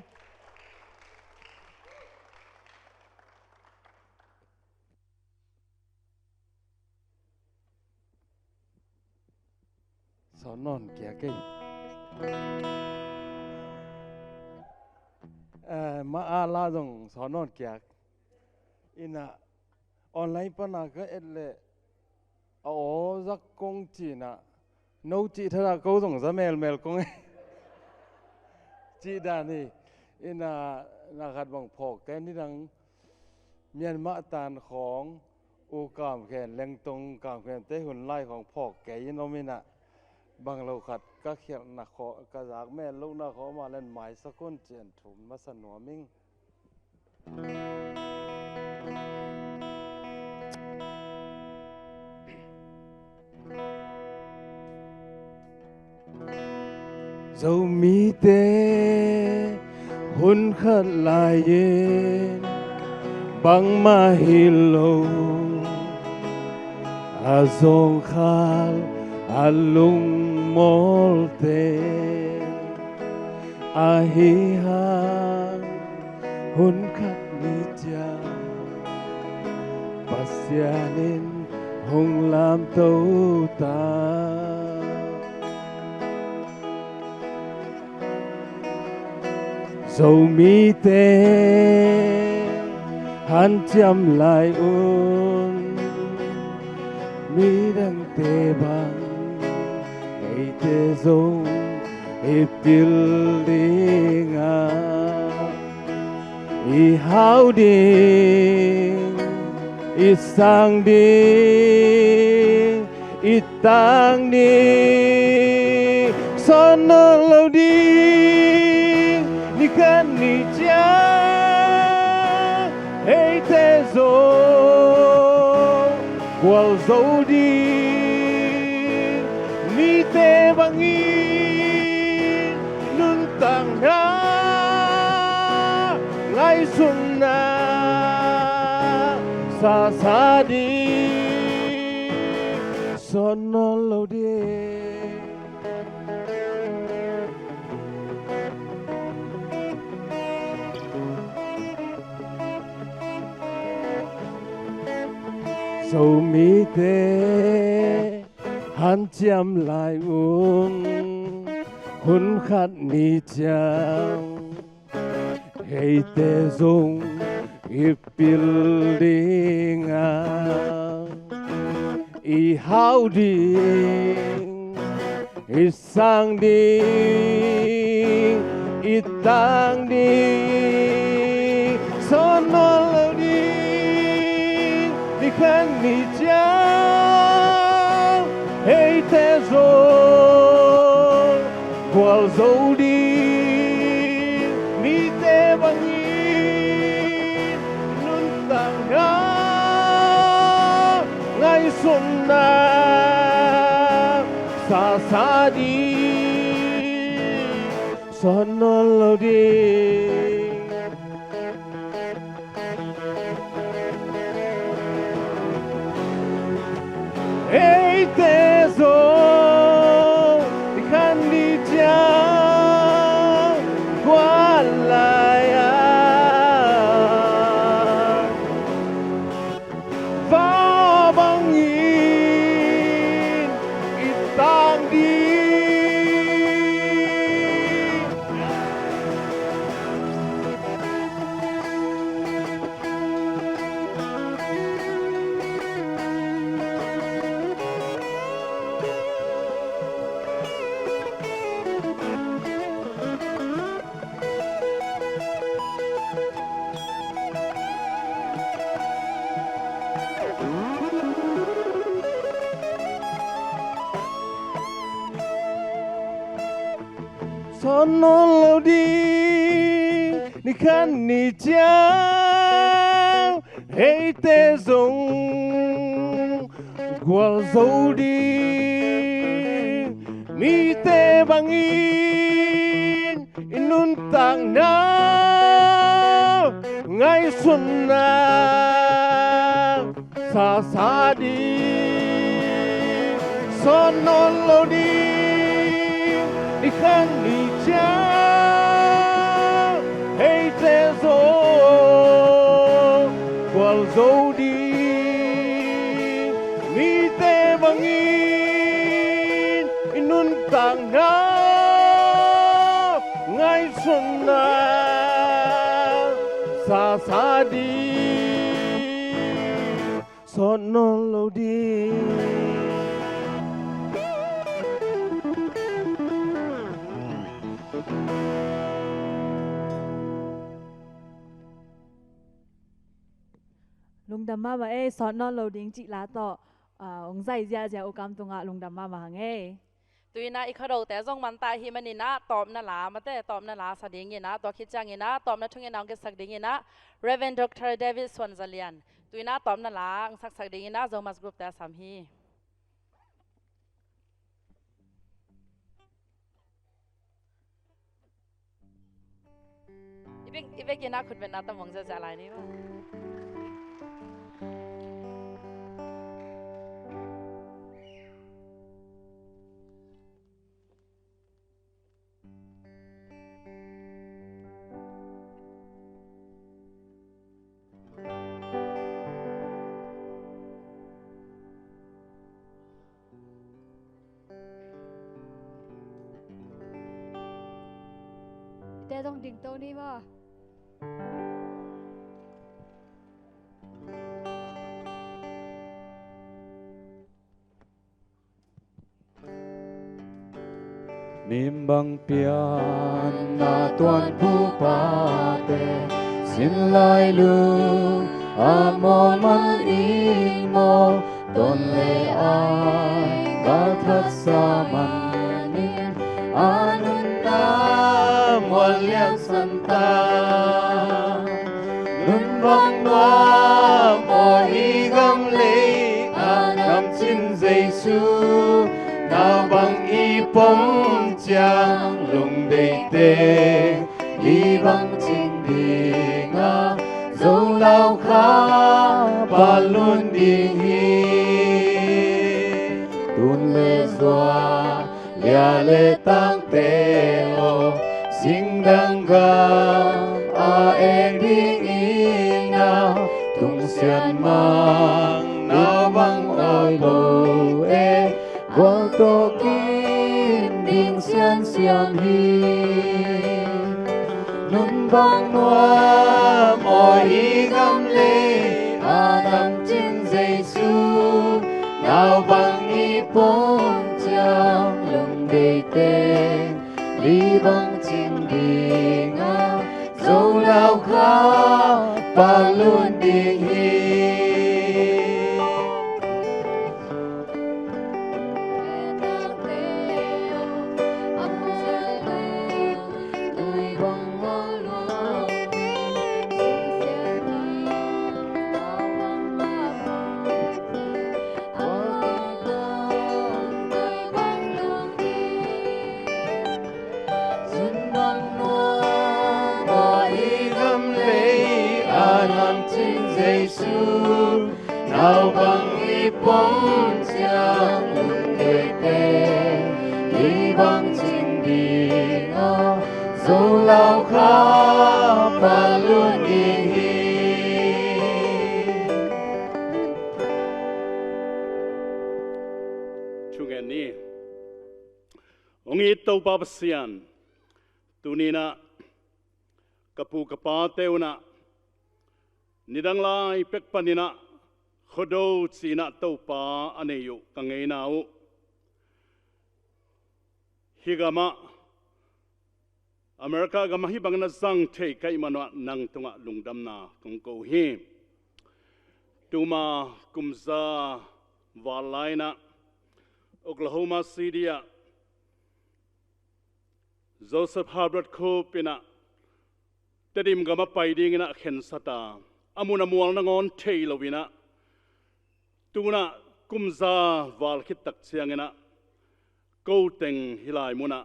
son non kia cái ma ala dong sonon kyak ina online pana ka etle o zak kong chi na no chi thara ko dong za mel kong chi da ni ina na khat bang phok te ni dang mian ma tan khong u kam khen leng tong kam khen te hun lai khong phok ke yin omina bang lo khat ka khial na kho ka jak me lo na kho ma len mai sakon chen thum ma san no ming dấu mi tê hun khát lại yên bằng ma hi lâu a dòng khal a lung mol tê a hi hang hun khát mi cha pasianin hong lam tâu ta dấu mi tê hắn chăm lại un mi đang tê bằng ngày tê dông ipil đi nga i hao đi i sang đi i tang đi son lâu đi ni kan ni cha hey te zo qual zo đi ni te bangi nun tang na ngai sun na sa đi son lâu đi dấu mi tê hắn chăm lại un hun khát ni chang hey tê dung ipil đi nga i hao đi i sang đi i tang đi son lâu đi đi khăn ni cha hey te rồi qual dấu đi mi te bằng in nun tang nga ngay xuân na sa đi son lâu đi hey te zo đi khăn đi cha qua lại va bằng nhìn ít tang đi son lâu đi ni khăn ni cha hey te dung qual dấu đi mi te bằng in nun tang na ngay xuân na sa đi son lâu đi đi khăn đi cha hey te zo qual zo đi mi te bằng in nun tang na ngay xuân na đi son non lâu đi lung đam ma mà sọt non lâu đinh chị lá tọ ông dạy ra ra ô cam tung ạ lung đam ma mà hàng tuy na ikado te zong man ta hi mani na tom na la mate tom na la sa ding na to khit na tom na thung na ke sak ding na Reverend Dr. David Suan tuy na tom na la sak ding na zo mas group ta sam hi ibek na khut ben na ta mong za lai ni ba Te dong ding to ni ba niềm bằng pian na tuan pu pa te xin lai lu Amun man in mo tôn lệ ai ba thất sa man in Ahun na mual liang san ta nun vang hoa mo hi gam lệ nam chin giêsu nào bằng y bóng chang lùng đầy tê đi bằng trình đi nga dấu lao khá ba luôn đi hi tuôn lệ doa lia lệ tăng tê o sinh đăng ga a e đi in na tung xian mang nào bằng oi lô e quang tô kim đinh xian xian hi nun bang noa mọi ý gam lê nam chin giêsu nào bằng ý bóng chang lùng đầy tên đi bằng chim đi nga dấu lao khá ba luôn đi hi nào bằng y bóng chang lùng đầy tê đi bằng trình đi nga dấu lao khá ba luôn đi hi chung en ni ong i to pa sian tunina kapu kapa teuna nidang lai pek panina Khuado china to pa aneyu kangai nau higama America gama hi bangna sang thei kai manwa nang tunga lungdam na kong ko hi tuma kumza walaina Oklahoma City Joseph Harbert Kopina tedim gama paiding ina khen sata amuna mual na ngon thei lovina tuna kumza wal khit tak chiangena ko teng hilai muna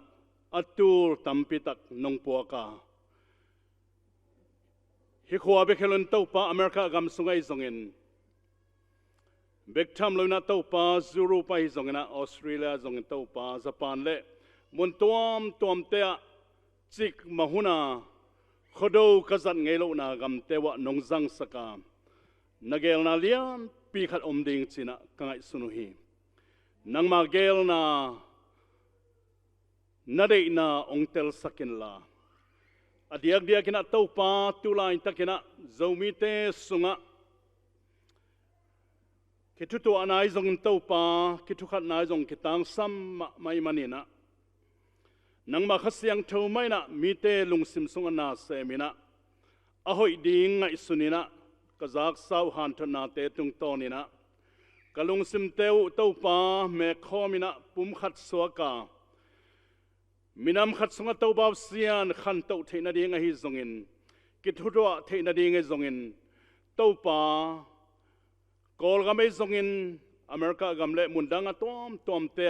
atur tampitak nongpuaka hi khwa be khelon topa America gam sungai zongin bektham loina topa zuru pa hi zongena Australia zongin topa Japan le mun tom te chik mahuna Khuado kazat ngelo na gam tewa nongjang saka nagel na lian pi khat omding china kangai sunuhi nangma gel na nadei na ongtel sakin la adiak kina tau pa tulai takina zomite sunga kitu to anai zong tau pa kitu khat nai zong kitang sam mai manina nang ma khasyang tho mai na mite lungsim sunga na semina ahoi ding ngai sunina kazak sau han thana te tung tonina kalung sim teu tau pa me khomina pum khat suaka minam khat sunga tau baw sian khan tau theina ding a hi zongin kithuwa theina ding e zongin tau pa kol game zongin america gamle mundanga tom te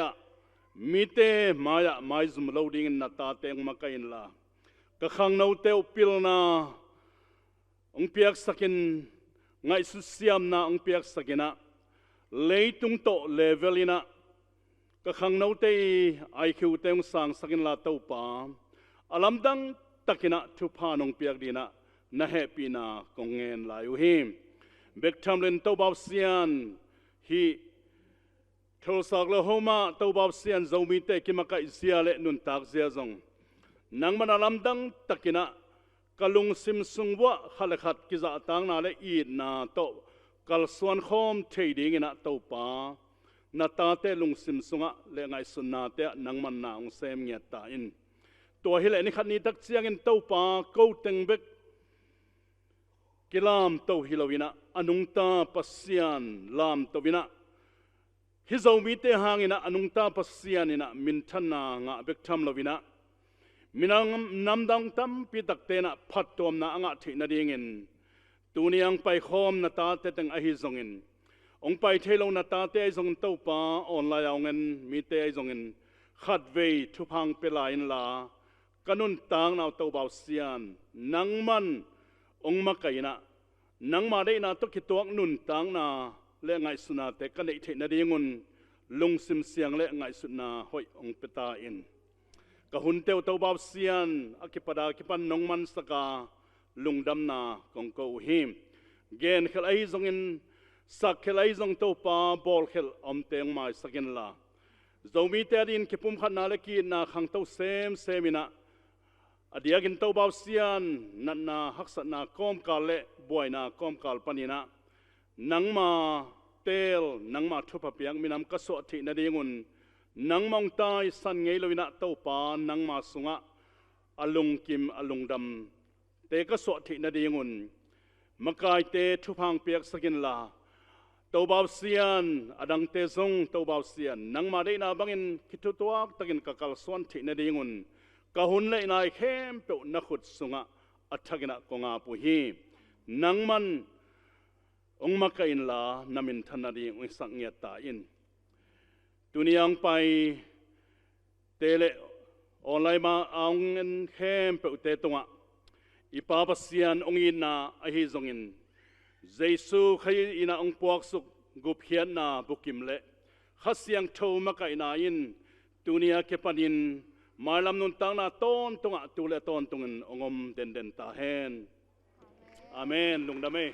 mite maya mai zum loading na ta teng makain la ka khang no teu pilna ong piak sakin ngai su siam na ong piak sakina leitung to levelina ka khang no te IQ teng sang sakin la tau pa alamdang takina thu pha nong piak dina na happy na kongen la yu him bek thamlen to baw sian hi Tulsa Oklahoma to baw sian zomi te kimaka zia le nun tak zia zong nang manalamdang takina kalung sim sungwa khalakhat kiza tang na le I na to kal suan khom trading ina to pa na ta te lung sim sunga le ngai sun na te nang man na ong sem nge ta in to hi le ni khat ni tak chiang in to pa ko teng bek kilam to hilowina anung ta pasian lam to wina hi zo mi te hangina anung ta pasian ina min thana nga bek tham lovina minang namdang tam pi tak te na phat tom na anga thina dingin tuniang pai khom na ta te teng a hi zongin ong pai thelo na ta te zong to pa online aungen mi te zongin khat vei thu phang pela in la kanun tang naw to baw sian nangman ong ma kaina nang ma dei na to ki tuak nun tang na le ngai suna te kan ei thena dingun lung sim siang le ngai suna hoi ong peta in ka hun teu to baw sian akipada kipan nongman saka lungdam na kong ko him gen khel ai zong in sak khel ai zong to pa bol khel om teng mai sakin la zomi te din kipum khan na le ki na khang to semina adiagin to baw sian nanna haksa na kom kal le boina kom kal panina nangma tel nangma thupa piang minam ka so thi na dingun nangmong tai san ngei loina to pa nangma sunga alung kim alungdam te ka so thi na dingun makai te thupang piak sakin la to baw sian adang te zong to baw sian nangma de na bangin kithutuak takin kakal son thi na dingun kahun le nai khem pe na khut sunga athagina konga pu hi nangman ong makain la namin thanari ong sangya ta in tuniang pai tele online ma ang khem pe te tonga ipapa sian ong ina a hi zongin jesu khai ina ong puak suk gup hian na bukim le khasiang tho makai na in tunia ke panin malam nun tang na ton tonga tule ton tungen ongom den ta hen amen lungdame